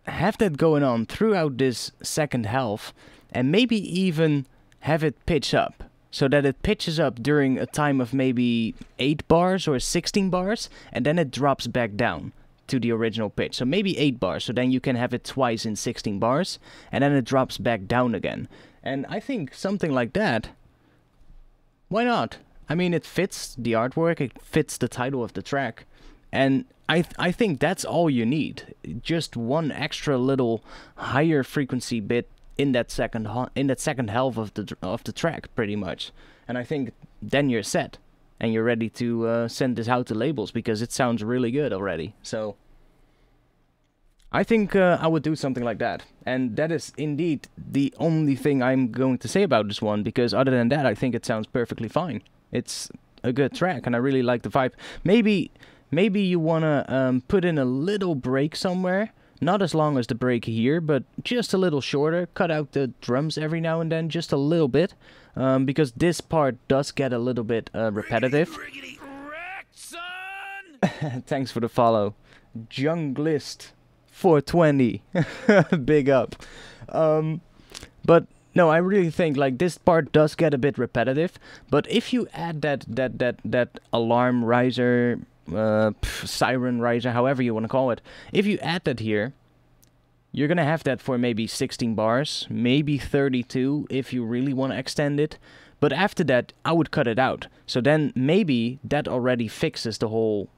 have that going on throughout this second half, and maybe even have it pitch up so that it pitches up during a time of maybe 8 bars or 16 bars, and then it drops back down to the original pitch. So maybe 8 bars, so then you can have it twice in 16 bars, and then it drops back down again. And I think something like that, why not? I mean, it fits the artwork, it fits the title of the track, and I think that's all you need. Just one extra little higher frequency bit in that second half of the track, pretty much. And I think then you're set. And you're ready to send this out to labels because it sounds really good already. So I think I would do something like that. And that is indeed the only thing I'm going to say about this one, because other than that, I think it sounds perfectly fine. It's a good track and I really like the vibe. Maybe you want to put in a little break somewhere. Not as long as the break here, but just a little shorter. Cut out the drums every now and then, just a little bit. Because this part does get a little bit repetitive. Riggedy wrecked, son! Thanks for the follow. Junglist 420. Big up. But No, I really think like this part does get a bit repetitive, but if you add that alarm riser, siren riser, however you want to call it, if you add that here, you're gonna have that for maybe 16 bars, maybe 32 if you really want to extend it. But after that, I would cut it out. So then maybe that already fixes the whole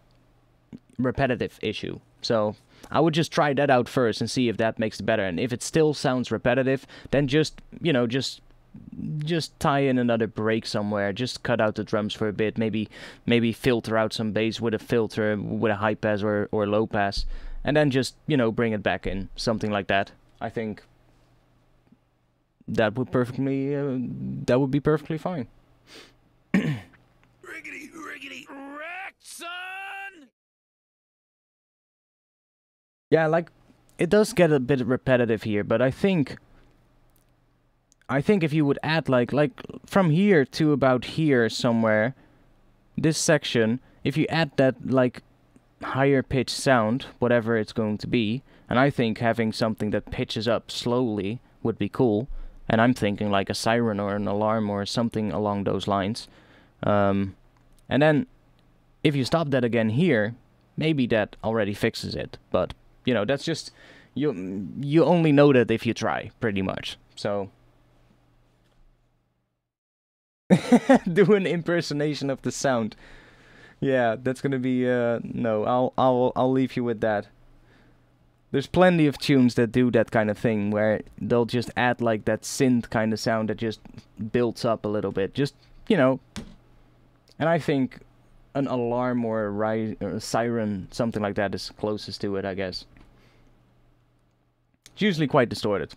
repetitive issue. So I would just try that out first and see if that makes it better. And if it still sounds repetitive, then just, you know, just tie in another break somewhere. Just cut out the drums for a bit. Maybe filter out some bass with a filter, with a high pass or low pass. And then just, you know, bring it back in. Something like that. I think that would be perfectly fine. Riggedy wreck, son! Yeah, like, it does get a bit repetitive here, but I think if you would add, like from here to about here somewhere, this section, if you add that, like, higher pitch sound, whatever it's going to be, and I think having something that pitches up slowly would be cool, and I'm thinking like a siren or an alarm or something along those lines. And then, if you stop that again here, maybe that already fixes it, but... You know, that's just, you only know that if you try, pretty much. So, do an impersonation of the sound. Yeah, that's gonna be, no, I'll leave you with that. There's plenty of tunes that do that kind of thing, where they'll just add like that synth kind of sound that just builds up a little bit. Just, you know, and I think an alarm or a siren, something like that, is closest to it, I guess. It's usually quite distorted.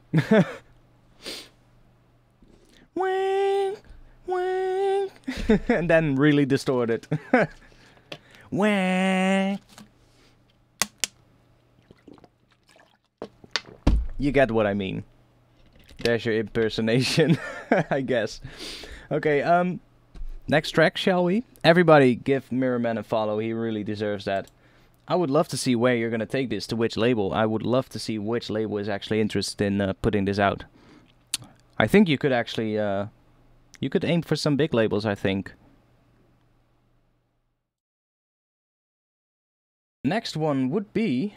Wing, wing, and then really distorted. Wing. You get what I mean. There's your impersonation, I guess. Okay, next track, shall we? Everybody give Mirrorman a follow, he really deserves that. I would love to see where you're gonna take this, to which label. I would love to see which label is actually interested in putting this out. I think you could actually, you could aim for some big labels, I think. Next one would be...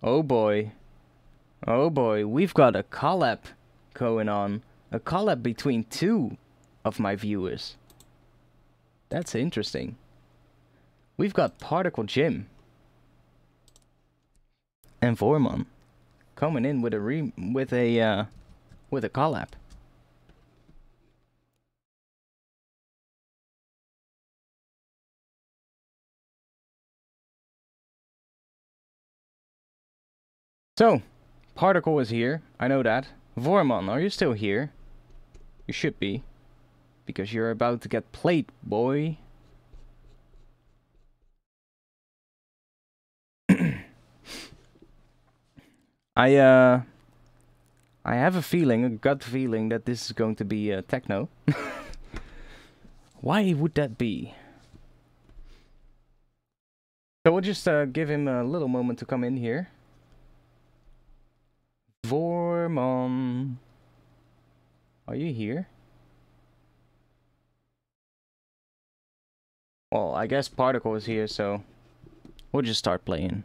Oh boy, we've got a collab going on. A collab between two of my viewers. That's interesting. We've got Particle Jim and Vormon coming in with a collab. So, Particle is here, I know that. Vormon, are you still here? You should be, because you're about to get played, boy. I have a feeling, a gut feeling, that this is going to be techno. Why would that be? So we'll just give him a little moment to come in here. Vormon, are you here? Well, I guess Particle is here, so we'll just start playing.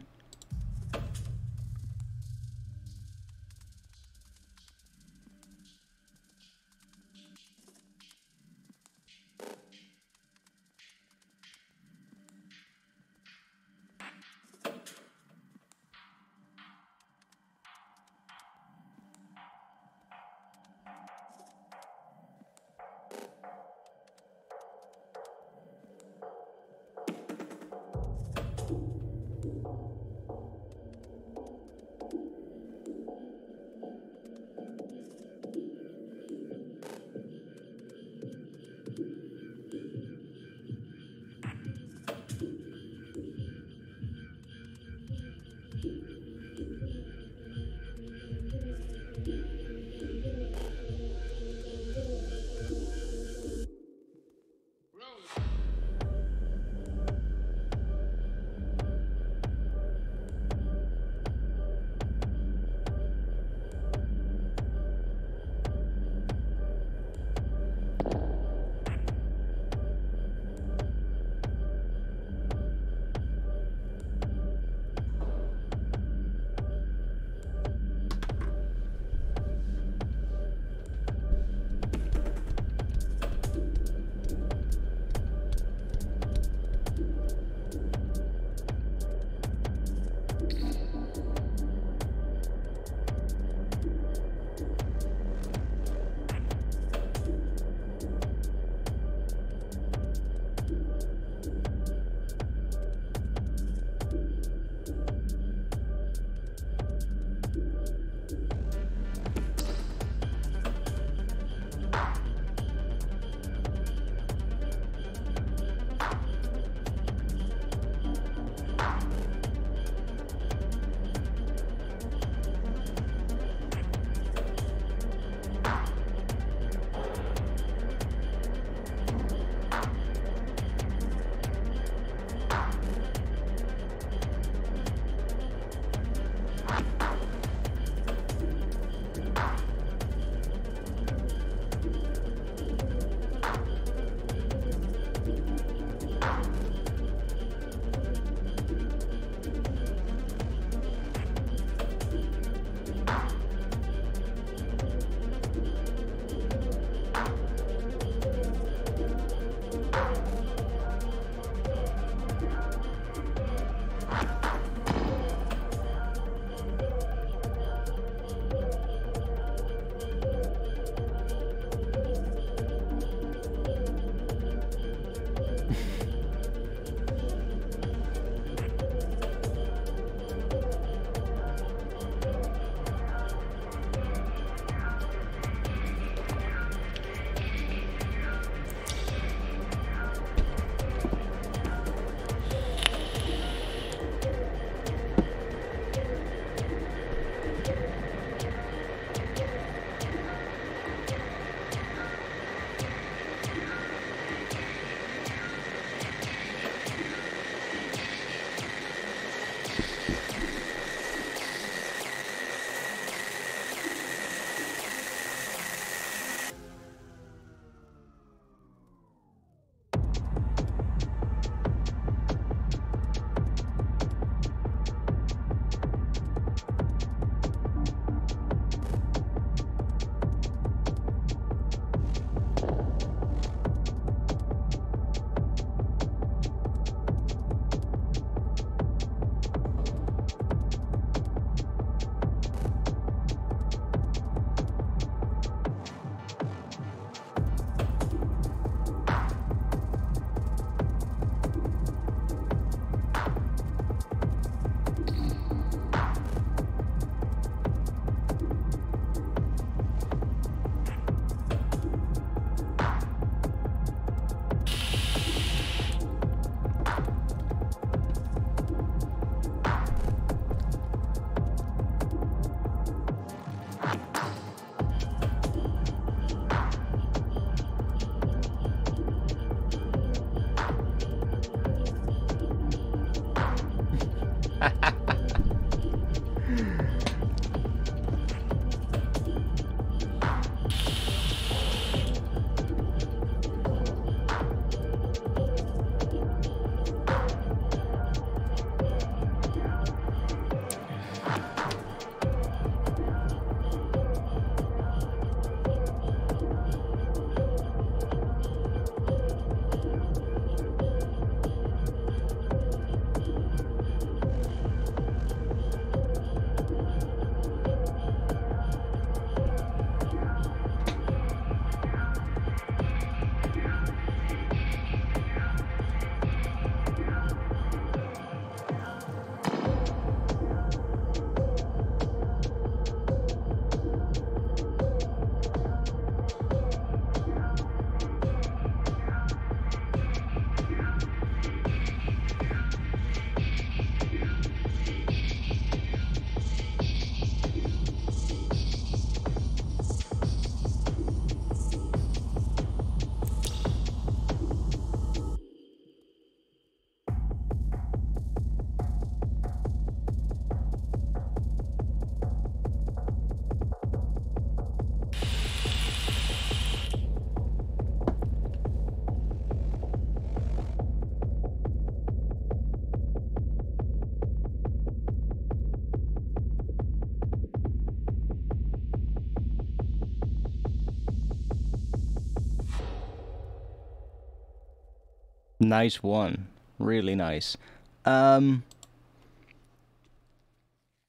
Nice one. Really nice.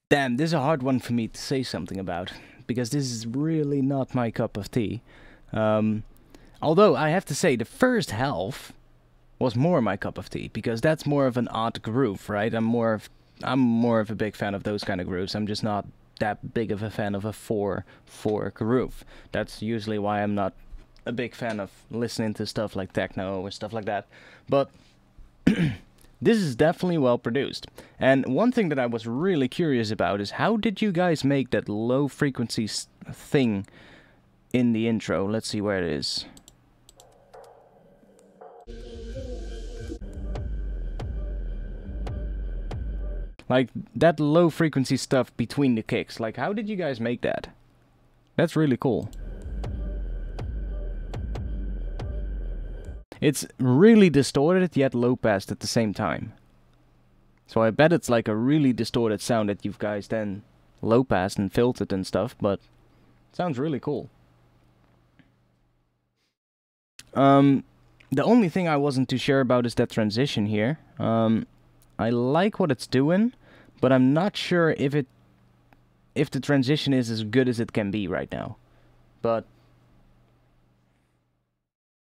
Damn, this is a hard one for me to say something about, because this is really not my cup of tea. Although, I have to say, the first half was more my cup of tea, because that's more of an odd groove, right? I'm more of a big fan of those kind of grooves. I'm just not that big of a fan of a 4/4 groove. That's usually why I'm not a big fan of listening to stuff like techno or stuff like that. But this is definitely well produced. And one thing that I was really curious about is how did you guys make that low frequency thing in the intro? Let's see where it is. Like that low frequency stuff between the kicks. Like, how did you guys make that? That's really cool. It's really distorted yet low passed at the same time. So I bet it's like a really distorted sound that you guys then low passed and filtered and stuff, but it sounds really cool. The only thing I wasn't too sure about is that transition here. I like what it's doing, but I'm not sure if the transition is as good as it can be right now. But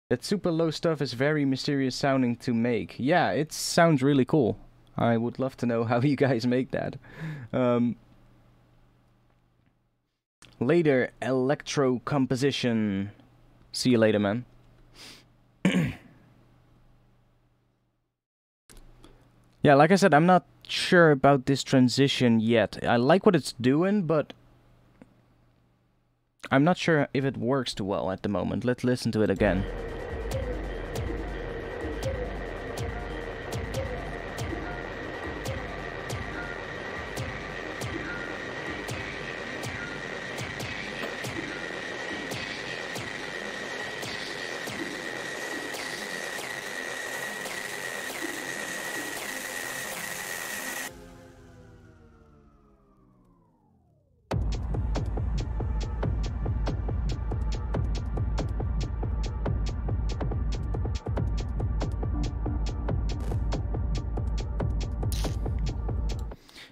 that super low stuff is very mysterious sounding to make. Yeah, it sounds really cool. I would love to know how you guys make that. Later, electro composition. See you later, man. Yeah, like I said, I'm not sure about this transition yet. I like what it's doing, but I'm not sure if it works too well at the moment. Let's listen to it again.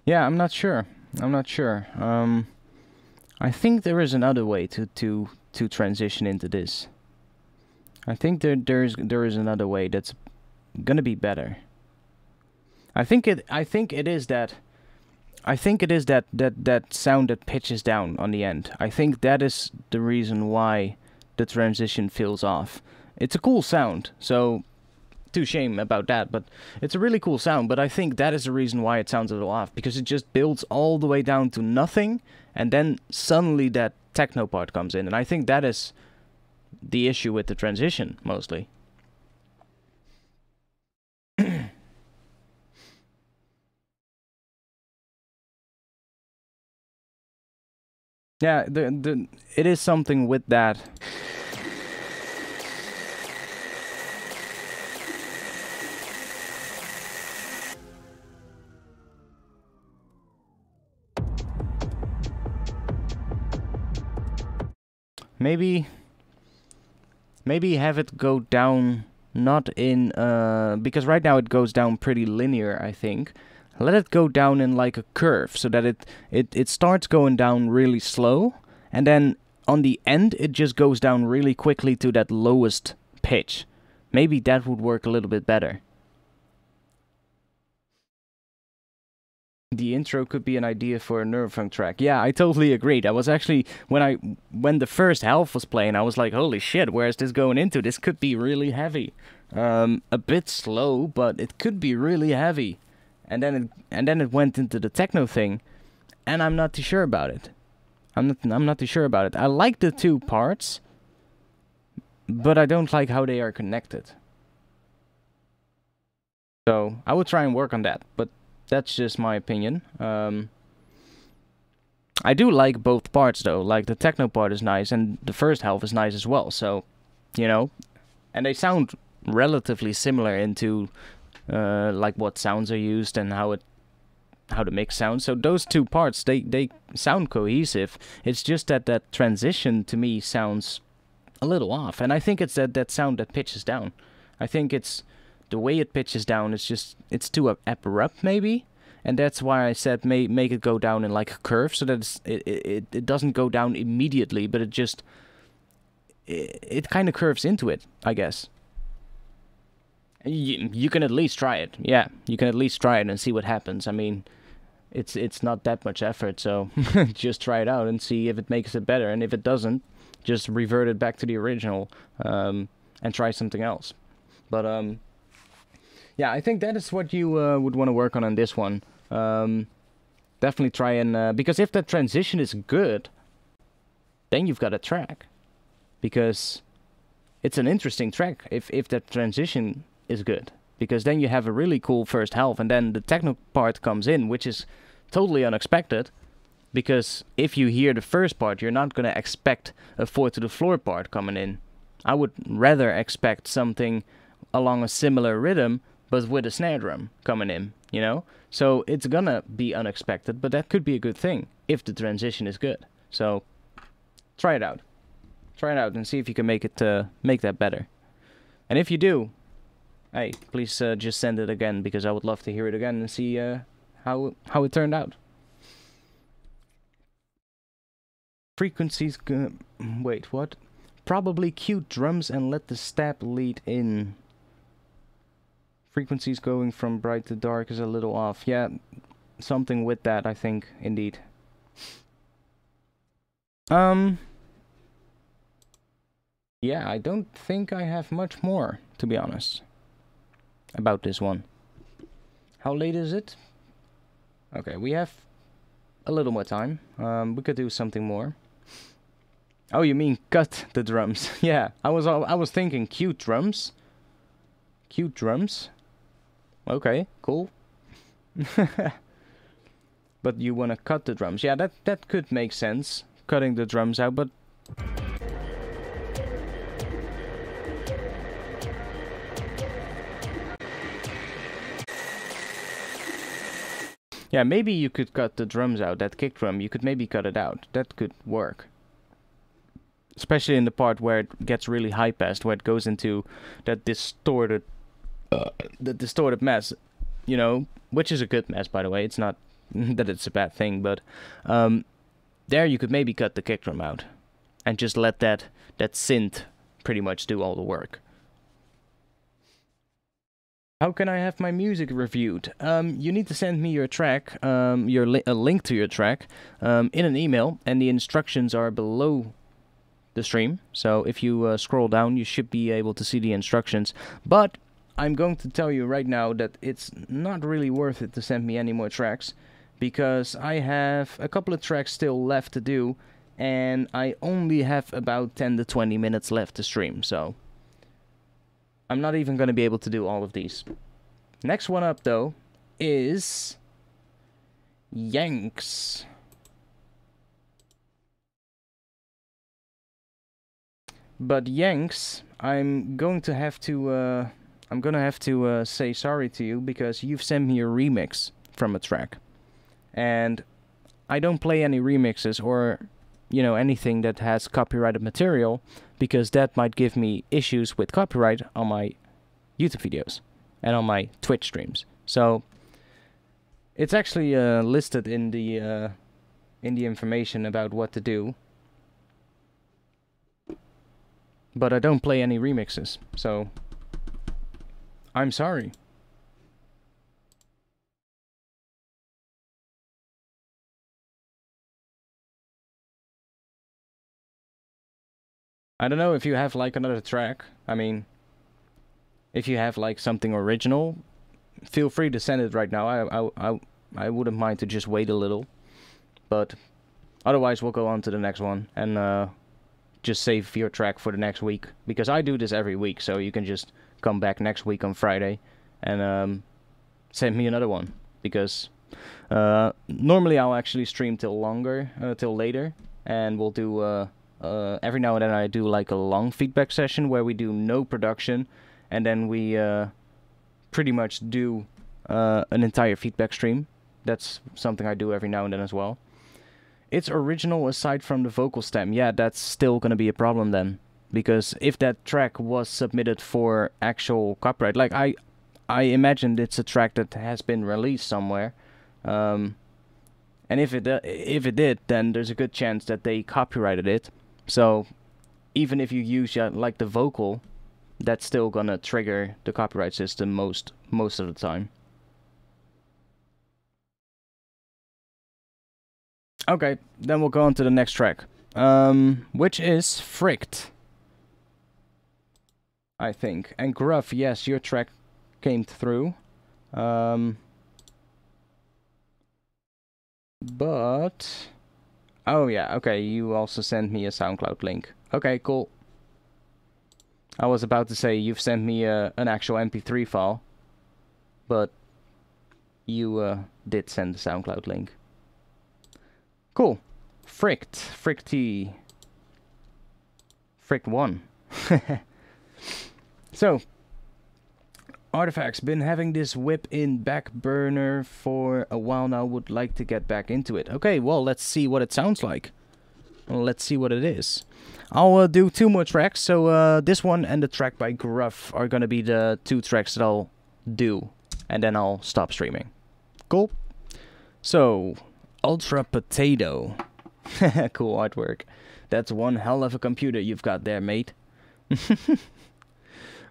Yeah, I'm not sure. I think there is another way to transition into this. I think there is another way that's gonna be better. I think it is that sound that pitches down on the end. I think that is the reason why the transition feels off. It's a cool sound, so too shame about that, but it's a really cool sound, but I think that is the reason why it sounds a little off, because it just builds all the way down to nothing, and then suddenly that techno part comes in, and I think that is the issue with the transition, mostly. Yeah, it is something with that. Maybe have it go down, not in, because right now it goes down pretty linear, I think. Let it go down in like a curve, so that it starts going down really slow, and then on the end it just goes down really quickly to that lowest pitch. Maybe that would work a little bit better. The intro could be an idea for a Neurofunk track. Yeah, I totally agreed. I was actually, when the first half was playing, I was like, holy shit, where is this going into? This could be really heavy. A bit slow, but it could be really heavy. And then it went into the techno thing, and I'm not too sure about it. I'm not too sure about it. I like the two parts, but I don't like how they are connected. So I will try and work on that, but that's just my opinion. I do like both parts though. Like the techno part is nice, and the first half is nice as well. So, you know, and they sound relatively similar into like what sounds are used and how the mix sounds. So those two parts, they sound cohesive. It's just that transition to me sounds a little off, and I think it's that sound that pitches down. I think it's the way it pitches down is just, it's too abrupt maybe, and that's why I said make it go down in like a curve, so that it doesn't go down immediately, but it kind of curves into it, I guess. You can at least try it. Yeah, you can at least try it and see what happens. I mean, it's not that much effort, so just try it out and see if it makes it better, and if it doesn't, just revert it back to the original and try something else. But yeah, I think that is what you would want to work on this one. Definitely try and because if that transition is good, then you've got a track, because it's an interesting track if that transition is good, because then you have a really cool first half, and then the techno part comes in, which is totally unexpected, because if you hear the first part, you're not going to expect a 4 to the floor part coming in. I would rather expect something along a similar rhythm, but with a snare drum coming in, you know? So it's gonna be unexpected, but that could be a good thing if the transition is good. So try it out. Try it out and see if you can make it make that better. And if you do, hey, please just send it again, because I would love to hear it again and see how it turned out. Frequencies wait, what? Probably cute drums and let the stab lead in. Frequencies going from bright to dark is a little off. Yeah, something with that, I think, indeed. Yeah, I don't think I have much more, to be honest, about this one. How late is it? Okay, we have a little more time. We could do something more. Oh, you mean cut the drums? Yeah, I was thinking cute drums. Cute drums. Okay, cool. But you want to cut the drums? Yeah, that could make sense. Cutting the drums out, but yeah, maybe you could cut the drums out. That kick drum, you could maybe cut it out. That could work. Especially in the part where it gets really high passed, where it goes into that distorted mess, you know, which is a good mess, by the way. It's not that it's a bad thing, but there you could maybe cut the kick drum out and just let that synth pretty much do all the work. How can I have my music reviewed? You need to send me your track, a link to your track, in an email, and the instructions are below the stream. So if you scroll down, you should be able to see the instructions. But I'm going to tell you right now that it's not really worth it to send me any more tracks, because I have a couple of tracks still left to do, and I only have about 10 to 20 minutes left to stream, so I'm not even going to be able to do all of these. Next one up, though, is Yanks. But Yanks, I'm going to have to say sorry to you, because you've sent me a remix from a track, and I don't play any remixes or, you know, anything that has copyrighted material, because that might give me issues with copyright on my YouTube videos and on my Twitch streams. So it's actually listed in the information about what to do. But I don't play any remixes, so I'm sorry. I don't know if you have like another track. I mean, if you have like something original, feel free to send it right now. I wouldn't mind to just wait a little, but otherwise we'll go on to the next one and just save your track for the next week, because I do this every week, so you can just come back next week on Friday and send me another one, because normally I'll actually stream till later, and we'll do every now and then I do like a long feedback session where we do no production, and then we pretty much do an entire feedback stream. That's something I do every now and then as well. It's original aside from the vocal stem. Yeah, that's still gonna be a problem then, because if that track was submitted for actual copyright, like I imagined it's a track that has been released somewhere, And if it did, then there's a good chance that they copyrighted it. So even if you use like the vocal, that's still gonna trigger the copyright system most of the time. Okay, then we'll go on to the next track, which is Fricked, I think. And Gruff, yes, your track came through. But... oh yeah, okay, you also sent me a SoundCloud link. Okay, cool. I was about to say you've sent me an actual MP3 file, but you did send the SoundCloud link. Cool. Fricked. Fricked 1. So, Artifacts, been having this whip in back burner for a while now, would like to get back into it. Okay, well, let's see what it sounds like. Well, let's see what it is. I'll do 2 more tracks, so this one and the track by Gruff are gonna be the 2 tracks that I'll do, and then I'll stop streaming. Cool? So, Ultra Potato. Cool artwork. That's one hell of a computer you've got there, mate.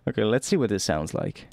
Okay, let's see what this sounds like.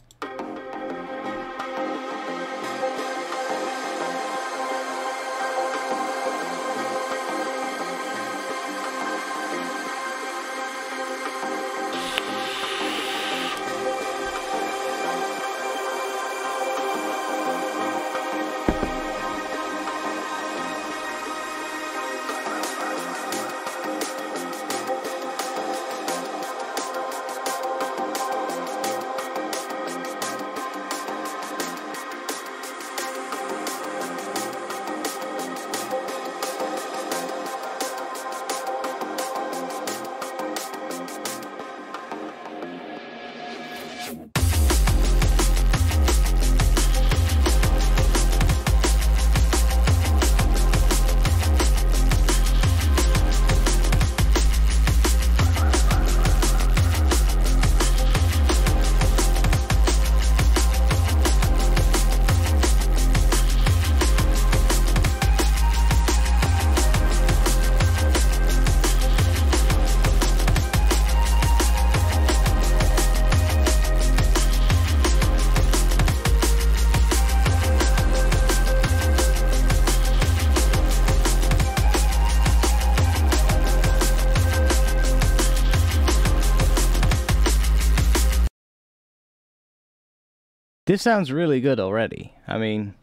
This sounds really good already. I mean,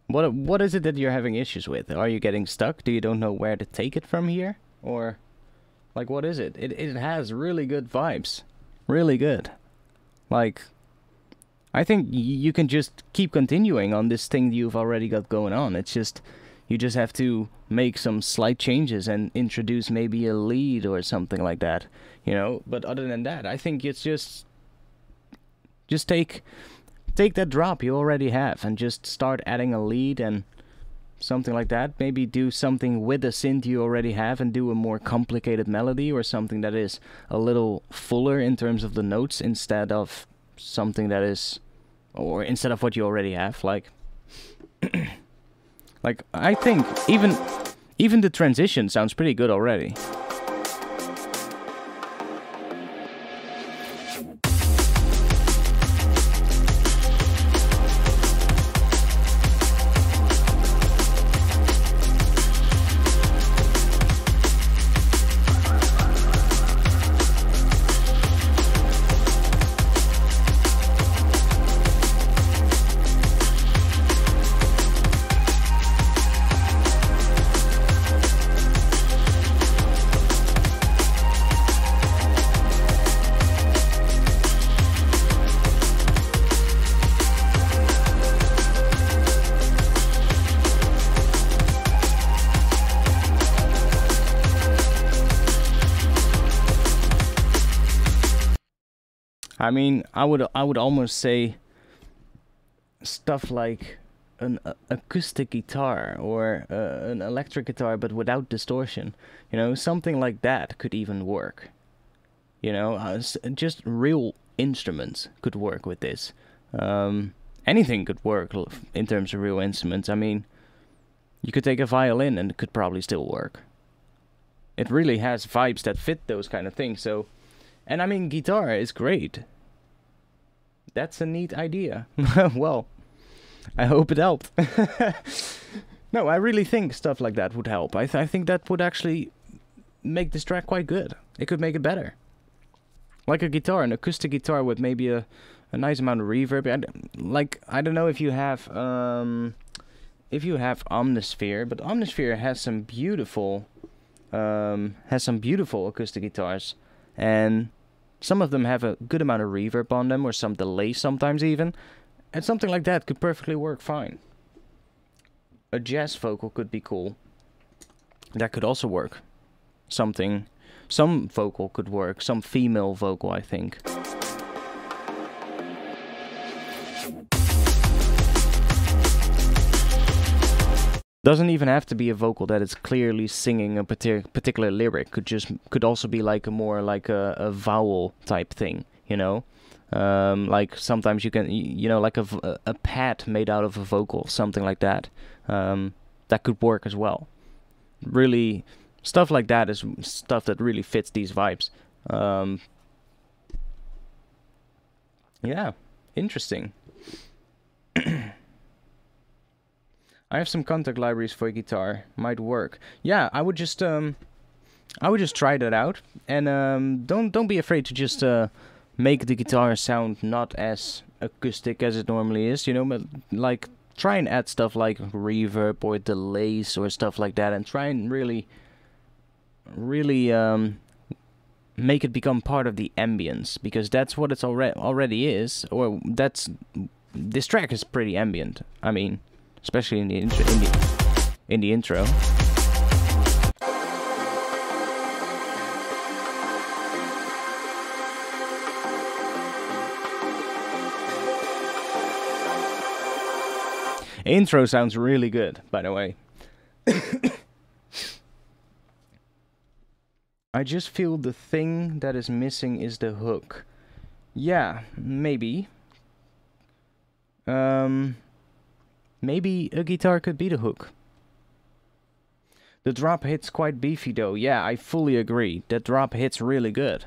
what is it that you're having issues with? Are you getting stuck? Do you don't know where to take it from here? Or, like, what is it? It has really good vibes. Really good. Like, I think you can just keep continuing on this thing you've already got going on. It's just, you just have to make some slight changes and introduce maybe a lead or something like that. You know, but other than that, I think it's just take that drop you already have and just start adding a lead and something like that. Maybe do something with the synth you already have and do a more complicated melody or something that is a little fuller in terms of the notes instead of something that is, or instead of what you already have. Like, like I think even the transition sounds pretty good already. I mean, I would almost say stuff like an acoustic guitar or an electric guitar, but without distortion. You know, something like that could even work. You know, just real instruments could work with this. anything could work in terms of real instruments. I mean, you could take a violin and it could probably still work. It really has vibes that fit those kind of things. So, and I mean, guitar is great. That's a neat idea. Well, I hope it helped. No, I really think stuff like that would help. I think that would actually make this track quite good. It could make it better. Like a guitar, an acoustic guitar with maybe a nice amount of reverb. I don't know if you have Omnisphere, but Omnisphere has some beautiful acoustic guitars, and some of them have a good amount of reverb on them, or some delay sometimes even, and something like that could perfectly work fine. A jazz vocal could be cool. That could also work. Some vocal could work. Some female vocal, I think. Doesn't even have to be a vocal that is clearly singing a particular lyric. Could also be like a vowel type thing, you know. Like sometimes you can, like a pad made out of a vocal, something like that. That could work as well. Really, stuff like that is stuff that really fits these vibes. Yeah, interesting. I have some contact libraries for guitar. Might work. Yeah, I would just try that out, and don't be afraid to just make the guitar sound not as acoustic as it normally is, you know, but like try and add stuff like reverb or delays or stuff like that, and try and really make it become part of the ambience, because that's what it's already is, or this track is pretty ambient. I mean, especially in the intro. Intro sounds really good, by the way. I just feel the thing that is missing is the hook. Yeah, maybe. Maybe a guitar could be the hook. The drop hits quite beefy though. Yeah, I fully agree. That drop hits really good.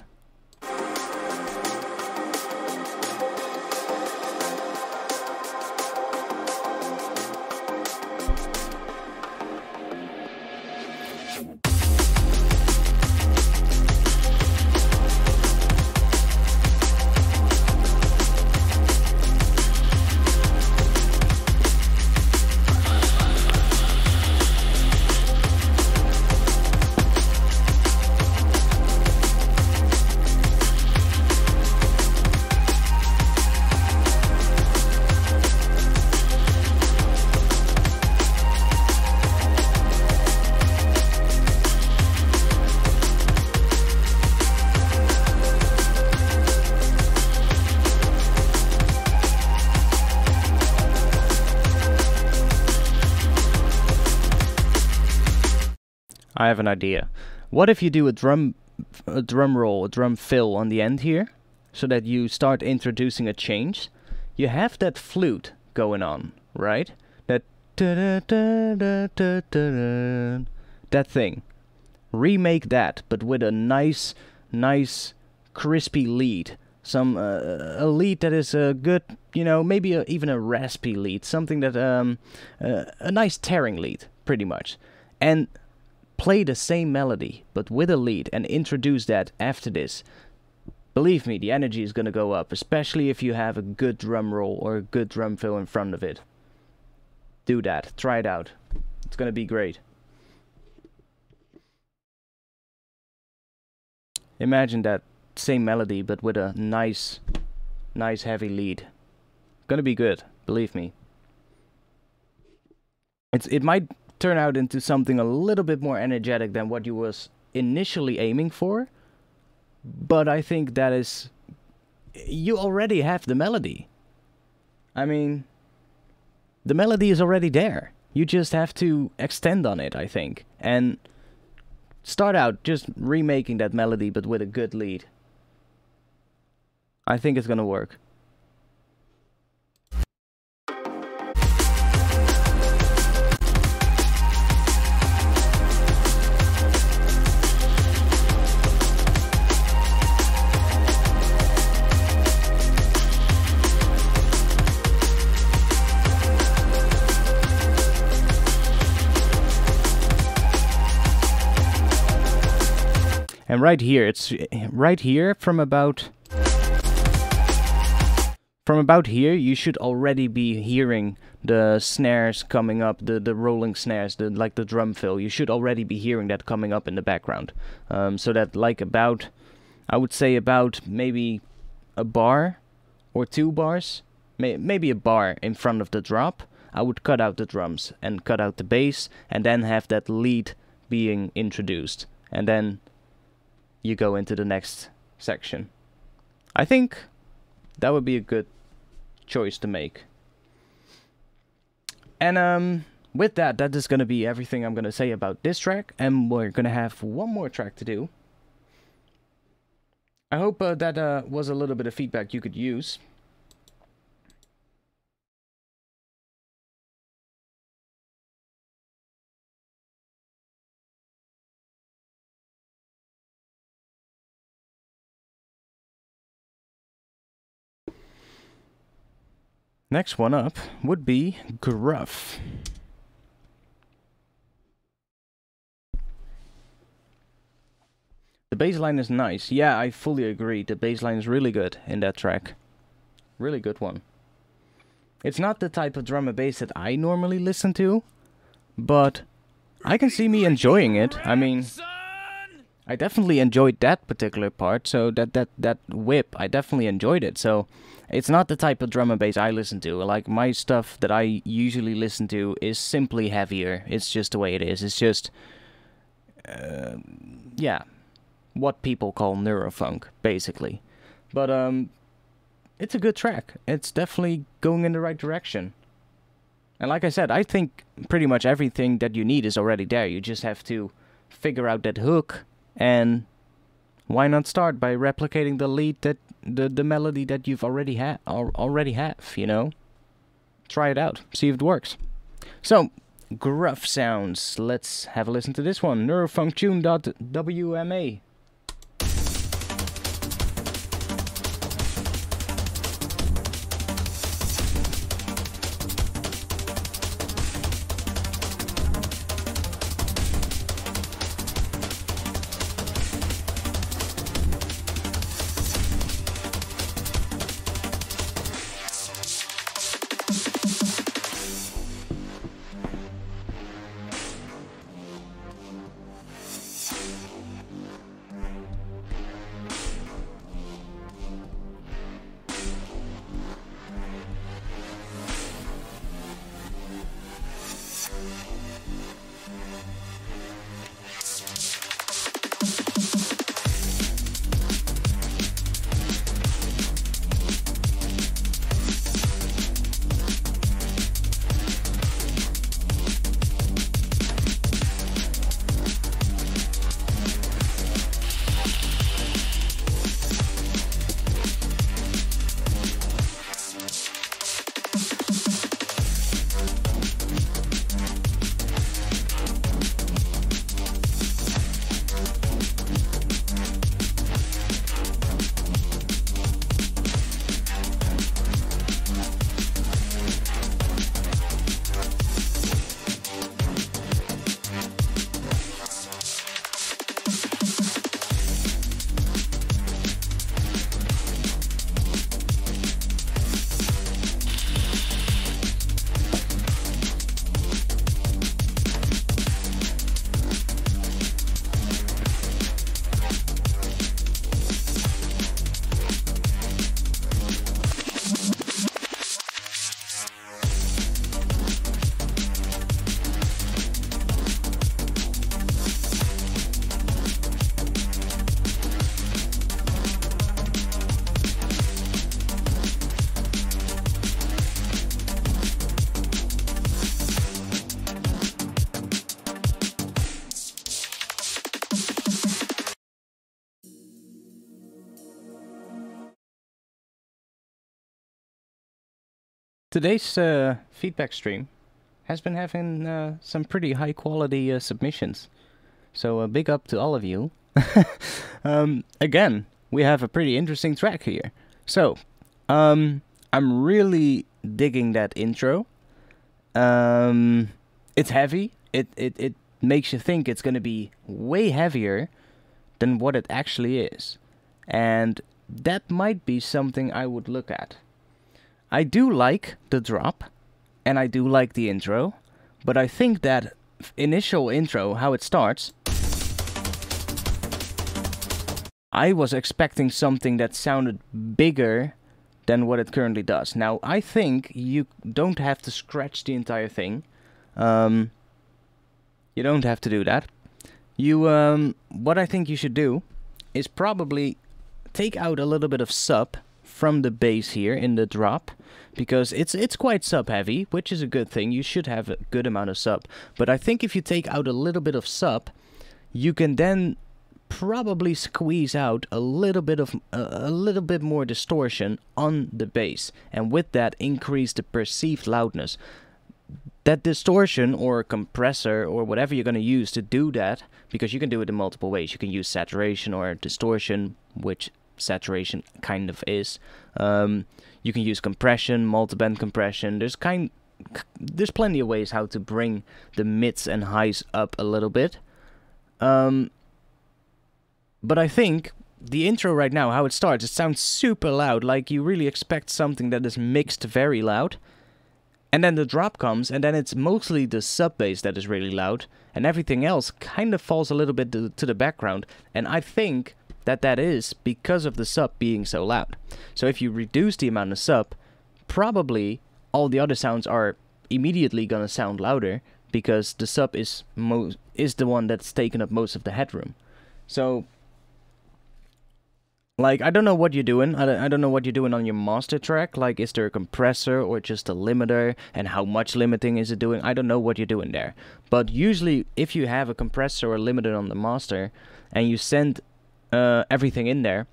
I have an idea. What if you do a drum roll, a drum fill on the end here, so that you start introducing a change? You have that flute going on, right? That thing. Remake that, but with a nice crispy lead. A lead that is a good, maybe even a raspy lead, something that a nice tearing lead, pretty much, and play the same melody, but with a lead, and introduce that after this. Believe me, the energy is gonna go up, especially if you have a good drum roll or a good drum fill in front of it. Do that. Try it out. It's gonna be great. Imagine that same melody, but with a nice heavy lead. Gonna be good. Believe me. It might turn out into something a little bit more energetic than what you was initially aiming for, but I think that is, you already have the melody. I mean, the melody is already there. You just have to extend on it, I think, and start out just remaking that melody but with a good lead. I think it's gonna work. And right here, it's right here from about here, you should already be hearing the snares coming up, the rolling snares, like the drum fill. You should already be hearing that coming up in the background. So that like about, I would say about maybe a bar or 2 bars, maybe a bar in front of the drop, I would cut out the drums and cut out the bass and then have that lead being introduced. And then you go into the next section. I think that would be a good choice to make. And with that is going to be everything I'm going to say about this track, and we're going to have one more track to do. I hope that was a little bit of feedback you could use. Next one up would be Gruff. The bass line is nice. Yeah, I fully agree. The bass line is really good in that track. Really good one. It's not the type of drum and bass that I normally listen to, but I can see me enjoying it. I mean, I definitely enjoyed that particular part, so that whip, I definitely enjoyed it. So it's not the type of drum and bass I listen to. Like, my stuff that I usually listen to is simply heavier. It's just the way it is. It's just, yeah, what people call neurofunk, basically. But it's a good track. It's definitely going in the right direction. And like I said, I think pretty much everything that you need is already there. You just have to figure out that hook, and why not start by replicating the lead, that the melody that you've already have, you know? Try it out, see if it works. So, Gruff sounds. Let's have a listen to this one. Neurofunktune.wma. Today's feedback stream has been having some pretty high quality submissions. So a big up to all of you. Again, we have a pretty interesting track here. So, I'm really digging that intro. It's heavy. It makes you think it's gonna be way heavier, than what it actually is. And that might be something I would look at. I do like the drop, and I do like the intro, but I think that initial intro, how it starts, I was expecting something that sounded bigger than what it currently does. Now, I think you don't have to scratch the entire thing. You don't have to do that. What I think you should do is probably take out a little bit of sub from the bass here in the drop, because it's quite sub heavy, which is a good thing. You should have a good amount of sub. But I think if you take out a little bit of sub, you can then probably squeeze out a little bit more distortion on the bass, and with that increase the perceived loudness. That distortion or compressor or whatever you're going to use to do that, because you can do it in multiple ways. You can use saturation or distortion, which saturation kind of is. You can use compression, multiband compression. There's plenty of ways how to bring the mids and highs up a little bit. But I think the intro right now, how it starts, it sounds super loud, like you really expect something that is mixed very loud. And then the drop comes, and then it's mostly the sub bass that is really loud, and everything else kind of falls a little bit to the background. And I think that is because of the sub being so loud. So if you reduce the amount of sub, probably all the other sounds are immediately gonna sound louder, because the sub is the one that's taken up most of the headroom. So, like, I don't know what you're doing. I don't know what you're doing on your master track. Like, is there a compressor or just a limiter? And how much limiting is it doing? I don't know what you're doing there. But usually, if you have a compressor or limiter on the master, and you send everything in there,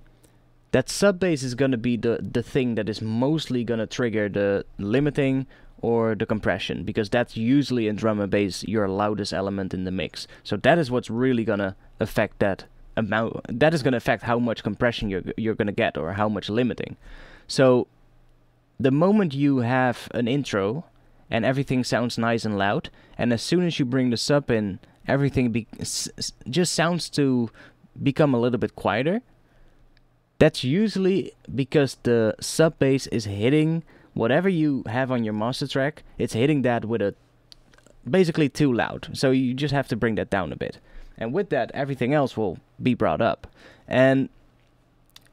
that sub bass is going to be the thing that is mostly going to trigger the limiting or the compression, because that's usually in drum and bass your loudest element in the mix. So that is what's really going to affect that amount. That is going to affect how much compression you're going to get, or how much limiting. So the moment you have an intro and everything sounds nice and loud, and as soon as you bring the sub in, everything just sounds to become a little bit quieter. That's usually because the sub bass is hitting whatever you have on your master track. It's hitting that with a basically too loud. So you just have to bring that down a bit. And with that, everything else will be brought up. And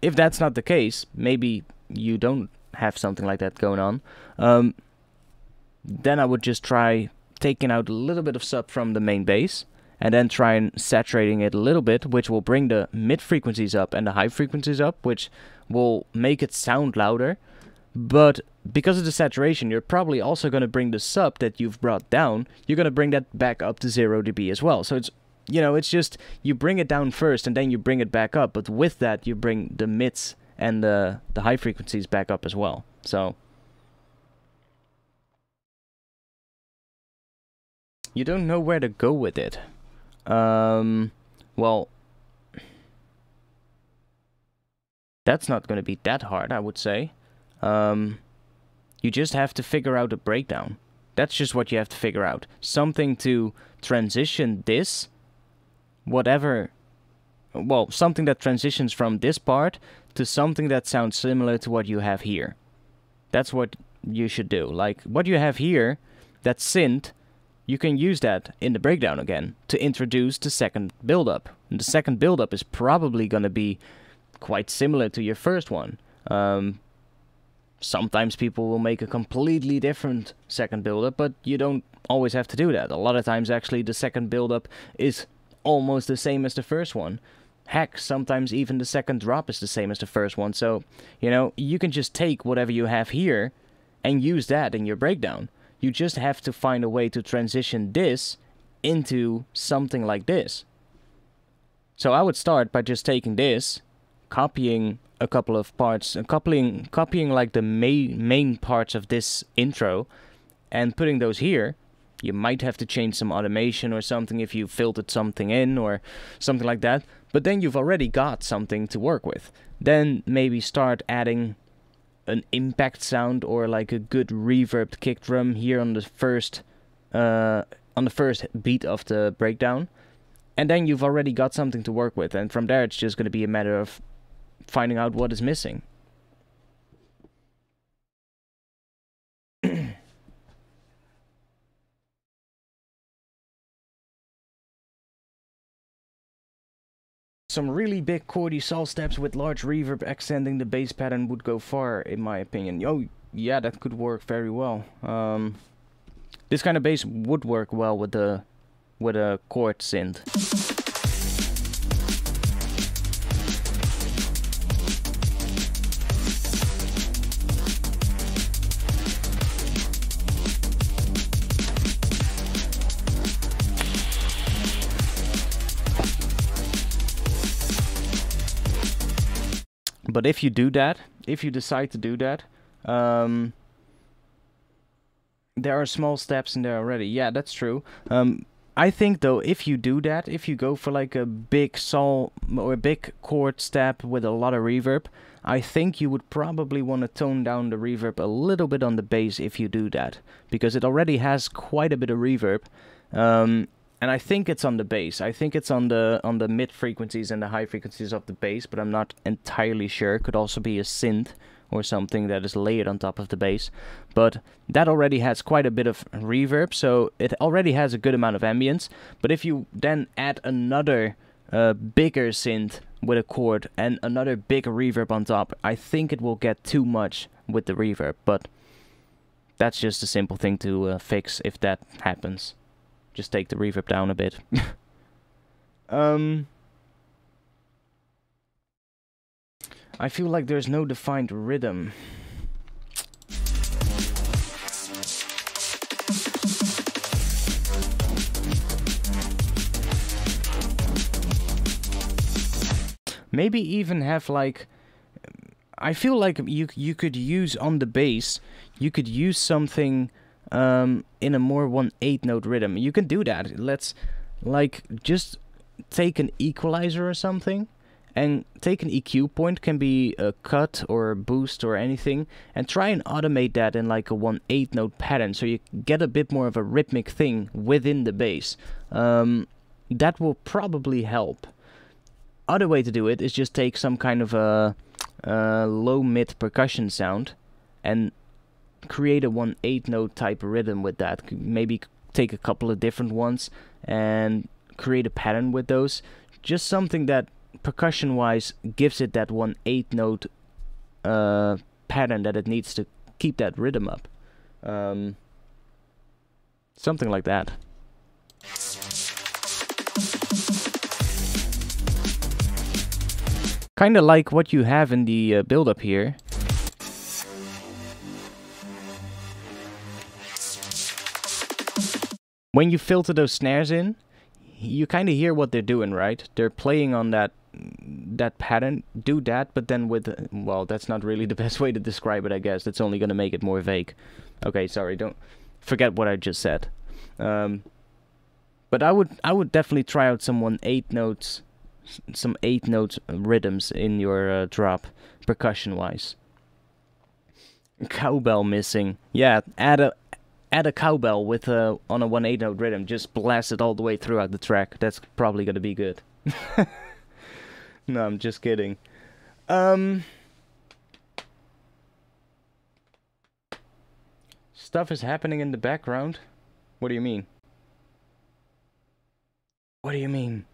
if that's not the case, maybe you don't have something like that going on, then I would just try taking out a little bit of sub from the main bass, and then try and saturating it a little bit, which will bring the mid frequencies up and the high frequencies up, which will make it sound louder. But because of the saturation, you're probably also going to bring the sub that you've brought down, you're going to bring that back up to 0 dB as well. So it's, you know, it's just, you bring it down first and then you bring it back up, but with that you bring the mids and the high frequencies back up as well. So you don't know where to go with it. Well, that's not going to be that hard, I would say. You just have to figure out a breakdown. That's just what you have to figure out. Something to transition this, whatever, well, something that transitions from this part to something that sounds similar to what you have here. That's what you should do. Like, what you have here, that synth, you can use that in the breakdown again to introduce the second build-up. And the second build-up is probably going to be quite similar to your first one. Sometimes people will make a completely different second build-up, but you don't always have to do that. A lot of times, actually, the second build-up is almost the same as the first one. Heck, sometimes even the second drop is the same as the first one. So, you know, you can just take whatever you have here and use that in your breakdown. You just have to find a way to transition this into something like this. So I would start by just taking this, copying a couple of parts, copying like the main parts of this intro, and putting those here. You might have to change some automation or something if you filtered something in or something like that. But then you've already got something to work with. Then maybe start adding an impact sound or like a good reverbed kick drum here on the first beat of the breakdown, And then you've already got something to work with, and from there it's just going to be a matter of finding out what is missing. Some really big chordy sol steps with large reverb extending the bass pattern would go far, in my opinion. Oh, yeah, that could work very well. This kind of bass would work well with a chord synth. But if you do that, if you decide to do that, there are small steps in there already. Yeah, that's true. I think though, if you do that, if you go for like a big sol or a big chord step with a lot of reverb, I think you would probably want to tone down the reverb a little bit on the bass if you do that, because it already has quite a bit of reverb. And I think it's on the bass. I think it's on the mid frequencies and the high frequencies of the bass, but I'm not entirely sure. It could also be a synth or something that is layered on top of the bass. But that already has quite a bit of reverb, so it already has a good amount of ambience. But if you then add another bigger synth with a chord and another big reverb on top, I think it will get too much with the reverb. But that's just a simple thing to fix if that happens. Just take the reverb down a bit. I feel like there's no defined rhythm. Maybe even have like... I feel like you could use on the bass, you could use something... in a more 1/8 note rhythm. You can do that. Let's like just take an equalizer or something and take an EQ point, can be a cut or a boost or anything, and try and automate that in like a 1/8 note pattern so you get a bit more of a rhythmic thing within the bass. That will probably help. Other way to do it is just take some kind of a low mid percussion sound and create a 1/8 note type rhythm with that. Maybe take a couple of different ones and create a pattern with those. Just something that percussion wise gives it that 1/8 note pattern that it needs to keep that rhythm up. Something like that. Kinda like what you have in the build up here. When you filter those snares in, you kind of hear what they're doing, right? They're playing on that pattern. Do that, but then with... well, that's not really the best way to describe it, I guess. That's only going to make it more vague. Okay, sorry, don't forget what I just said. But I would definitely try out some 1/8 notes, some 8 note rhythms in your drop, percussion-wise. Cowbell missing. Yeah, add a cowbell with on a 1/8 note rhythm. Just blast it all the way throughout the track. That's probably gonna be good. No, I'm just kidding. Stuff is happening in the background. What do you mean? What do you mean?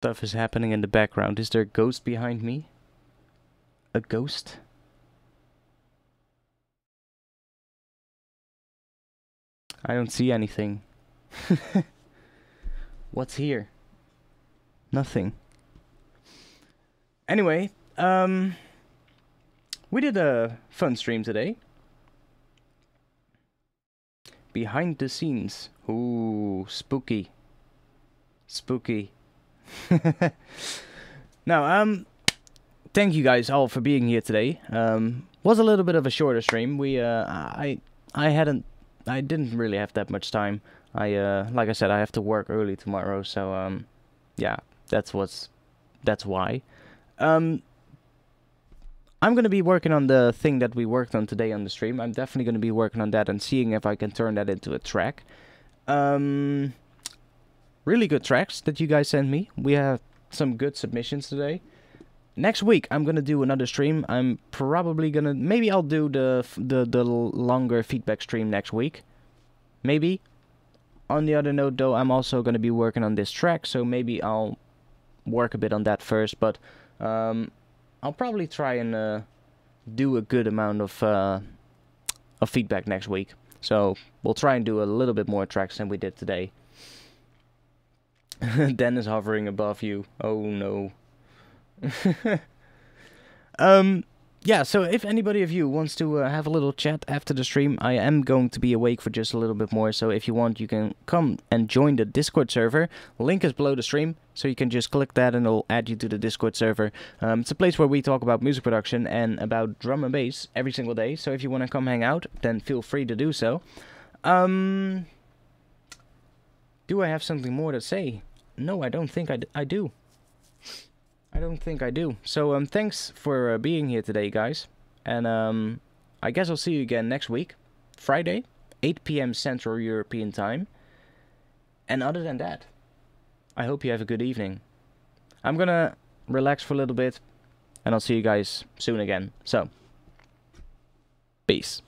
Stuff is happening in the background. Is there a ghost behind me? A ghost? I don't see anything. What's here? Nothing. Anyway, we did a fun stream today. Behind the scenes. Ooh, spooky. Spooky. Now, thank you guys all for being here today. Was a little bit of a shorter stream. I didn't really have that much time. Like I said, I have to work early tomorrow, so yeah, that's why. I'm going to be working on the thing that we worked on today on the stream. I'm definitely going to be working on that and seeing if I can turn that into a track. Really good tracks that you guys sent me. We have some good submissions today. Next week, I'm going to do another stream. I'm probably going to... Maybe I'll do the longer feedback stream next week. Maybe. On the other note, though, I'm also going to be working on this track, so maybe I'll work a bit on that first, but I'll probably try and do a good amount of feedback next week. So we'll try and do a little bit more tracks than we did today. Dan is hovering above you. Oh no. Yeah, so if anybody of you wants to have a little chat after the stream, I am going to be awake for just a little bit more, so if you want, you can come and join the Discord server. Link is below the stream, so you can just click that and it'll add you to the Discord server. It's a place where we talk about music production and about drum and bass every single day, so if you want to come hang out, then feel free to do so. Do I have something more to say? No, I don't think I do. I don't think I do. So, thanks for being here today, guys. And, I guess I'll see you again next week. Friday, 8 PM Central European Time. And other than that, I hope you have a good evening. I'm gonna relax for a little bit, and I'll see you guys soon again. So, peace.